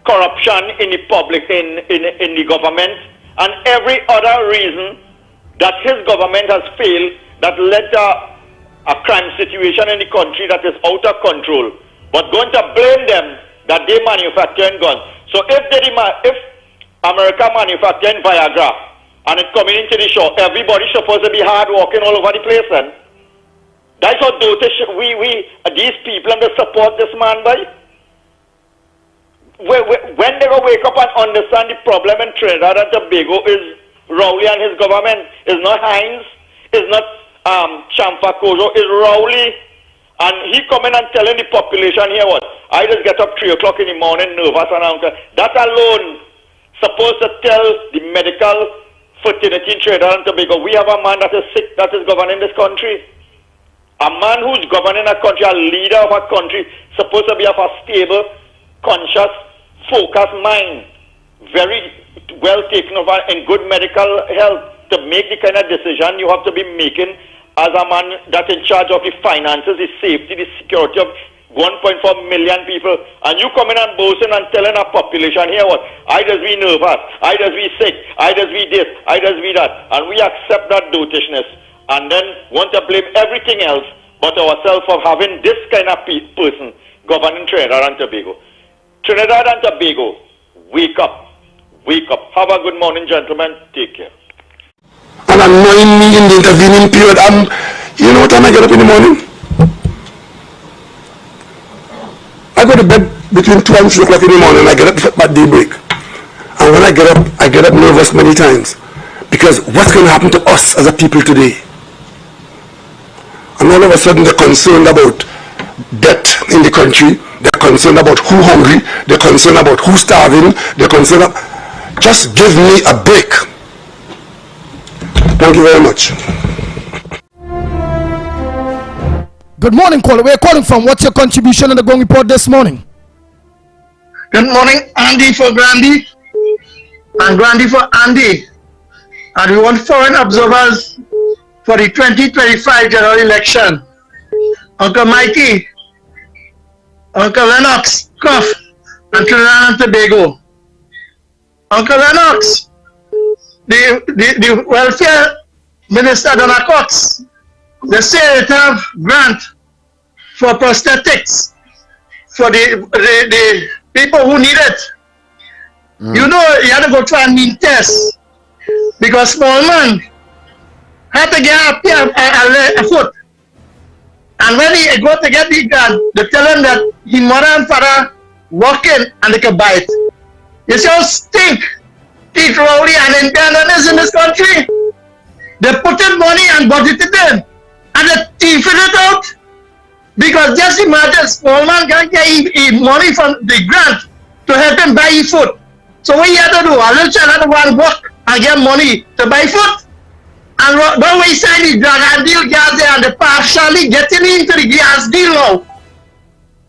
Speaker 2: corruption in the public, in the government, and every other reason that his government has failed that led to a crime situation in the country that is out of control. But going to blame them that they manufacturing guns. So if America manufacturing Viagra and it's coming into the shore, everybody's supposed to be hard walking all over the place then. That's what these people and they support this man by. When they go wake up and understand the problem in Trinidad and Tobago is Rowley and his government, is not Hines, is not Champacozo, is Rowley. And he coming and telling the population here what? I just get up 3 o'clock in the morning nervous and I'm that alone supposed to tell the medical fraternity in Trinidad and Tobago, we have a man that is sick that is governing this country. A man who's governing a country, a leader of a country, supposed to be of a stable, conscious, focused mind, very well taken over in good medical health. To make the kind of decision you have to be making as a man that's in charge of the finances, the safety, the security of 1.4 million people, and you coming and boasting and telling our population here what? I just be nervous, I just be sick, I just be this, I just be that, and we accept that dotishness. And then want to blame everything else but ourselves for having this kind of person governing Trinidad and Tobago. Trinidad and Tobago, wake up. Wake up. Have a good morning, gentlemen. Take care.
Speaker 16: And annoying me in the intervening period. You know what time I get up in the morning? I go to bed between 2 and 3 o'clock in the morning. I get up at daybreak. And when I get up nervous many times. Because what's going to happen to us as a people today? And all of a sudden they're concerned about debt in the country, they're concerned about who hungry, they're concerned about who's starving, they're concerned about... Just give me a break. Thank you very much.
Speaker 18: Good morning, caller. Where are you calling from? What's your contribution in the Gong Report this morning?
Speaker 9: Good morning, Andy for Grandy, and Grandy for Andy. And we want foreign observers for the 2025 general election. Uncle Mikey, Uncle Lennox, Cuff, and Trinidad and Tobago. Uncle Lennox, the welfare minister, Donna Cox, they say they have grant for prosthetics for the people who need it. You know, you had to go try and need tests because small man had to get a foot. And when he go to get the gun, they tell him that his mother and father walk in and they can buy it. You see how stink, teeth rowdy and independence in this country? They put in money and budget it in. And they thief it out. Because just imagine, small man can get money from the grant to help him buy his food. So what you have to do? A little child had to go and work and get money to buy food. And when we sign the drug and deal gas there and they partially getting into the gas deal now.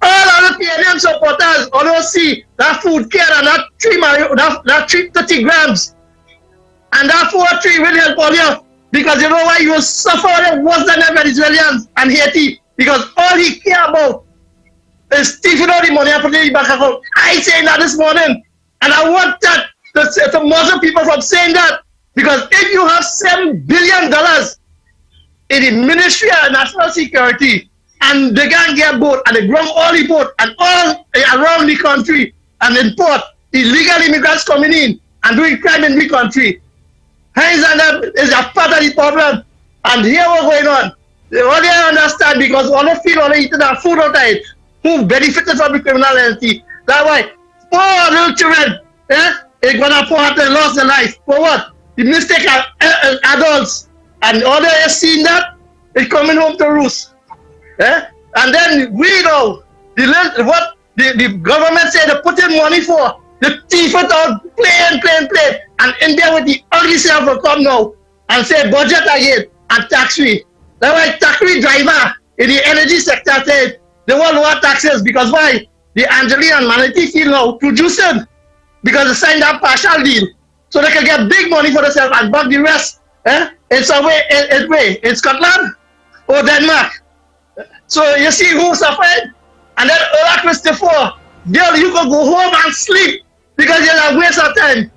Speaker 9: All of the PNM supporters always see that food care and that 330 grams. And that 4-3 will help all you. Because you know why? You suffer worse than the Venezuelans and Haiti. Because all he care about is stealing all the money and putting it in the bank account. I saying that this morning. And I want that to muzzle people from saying that. Because if you have $7 billion in the Ministry of National Security and they can get boat and they ground all the boat and all around the country and import illegal immigrants coming in and doing crime in the country, hands on them is a part of the problem. And here what's going on. They only understand because all they feel all they eat that food out of it who benefited from the criminality. That's why poor little children, they're gonna pour out and lost their life. For what? The mistake of adults, and all they have seen that is coming home to roost. And then we know what the government said they put in money for. The thief it out, play. And in there with the ugly self will come now and say budget again and tax free. That's why taxi driver in the energy sector said they want lower taxes because why? The Angeline and Manatee field now producing because they signed that partial deal. So they can get big money for themselves and back the rest in some way, in Scotland or Denmark. So you see who suffered? And then Ola Christopher, girl, you could go home and sleep because you're a waste of time.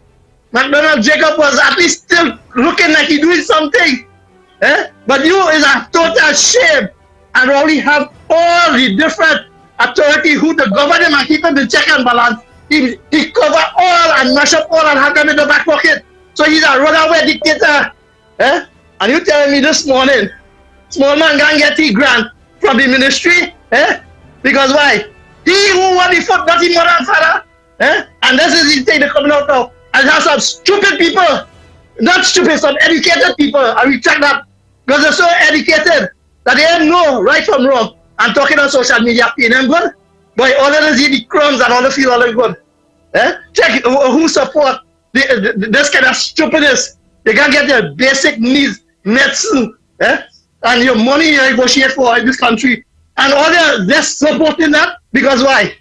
Speaker 9: McDonald Jacob was at least still looking like he's doing something. But you is a total shame and only have all the different authority who the government and keep them in check and balance. He cover all and mash up all and have them in the back pocket. So he's a runaway dictator. And you telling me this morning, small man can get his grant from the ministry? Because why? He who want the foot, not his mother and father. And this is the thing they're coming out of. And have some stupid people, not stupid, some educated people. I retract that. Because they're so educated that they don't know right from wrong. I'm talking on social media, paying them good. But all of them see the crumbs and all the feel all the good. Check who support this kind of stupidness. They can get their basic needs met soon. And your money you negotiate for in this country. And all they're supporting that because why?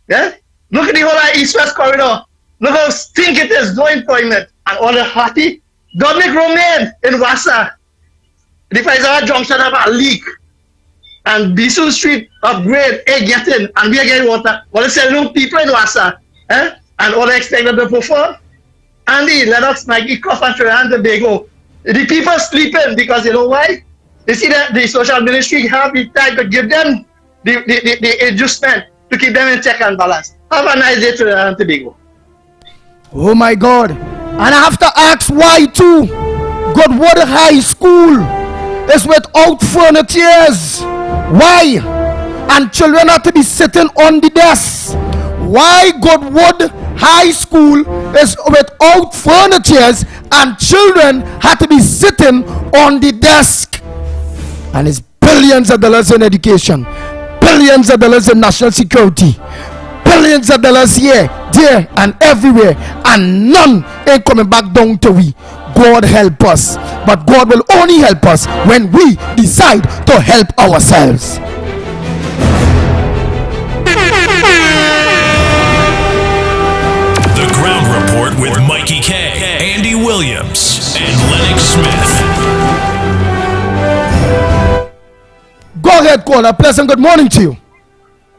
Speaker 9: Look at the whole East-West corridor. Look how stink it is, no employment. And all the hearty. Dominic Romain in Wassa. The Faisal Junction have a leak. And Bisu Street upgrade, getting, and we are getting water. Well, it's selling people in Wassa. And all they expect them to perform. Andy, Lennox, Maggie, Cuff, and Trinidad and Tobago. The people sleeping because you know why? You see that the social ministry have the time to give them the adjustment to keep them in check and balance. Have a nice day, Trinidad and Tobago.
Speaker 18: Oh my God. And I have to ask why too. Goodwood High School is without furniture. Why? And children have to be sitting on the desk. Why Goodwood High School is without furniture and children have to be sitting on the desk? And it's billions of dollars in education, billions of dollars in national security, billions of dollars here, there, and everywhere, and none ain't coming back down to we. God help us, but God will only help us when we decide to help ourselves.
Speaker 14: Williams and Lennox Smith.
Speaker 18: Go ahead, caller. Pleasant good morning to you.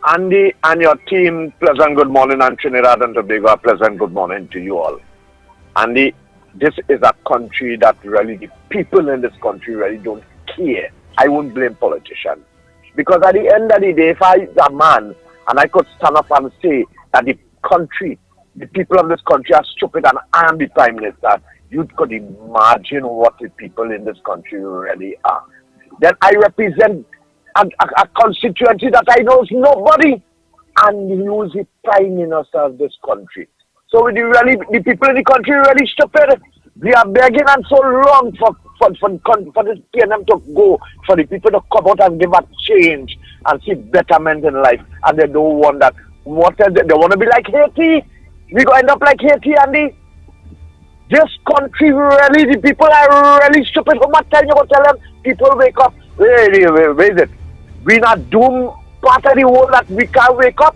Speaker 10: Andy and your team, pleasant good morning, and Trinidad and Tobago, pleasant good morning to you all. Andy, this is a country that really, the people in this country really don't care. I won't blame politicians. Because at the end of the day, if I was a man, and I could stand up and say that the country, the people of this country are stupid and I am the Prime Minister, you could imagine what the people in this country really are. Then I represent a constituency that I know is nobody, and he was the Prime Minister of this country. So the people in the country are really stupid. We are begging and so long for this PNM to go, for the people to come out and give a change and see betterment in life, and they don't want that. What else? They want to be like Haiti. We go end up like Haiti, Andy. This country really, the people are really stupid. How much time you go tell them? People wake up. Where is it? We not doomed part of the world that we can't wake up.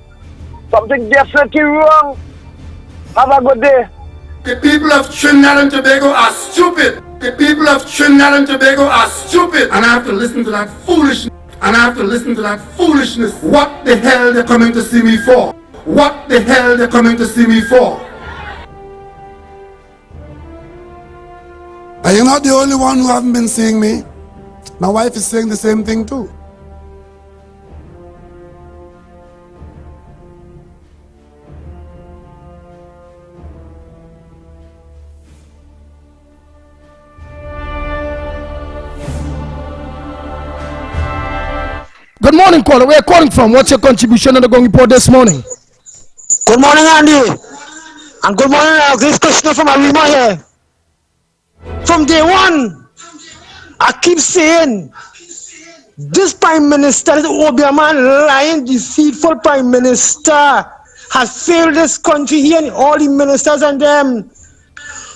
Speaker 10: Something definitely wrong. Have a good day.
Speaker 26: The people of Trinidad and Tobago are stupid. The people of Trinidad and Tobago are stupid. And I have to listen to that foolishness. What the hell they're coming to see me for? What the hell they're coming to see me for? And you're not the only one who haven't been seeing me. My wife is saying the same thing too.
Speaker 18: Good morning, caller. Where are you calling from? What's your contribution on the Gong Report this morning?
Speaker 13: Good morning, Andy. And good morning, Grace Krishna from Arima here. From day one, I keep saying, this Prime Minister, this Obiaman, lying, deceitful Prime Minister, has failed this country here and all the ministers and them.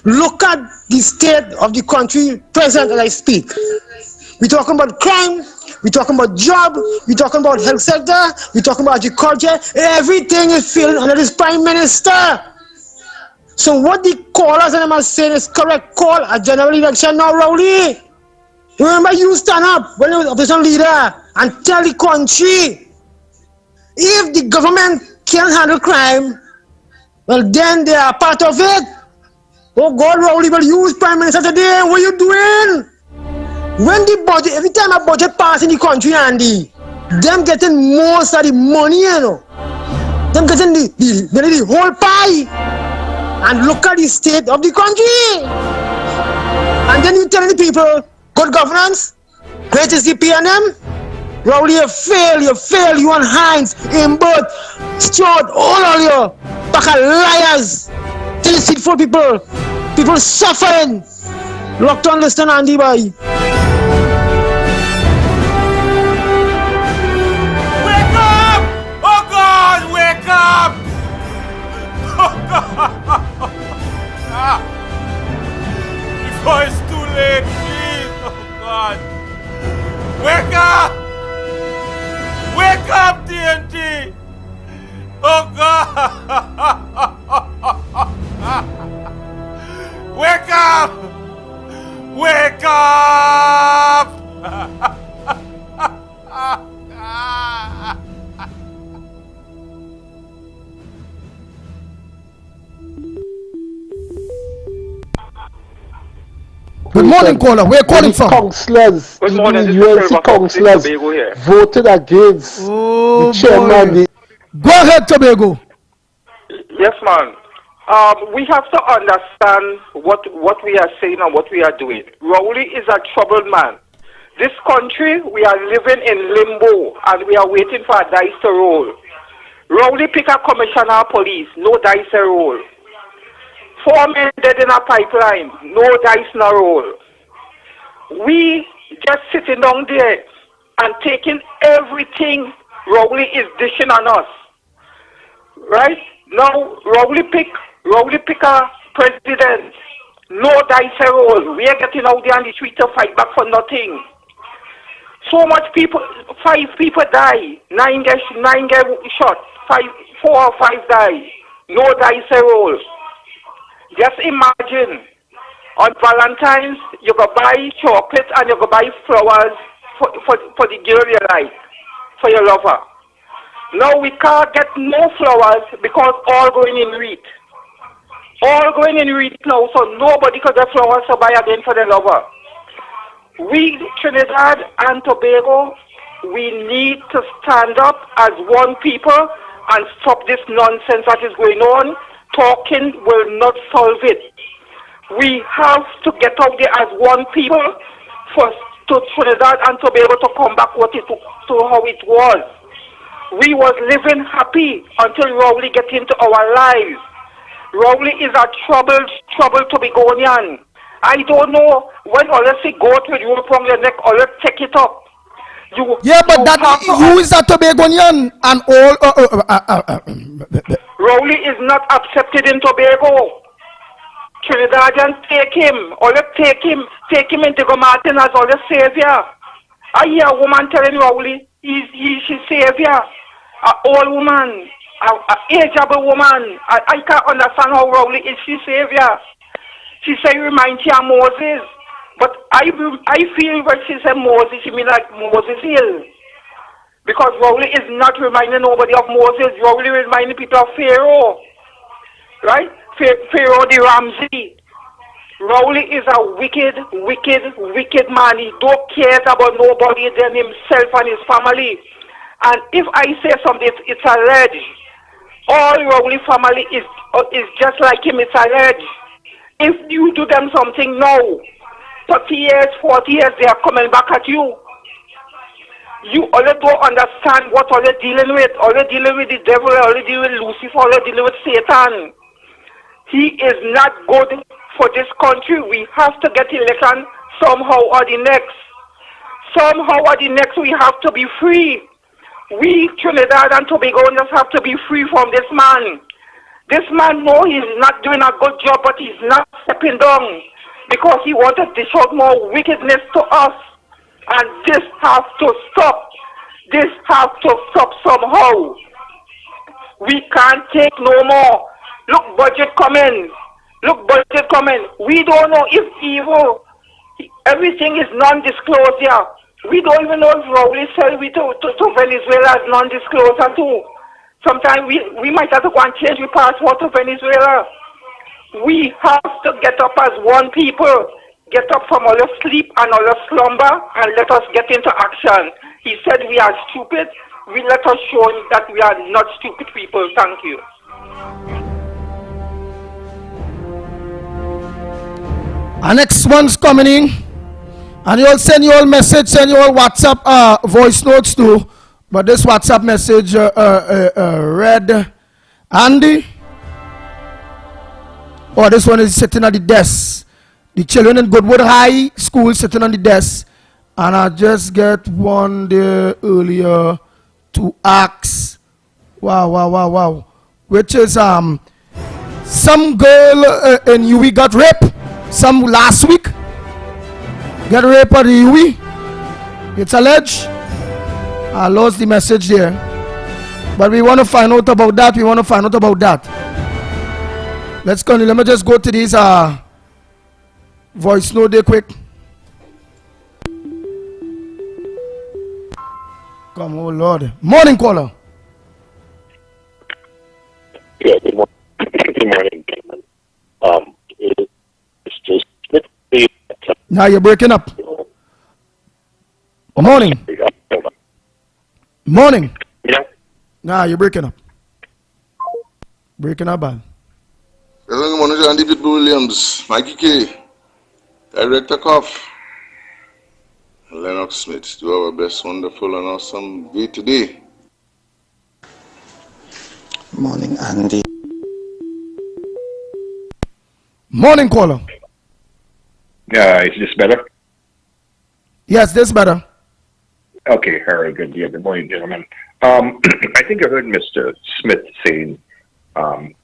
Speaker 13: Look at the state of the country present as I speak. We're talking about crime, we're talking about job, we're talking about health sector, we're talking about agriculture. Everything is failing under this Prime Minister. So what the callers and them are saying is correct. Call a general election now, Rowley. Remember, you stand up when you were opposition leader and tell the country, if the government can't handle crime, well then they are part of it. Oh God, Rowley will use Prime Minister today. What are you doing? When the budget, every time a budget passes in the country, Andy, them getting most of the money, you know. Them getting the whole pie. And look at the state of the country. And then you tell the people, good governance, great is the PNM. Rowley, you fail, you and Hines, Imbert, Stuart, all of you, back are liars. Deceitful people suffering. Look to understand, Andy, boy.
Speaker 15: Wake up! Oh God! Before it's too late, please! Oh God! Wake up! Wake up, TNT! Oh God! Wake up! Wake up!
Speaker 18: Good morning, caller. Where are you calling from?
Speaker 19: Councillors,
Speaker 20: Good morning,
Speaker 19: the
Speaker 20: this is
Speaker 19: UNC
Speaker 20: Silver
Speaker 19: councillors
Speaker 20: Tobago here.
Speaker 19: voted against the chairman.
Speaker 18: Go ahead, Tobago.
Speaker 20: Yes, man. We have to understand what we are saying and what we are doing. Rowley is a troubled man. This country, we are living in limbo and we are waiting for a dice to roll. Rowley pick a commissioner of police, no dice to roll. 4 men dead in a pipeline, no dice no roll. We just sitting down there and taking everything Rowley is dishing on us. Right? Now Rowley pick a president, no dice roll. We are getting out there on the street to fight back for nothing. So much people, 5 people die, 9 get shot, 4 or 5 die, no dice roll. Just imagine On Valentine's, you go buy chocolates and you go buy flowers for the girl you like, for your lover. Now we can't get no flowers because all going in wheat. All going in wheat now, so nobody could get flowers to buy again for the lover. We, Trinidad and Tobago, we need to stand up as one people and stop this nonsense that is going on. Talking will not solve it. We have to get out there as one people to Trinidad and Tobago to come back to how it was. We was living happy until Rowley get into our lives. Rowley is a troubled Tobagonian. I don't know when Olesi go to the rope from your neck, Olesi take it up.
Speaker 18: But that you is a Tobagonian and all.
Speaker 20: Rowley is not accepted in Tobago. Trinidadians take him. Take him into Diego Martin as all the savior. I hear a woman telling Rowley she's savior. An old woman, an ageable woman. I can't understand how Rowley is she savior. She say reminds you of Moses. But I feel when she said Moses, she mean like Moses Hill. Because Rowley is not reminding nobody of Moses. Rowley reminding people of Pharaoh. Right? Pharaoh the Ramsey. Rowley is a wicked man. He don't care about nobody than himself and his family. And if I say something, it's alleged. All Rowley family is just like him. It's alleged. If you do them something now, 30 years, 40 years, they are coming back at you. You only don't understand what all you're dealing with. All you're dealing with the devil, all you're dealing with Lucifer, all you're dealing with Satan. He is not good for this country. We have to get election somehow or the next. Somehow or the next, we have to be free. We, Trinidad and Tobago, just have to be free from this man. This man knows he's not doing a good job, but he's not stepping down because he wants to dish out more wickedness to us. And this has to stop. This has to stop somehow. We can't take no more. Look, budget coming. Look, budget coming. We don't know if evil. Everything is non-disclosure. We don't even know if Rowley sell we to Venezuela as non-disclosure too. Sometimes we might have to go and change the passport to Venezuela. We have to get up as one people. Get up from all your sleep and all your slumber and let us get into action. He said we are stupid. We let us show him that we are not stupid people. Thank you.
Speaker 18: Our next one's coming in. And you'll send your message, send your WhatsApp voice notes too. But this WhatsApp message read Andy. Oh, this one is sitting at the desk. The children in Goodwood High School sitting on the desk. And I just get one there earlier to ask. Wow. Which is some girl in UE got raped. Some last week. Get raped at the UE. It's alleged. I lost the message there. But we want to find out about that. Let's continue. Let me just go to these voice note there quick. Come, oh Lord. Morning, caller.
Speaker 6: Yeah, good morning. Good morning. It's just
Speaker 18: now you're breaking up. Morning. Morning.
Speaker 6: Yeah.
Speaker 18: Nah, you're breaking up. Breaking up, bad.
Speaker 16: Good morning, Andy Williams, Mikey K, Director Koff, Lennox Smith. Do our best, wonderful, and awesome day today.
Speaker 7: Morning, Andy.
Speaker 18: Morning, caller.
Speaker 21: Is this better?
Speaker 18: Yes, this better.
Speaker 21: Okay, very good. Yeah, good morning, gentlemen. I think I heard Mr. Smith saying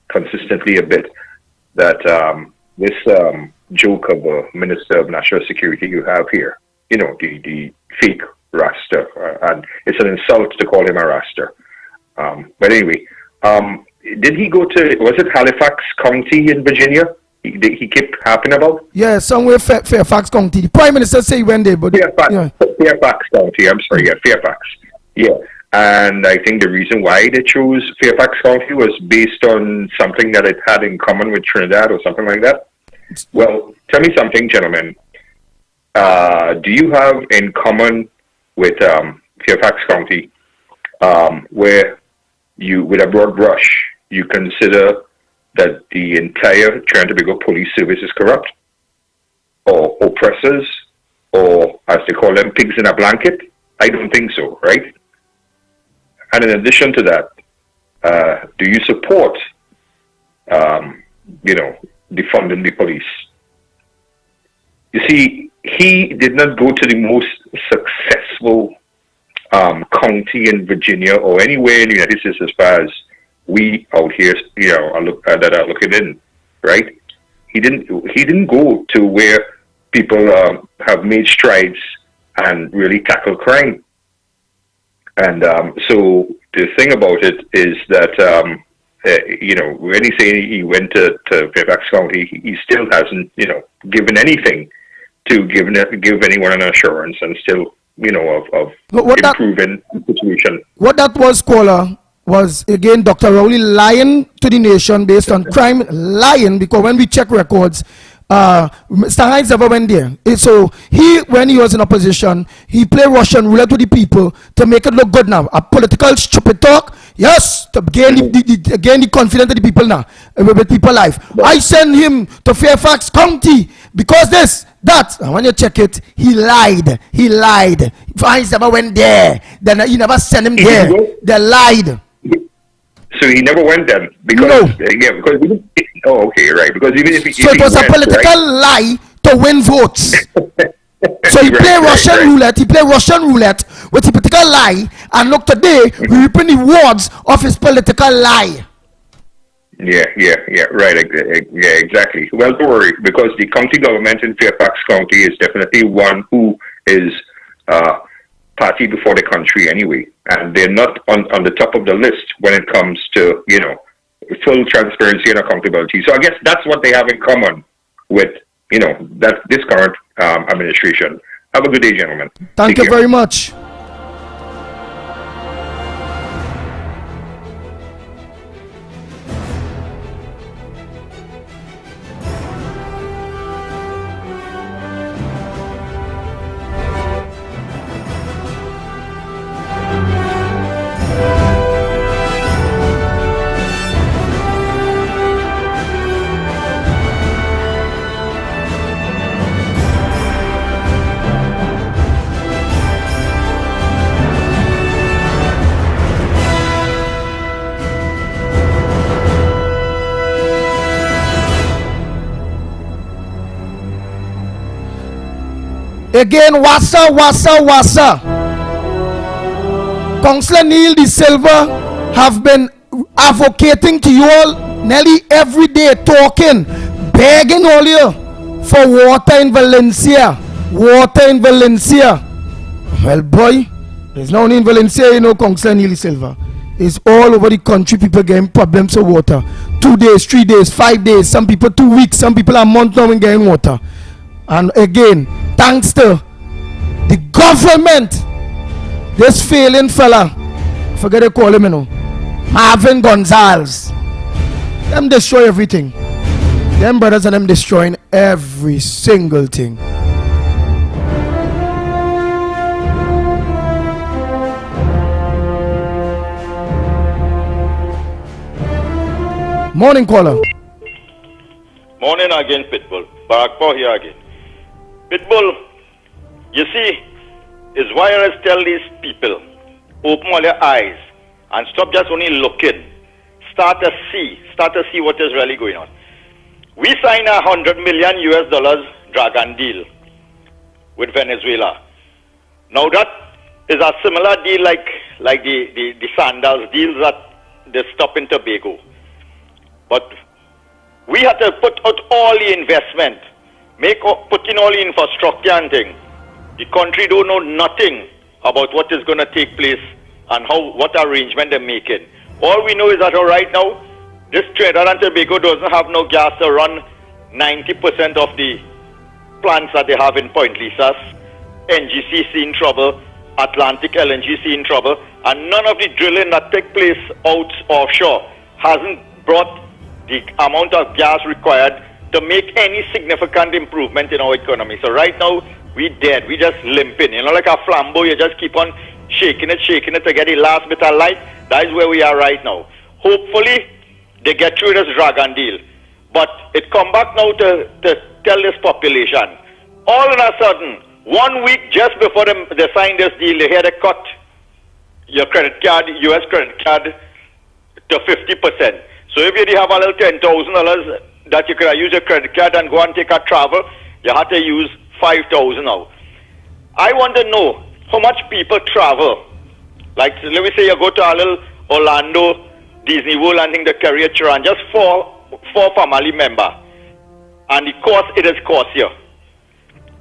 Speaker 21: consistently a bit that this joke of a Minister of National Security you have here, you know, the fake Rasta, and it's an insult to call him a Rasta. But anyway, did he go to, was it Halifax County in Virginia? he kept harping about?
Speaker 18: Yeah, somewhere Fairfax County. The Prime Minister say he went there, but
Speaker 21: Fairfax County. I'm sorry, Fairfax. Yeah, and I think the reason why they chose Fairfax County was based on something that it had in common with Trinidad or something like that. Well, tell me something, gentlemen. Do you have in common with Fairfax County where you, with a broad brush, you consider that the entire Trinidad and Tobago police service is corrupt, or oppressors, or as they call them, pigs in a blanket? I don't think so, right? And in addition to that, do you support, defunding the police? You see, he did not go to the most successful county in Virginia or anywhere in the United States as far as we out here, that are looking in, right? He didn't go to where people have made strides and really tackle crime. And so the thing about it is that when he say he went to Fairfax County, he still hasn't given anything to give anyone an assurance and still of improving the situation.
Speaker 18: What that was, caller, was again Dr. Rowley lying to the nation based on crime, lying, because when we check records, Mr. Hines never went there. So when he was in opposition, he played Russian roulette with the people to make it look good now. A political stupid talk, yes, to gain the confidence of the people now, with people life. I send him to Fairfax County because that, and when you check it, he lied. If Hines never went there, then he never sent him there. They lied.
Speaker 21: So he never went then because okay, right? Because even if
Speaker 18: it was a political lie to win votes. So he played Russian roulette. He played Russian roulette with the political lie, and look today, we reaping the rewards of his political lie.
Speaker 21: Yeah, right. Yeah, exactly. Well, don't worry, because the county government in Fairfax County is definitely one who is party before the country anyway, and they're not on the top of the list when it comes to full transparency and accountability. So I guess that's what they have in common with this current administration. Have a good day, gentlemen.
Speaker 18: Thank you very much. Again, wassa. Councillor Neil De Silva have been advocating to you all nearly every day, talking, begging all you for water in Valencia. Well, boy, there's not only in Valencia, Councillor Neil De Silva. It's all over the country, people getting problems with water. 2 days, 3 days, 5 days, some people 2 weeks, some people a month now in getting water. And again, thanks to the government, this failing fella, forget to call him, Marvin Gonzalez, them destroy everything. Them brothers and them destroying every single thing. Morning, caller.
Speaker 2: Morning again, Pitbull. Barakpur here again. Pitbull, you see, is why I tell these people, open all your eyes and stop just only looking. Start to see what is really going on. We signed $100 million Dragon deal with Venezuela. Now that is a similar deal like the Sandals deals that they stop in Tobago. But we have to put out all the investment. Put in all the infrastructure and thing. The country don't know nothing about what is going to take place and what arrangement they're making. All we know is that right now, this Trinidad and Tobago doesn't have no gas to run 90% of the plants that they have in Point Lisas, NGC in trouble, Atlantic LNG in trouble, and none of the drilling that take place out offshore hasn't brought the amount of gas required to make any significant improvement in our economy. So right now, we dead. We just limping. You know, like a flambeau, you just keep on shaking it to get the last bit of light. That is where we are right now. Hopefully, they get through this Dragon deal. But it come back now to tell this population, all of a sudden, 1 week just before they sign this deal, they had to cut your credit card, US credit card, to 50%. So if you have a little $10,000 that you could use your credit card and go and take a travel, you have to use $5,000 now. I want to know how much people travel. Like, let me say you go to a little Orlando, Disney World, and think the carry and just four family member, and the cost it is cost you.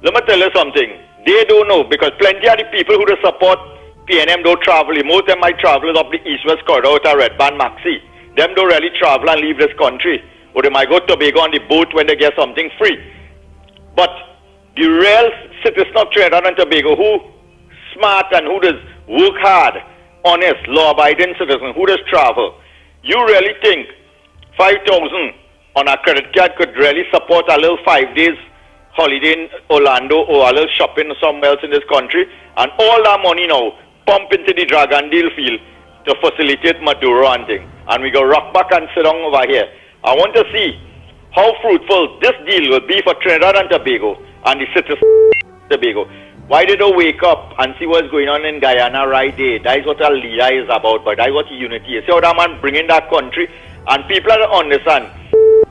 Speaker 2: Let me tell you something. They don't know, because plenty of the people who support PNM don't travel. Most of them might travel up the east-west corridor with a red band maxi. Them don't really travel and leave this country. Or they might go to Tobago on the boat when they get something free. But the real citizen of Trinidad and Tobago who smart and who does work hard, honest, law-abiding citizen who does travel, you really think 5,000 on a credit card could really support a little 5 days holiday in Orlando or a little shopping somewhere else in this country? And all that money now pump into the Dragon deal field to facilitate Maduro and thing. And we go rock back and sit down over here. I want to see how fruitful this deal will be for Trinidad and Tobago and the citizens of Tobago. Why they don't wake up and see what's going on in Guyana right there? That is what a leader is about, but that is what unity is. See how that man bringing that country, and people don't understand.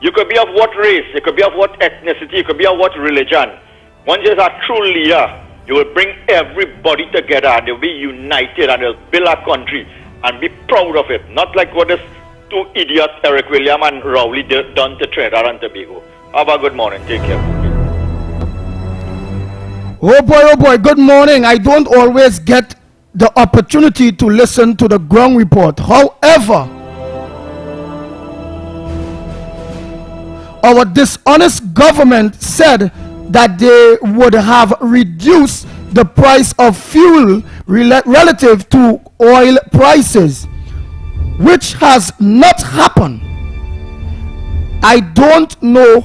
Speaker 2: You could be of what race, you could be of what ethnicity, you could be of what religion. Once you're a true leader, you will bring everybody together and they'll be united and they'll build a country and be proud of it. Not like what this two idiots, Eric William and Rowley, done to Trinidad and Tobago. Have a good morning. Take care.
Speaker 18: Oh boy, good morning. I don't always get the opportunity to listen to the ground report. However, our dishonest government said that they would have reduced the price of fuel relative to oil prices, which has not happened. I don't know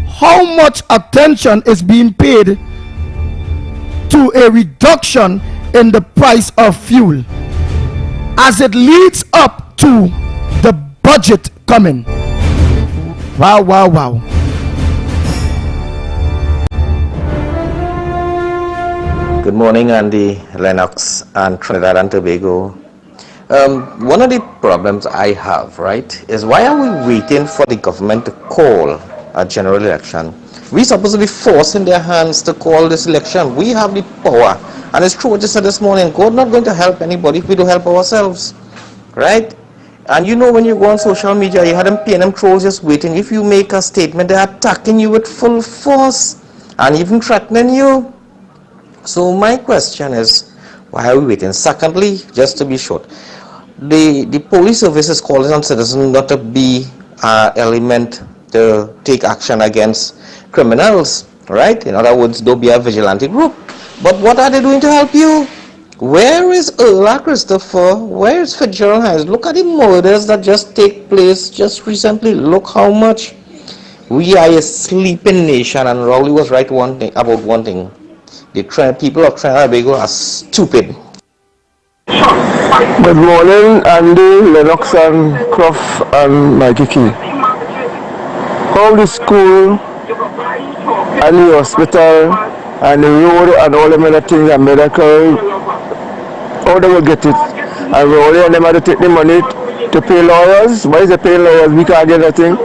Speaker 18: how much attention is being paid to a reduction in the price of fuel as it leads up to the budget coming. Wow.
Speaker 7: Good morning, Andy, Lennox, and Trinidad and Tobago. One of the problems I have, right, is why are we waiting for the government to call a general election? We're supposed to be forcing their hands to call this election. We have the power. And it's true what you said this morning. God not going to help anybody if we don't help ourselves. Right? And you know when you go on social media, you had them PNM trolls just waiting. If you make a statement, they're attacking you with full force and even threatening you. So my question is, why are we waiting? Secondly, just to be short, the police service is calling on citizens not to be an element to take action against criminals, right? In other words, don't be a vigilante group. But what are they doing to help you? Where is Erla Christopher? Where is Fitzgerald Hines? Look at the murders that just take place just recently. Look how much. We are a sleeping nation, and Rowley was right about one thing. The people of Trinidad and Tobago are stupid.
Speaker 9: Good morning, Andy, Lennox, and Croft, and Mikey Key. How the school and the hospital and the road and all them other things and medical, how they will get it? And we only them have to take the money to pay lawyers. Why is they pay lawyers? We can't get nothing.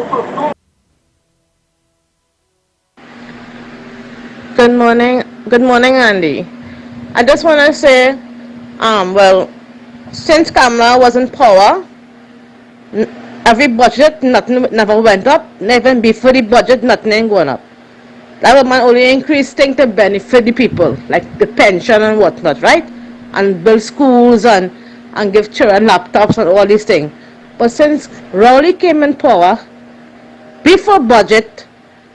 Speaker 1: Good morning, Andy. I just want to say, well, since Kamala was in power, every budget, nothing never went up. Even before the budget, nothing ain't going up. That woman only increased things to benefit the people, like the pension and whatnot, right? And build schools and give children laptops and all these things. But since Rowley came in power, before budget,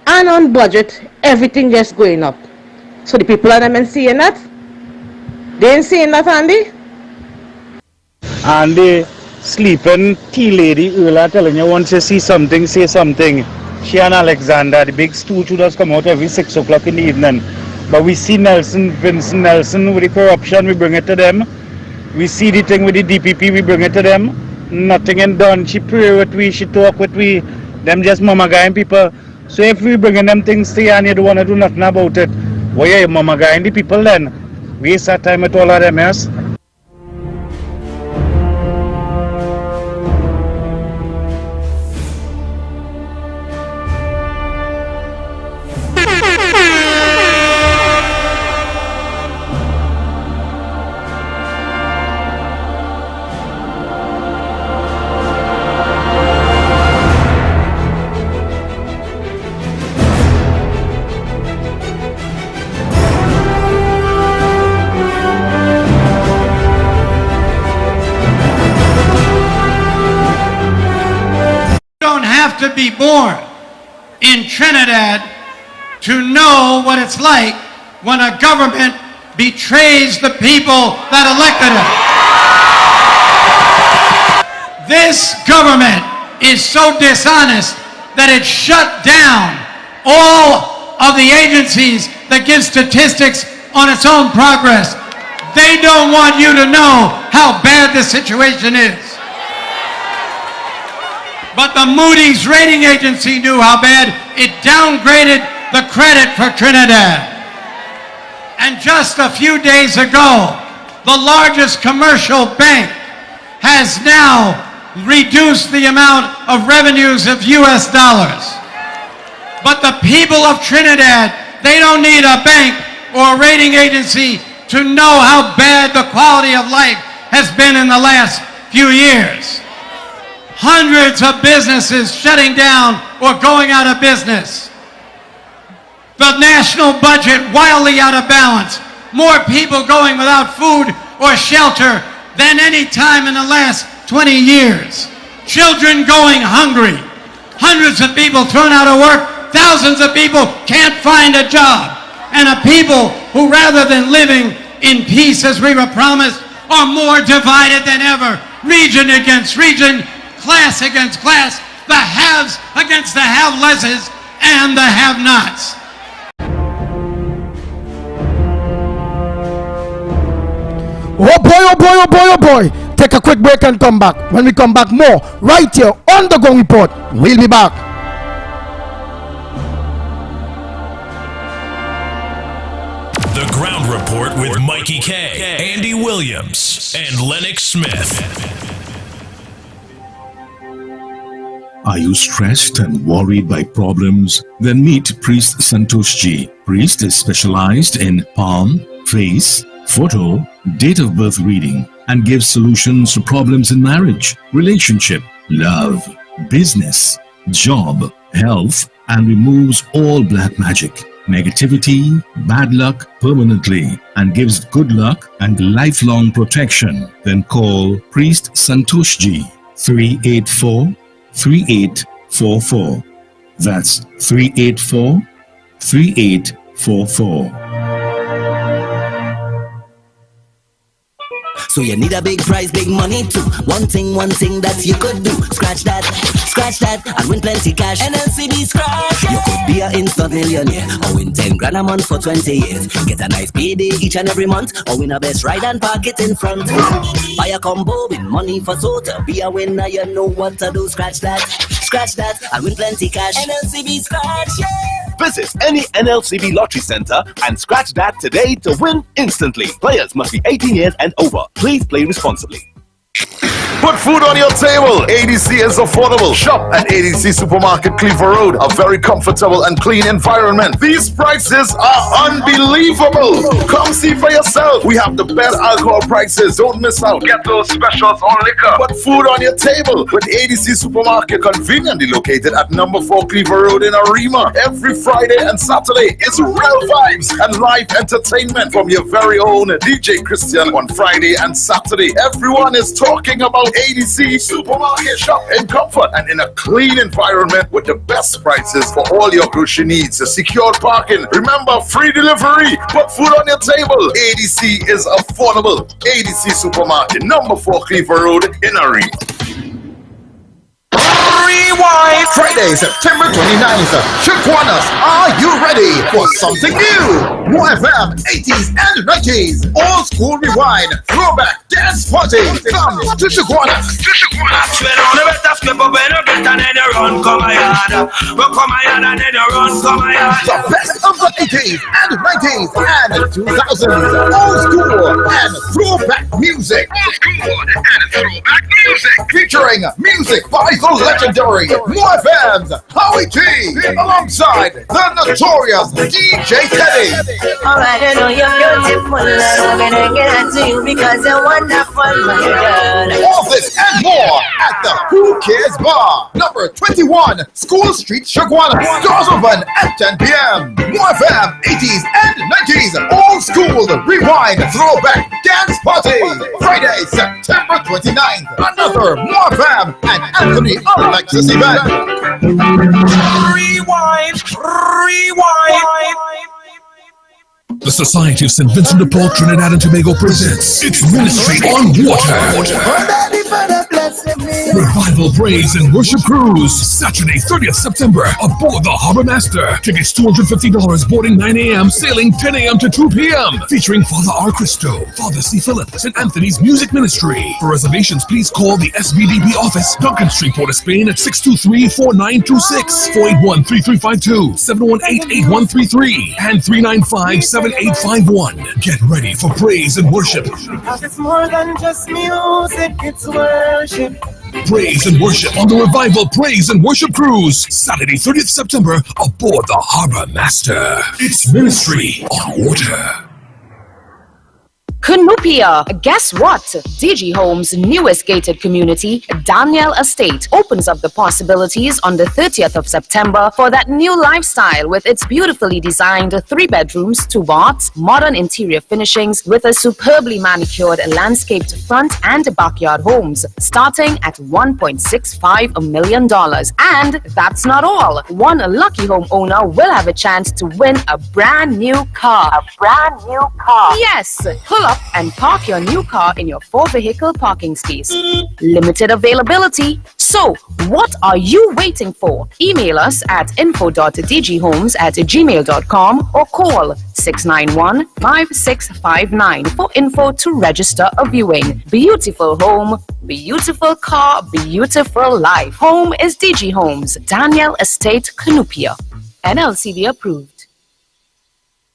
Speaker 1: and on budget, everything just going up. So the people are them ain't seeing that? They ain't seeing that, Andy?
Speaker 3: And the sleeping tea lady earlier telling you once you see something, say something. She and Alexander, the big stooge who does come out every 6 o'clock in the evening. But we see Vincent Nelson with the corruption, we bring it to them. We see the thing with the DPP, we bring it to them. Nothing ain't done. She pray with we, she talk with we. Them just mama guy and people. So if we bringing them things to you and you don't want to do nothing about it, why are you mama guy and the people then? Waste our time with all of them, yes?
Speaker 5: To be born in Trinidad to know what it's like when a government betrays the people that elected it. This government is so dishonest that it shut down all of the agencies that give statistics on its own progress. They don't want you to know how bad the situation is. But the Moody's rating agency knew how bad it downgraded the credit for Trinidad. And just a few days ago, the largest commercial bank has now reduced the amount of revenues of US dollars. But the people of Trinidad, they don't need a bank or a rating agency to know how bad the quality of life has been in the last few years. Hundreds of businesses shutting down or going out of business. The national budget wildly out of balance. More people going without food or shelter than any time in the last 20 years. Children going hungry. Hundreds of people thrown out of work. Thousands of people can't find a job. And a people who, rather than living in peace as we were promised, are more divided than ever. Region against region, class against class, the haves against the have-lesses and the have-nots.
Speaker 18: Oh boy, oh boy, oh boy, oh boy. Take a quick break and come back. When we come back, more right here on the Gong Report. We'll be back.
Speaker 14: The Ground Report with Mikey K, Andy Williams, and Lennox Smith.
Speaker 22: Are you stressed and worried by problems? Then meet Priest Santosh Ji. Priest is specialized in palm, face, photo, date of birth reading, and gives solutions to problems in marriage, relationship, love, business, job, health, and removes all black magic, negativity, bad luck permanently, and gives good luck and lifelong protection. Then call Priest Santosh Ji 384-3844. That's 384-3844.
Speaker 23: So you need a big prize, big money too. One thing that you could do. Scratch that, and win plenty cash. NLCB scratch. You could be an instant millionaire, or win 10 grand a month for 20 years. Get a nice payday each and every month, or win a best ride and park it in front. Buy a combo, win money for soda. Be a winner, you know what to do. Scratch that, and win plenty cash. NLCB scratch, yeah.
Speaker 24: Visit any NLCB lottery center and scratch that today to win instantly. Players must be 18 years and over. Please play responsibly.
Speaker 4: Put food on your table. ADC is affordable. Shop at ADC Supermarket, Cleaver Road. A very comfortable and clean environment. These prices are unbelievable. Come see for yourself. We have the best alcohol prices. Don't miss out. Get those specials on liquor. Put food on your table with ADC Supermarket, conveniently located at number 4 Cleaver Road in Arima. Every Friday and Saturday is real vibes and live entertainment from your very own DJ Christian on Friday and Saturday. Everyone is
Speaker 8: talking about ADC Supermarket. Shop in comfort and in a clean environment with the best prices for all your grocery needs. Secure parking. Remember, free delivery. Put food on your table. ADC is affordable. ADC Supermarket, number 4 Cleaver Road in Erie.
Speaker 10: Rewind! Friday, September 29th. Shaquanas, are you ready for something new? More FM 80s and 90s. Old school rewind. Throwback dance party. Come to Shaquanas. The best of the 80s and 90s and 2000s. Old school and throwback music. Old school and throwback music. Featuring music by the legendary More FM's Howie T alongside the notorious DJ Teddy.
Speaker 11: Alright, I know you're beautiful and I'm gonna get it to you because you're wonderful, my girl.
Speaker 10: All this and more at the Who Cares Bar, number 21, School Street, Shaquana. Doors open at 10 p.m. More FM 80s and 90s old school rewind throwback dance party. Friday, September 29th. Another More FM and Anthony Alexis event. Rewind.
Speaker 22: The Society of St. Vincent de Paul, Trinidad and Tobago presents its Ministry on Water. Revival Praise and Worship Cruise, Saturday, 30th September, aboard the Harbor Master. Tickets $250, boarding 9 a.m., sailing 10 a.m. to 2 p.m. Featuring Father R. Cristo, Father C. Philip, St. Anthony's Music Ministry. For reservations, please call the SBDP office, Duncan Street, Port of Spain at 623-4926, 481-3352, 718-8133, and 395-7851. Get ready for praise and worship.
Speaker 11: It's more than just music, it's worship.
Speaker 22: Praise and worship on the Revival Praise and Worship Cruise, Saturday, 30th September, aboard the Harbor Master. It's Ministry on Water.
Speaker 12: Canoopia. Guess what? DG Homes' newest gated community, Daniel Estate, opens up the possibilities on the 30th of September for that new lifestyle with its beautifully designed 3 bedrooms, 2 baths, modern interior finishings with a superbly manicured landscaped front and backyard homes, starting at $1.65 million. And that's not all. One lucky homeowner will have a chance to win a brand new car. Yes, pull up and park your new car in your 4-vehicle parking space. Limited availability. So, what are you waiting for? Email us at info.dghomes@gmail.com or call 691-5659 for info to register a viewing. Beautiful home, beautiful car, beautiful life. Home is DG Homes, Daniel Estate, Canoopia. NLCD approved.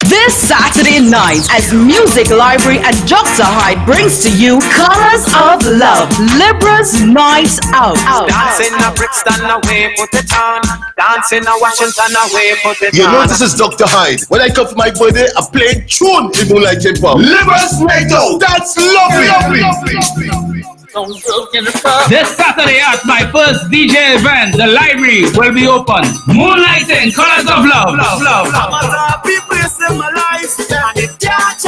Speaker 17: This Saturday night, as Music Library at Joxa Hyde brings to you Colors of Love, Libra's Night Out.
Speaker 25: Dancing a Brixton away, put it on. Dancing a Washington away, put it on.
Speaker 10: You know this is Dr. Hyde. When I come for my birthday, I play tune in Moonlight Jet Pub. Libra's Night Out. That's lovely.
Speaker 27: This Saturday at my first DJ event, the library will be open. Moonlighting, Colors of Love.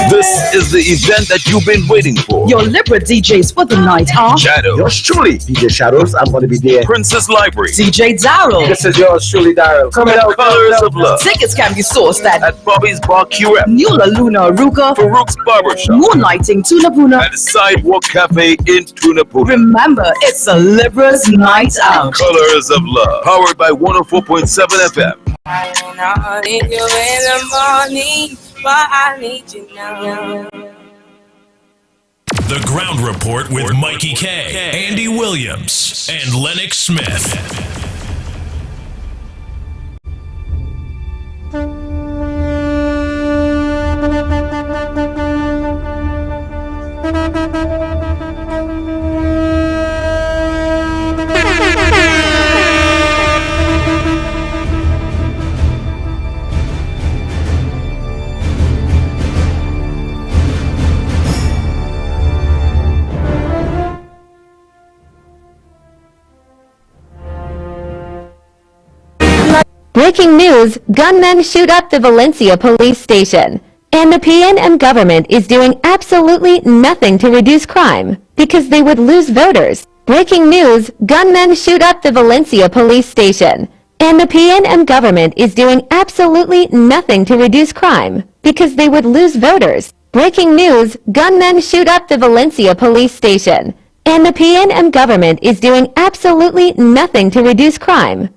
Speaker 28: This is the event that you've been waiting for.
Speaker 17: Your Libra DJs for the night are
Speaker 28: Shadow.
Speaker 10: Yours truly, DJ Shadows. I'm going to be there.
Speaker 28: Princess Library.
Speaker 17: DJ Daryl.
Speaker 10: This is yours truly, Daryl.
Speaker 28: Coming out, Colors of Love.
Speaker 17: Tickets can be sourced at
Speaker 28: Bobby's Bar QF,
Speaker 17: Nula Luna Ruka,
Speaker 28: Farouk's Barbershop,
Speaker 17: Moonlighting Tunapuna,
Speaker 28: and Sidewalk Cafe in Tunapuna.
Speaker 17: Remember, it's a Libra's Night Out.
Speaker 28: Colors of Love, powered by 104.7 FM.
Speaker 11: I need you in the morning, but I need you now.
Speaker 14: The Ground Report with Mikey K, Andy Williams, and Lennox Smith.
Speaker 29: Breaking news, gunmen shoot up the Valencia police station.
Speaker 6: And the PNM government is doing absolutely nothing to reduce crime because they would lose voters. Breaking news, gunmen shoot up the Valencia police station. And the PNM government is doing absolutely nothing to reduce crime because they would lose voters. Breaking news, gunmen shoot up the Valencia police station. And the PNM government is doing absolutely nothing to reduce crime.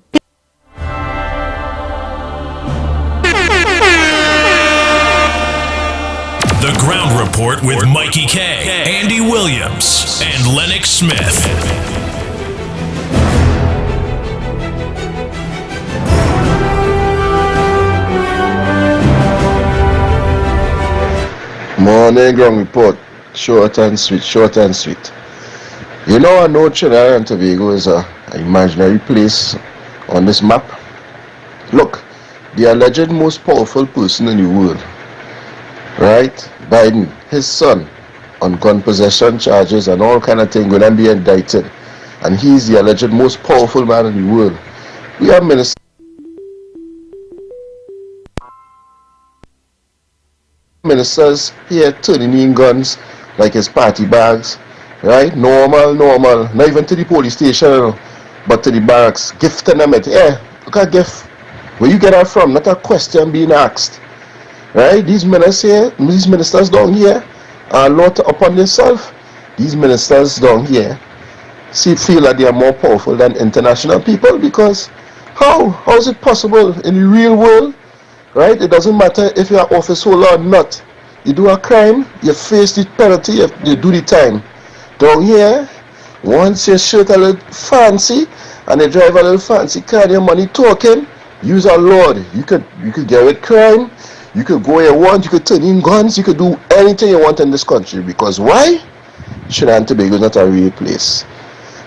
Speaker 14: The Ground Report with Mikey K, Andy Williams, and Lennox Smith.
Speaker 13: Morning Ground Report, short and sweet, short and sweet. You know, I know Trinidad and Tobago is an imaginary place on this map. Look, the alleged most powerful person in the world, right? Biden, his son, on gun possession charges and all kind of things, going to be indicted. And he's the alleged most powerful man in the world. We have ministers here turning in guns like his party bags, right? Normal, not even to the police station, but to the barracks, gifting them it. Yeah, look at gift. Where you get that from? Not a question being asked, right? These ministers down here are a lot upon themselves. These ministers down here feel that they are more powerful than international people, because how is it possible in the real world? Right? It doesn't matter if you are office holder or not. You do a crime, you face the penalty, you do the time. Down here, once your shirt a little fancy and you drive a little fancy car, your money talking, use a Lord. You could get with crime, you could go where you want, you could turn in guns, you could do anything you want in this country. Because why? Trinidad and Tobago is not a real place.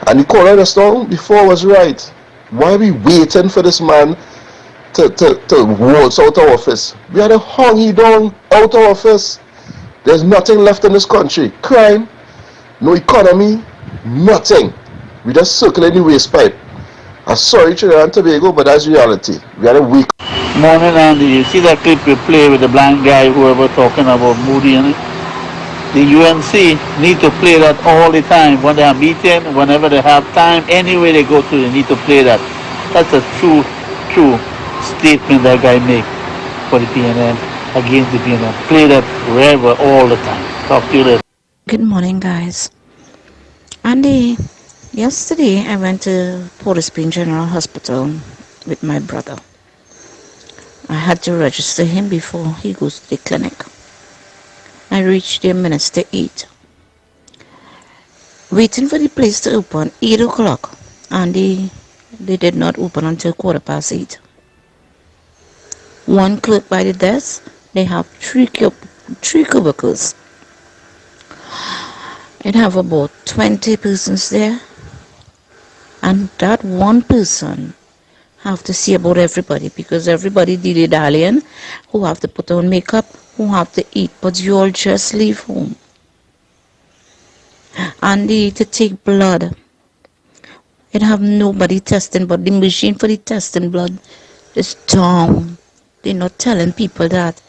Speaker 13: And the caller just down before was right. Why are we waiting for this man to waltz out of office? We had a hung down out of office. There's nothing left in this country. Crime, no economy, nothing. We just circling the waste pipe. I'm sorry, Trinidad and Tobago, but that's reality. We had a week.
Speaker 15: Morning, Andy. You see that clip we play with the blind guy, whoever talking about Moody in it? The UNC need to play that all the time. When they are meeting, whenever they have time, anywhere they go to, they need to play that. That's a true statement that guy make for the PNM, against the PNM. Play that wherever, all the time. Talk to you later.
Speaker 16: Good morning, guys. Andy, yesterday I went to Port Spring General Hospital with my brother. I had to register him before he goes to the clinic. I reached there minutes to 8. Waiting for the place to open, 8 o'clock. And they did not open until 8:15. One clerk by the desk, they have three cubicles. It have about 20 persons there. And that one person have to see about everybody, because everybody dilly-dallying, who have to put on makeup, who have to eat, but you all just leave home. And to take blood. It have nobody testing, but the machine for the testing blood is down. They're not telling people that.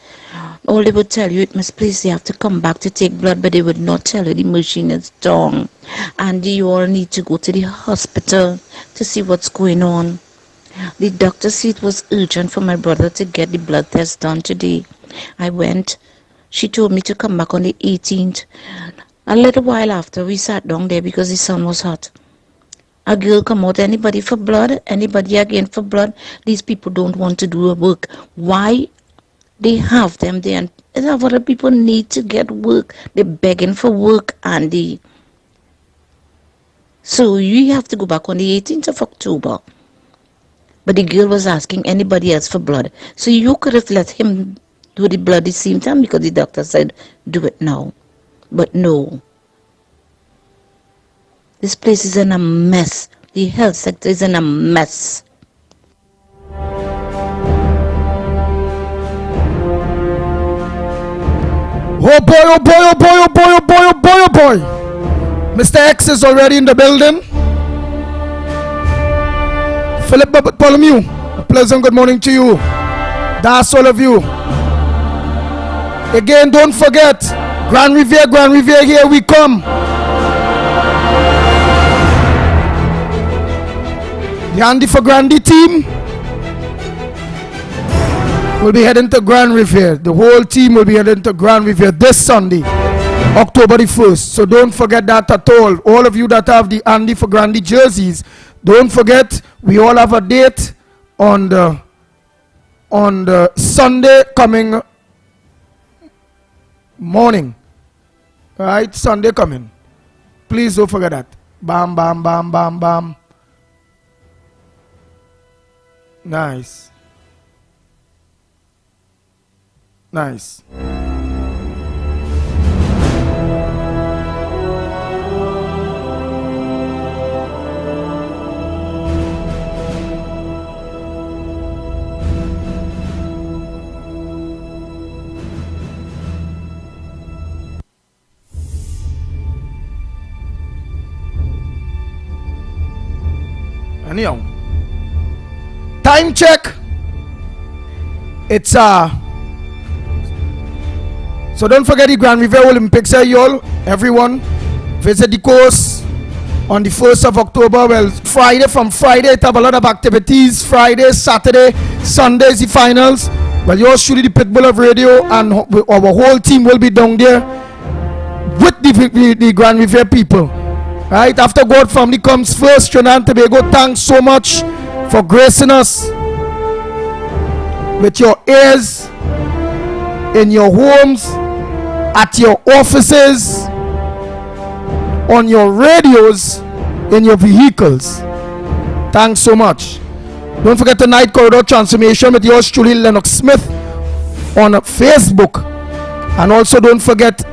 Speaker 16: All they would tell you, it must please, they have to come back to take blood, but they would not tell you the machine is down. And you all need to go to the hospital to see what's going on. The doctor said it was urgent for my brother to get the blood test done today. I went. She told me to come back on the 18th. A little while after, we sat down there because the sun was hot. A girl come out, anybody for blood, anybody again for blood. These people don't want to do a work. Why? They have them there, and other people need to get work. They're begging for work, Andy. So you have to go back on the 18th of October. But the girl was asking anybody else for blood. So you could have let him do the blood the same time, because the doctor said, do it now. But no. This place is in a mess. The health sector is in a mess.
Speaker 18: Oh boy, oh boy, oh boy, oh boy, oh boy, oh boy, oh boy. Mr. X is already in the building. Philip Bartholomew, a pleasant good morning to you. That's all of you. Again, don't forget, Grand Riviere, here we come. The Andy for Grandy team will be heading to Grand Riviere. The whole team will be heading to Grand Riviere this Sunday, October the 1st. So don't forget that at all. All of you that have the Andy for Grandy jerseys, don't forget, we all have a date on the Sunday coming morning. Right? Sunday coming. Please don't forget that. Bam, bam, bam, bam, bam. Nice. Nice. Anyhow, time check. It's so don't forget the Grand Riviere Olympics, y'all. Everyone, visit the course on the 1st of October. Well, from Friday, it have a lot of activities. Friday, Saturday, Sunday is the finals. Well, yours truly, the Pitbull of Radio, and our whole team will be down there with the Grand Riviere people. Right? After God family comes first, Trinidad and Tobago, thanks so much for gracing us with your ears in your homes, at your offices, on your radios, in your vehicles. Thanks so much. Don't forget Tonight Corridor Transformation with yours truly, Lennox Smith, on Facebook. And also don't forget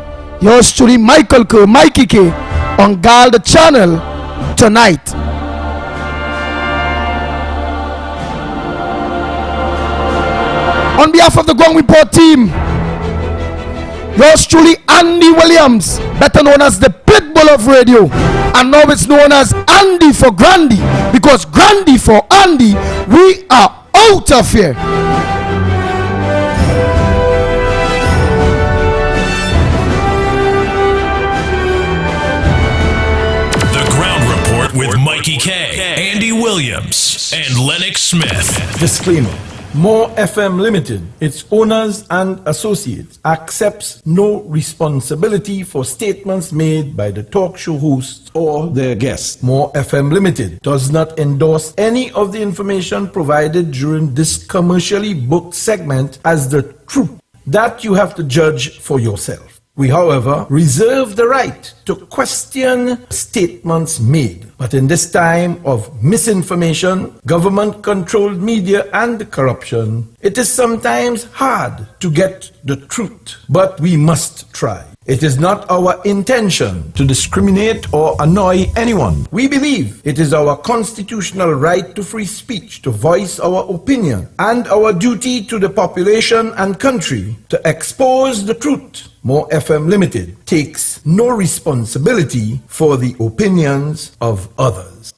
Speaker 18: yours truly, Mikey K, on Galda channel tonight. On behalf of the Gong Report team, yours truly, Andy Williams, better known as the Pitbull of Radio, and now it's known as Andy for Grandy, because Grandy for Andy, we are out of here.
Speaker 14: With Mikey K, Andy Williams, and Lennox Smith.
Speaker 1: Disclaimer. More FM Limited, its owners and associates, accepts no responsibility for statements made by the talk show hosts or their guests. More FM Limited does not endorse any of the information provided during this commercially booked segment as the truth. That you have to judge for yourself. We, however, reserve the right to question statements made. But in this time of misinformation, government-controlled media, and corruption, it is sometimes hard to get the truth. But we must try. It is not our intention to discriminate or annoy anyone. We believe it is our constitutional right to free speech to voice our opinion and our duty to the population and country to expose the truth. More FM Limited takes no responsibility for the opinions of others.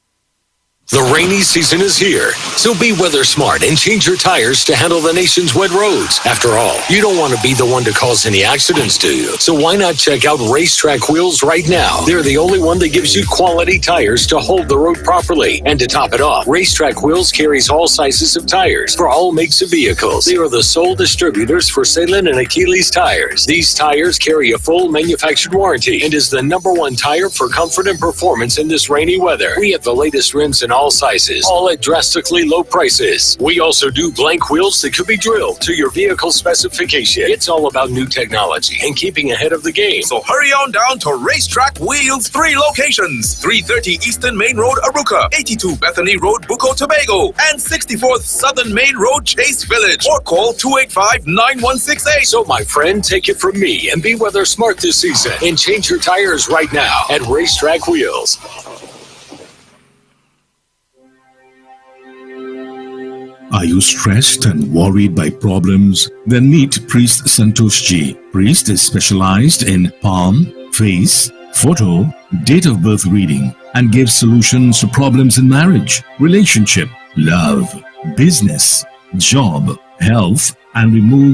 Speaker 2: The rainy season is here, so be weather smart and change your tires to handle the nation's wet roads. After all, you don't want to be the one to cause any accidents, do you? So why not check out Racetrack Wheels right now? They're the only one that gives you quality tires to hold the road properly. And to top it off, Racetrack Wheels carries all sizes of tires for all makes of vehicles. They are the sole distributors for Salem and Achilles tires. These tires carry a full manufactured warranty and is the #1 tire for comfort and performance in this rainy weather. We have the latest rims in all sizes, all at drastically low prices. We also do blank wheels that could be drilled to your vehicle specification. It's all about new technology and keeping ahead of the game.
Speaker 7: So hurry on down to Racetrack Wheels, 3 locations: 330 Eastern Main Road, Aruca, 82 Bethany Road, Bucco, Tobago, and 64th Southern Main Road, Chase Village. Or call 285-9168.
Speaker 2: So my friend, take it from me and be weather smart this season and change your tires right now at Racetrack Wheels.
Speaker 22: Are you stressed and worried by problems? Then meet Priest Santosh G. Priest is specialized in palm, face, photo, date of birth reading, and gives solutions to problems in marriage, relationship, love, business, job, health, and remove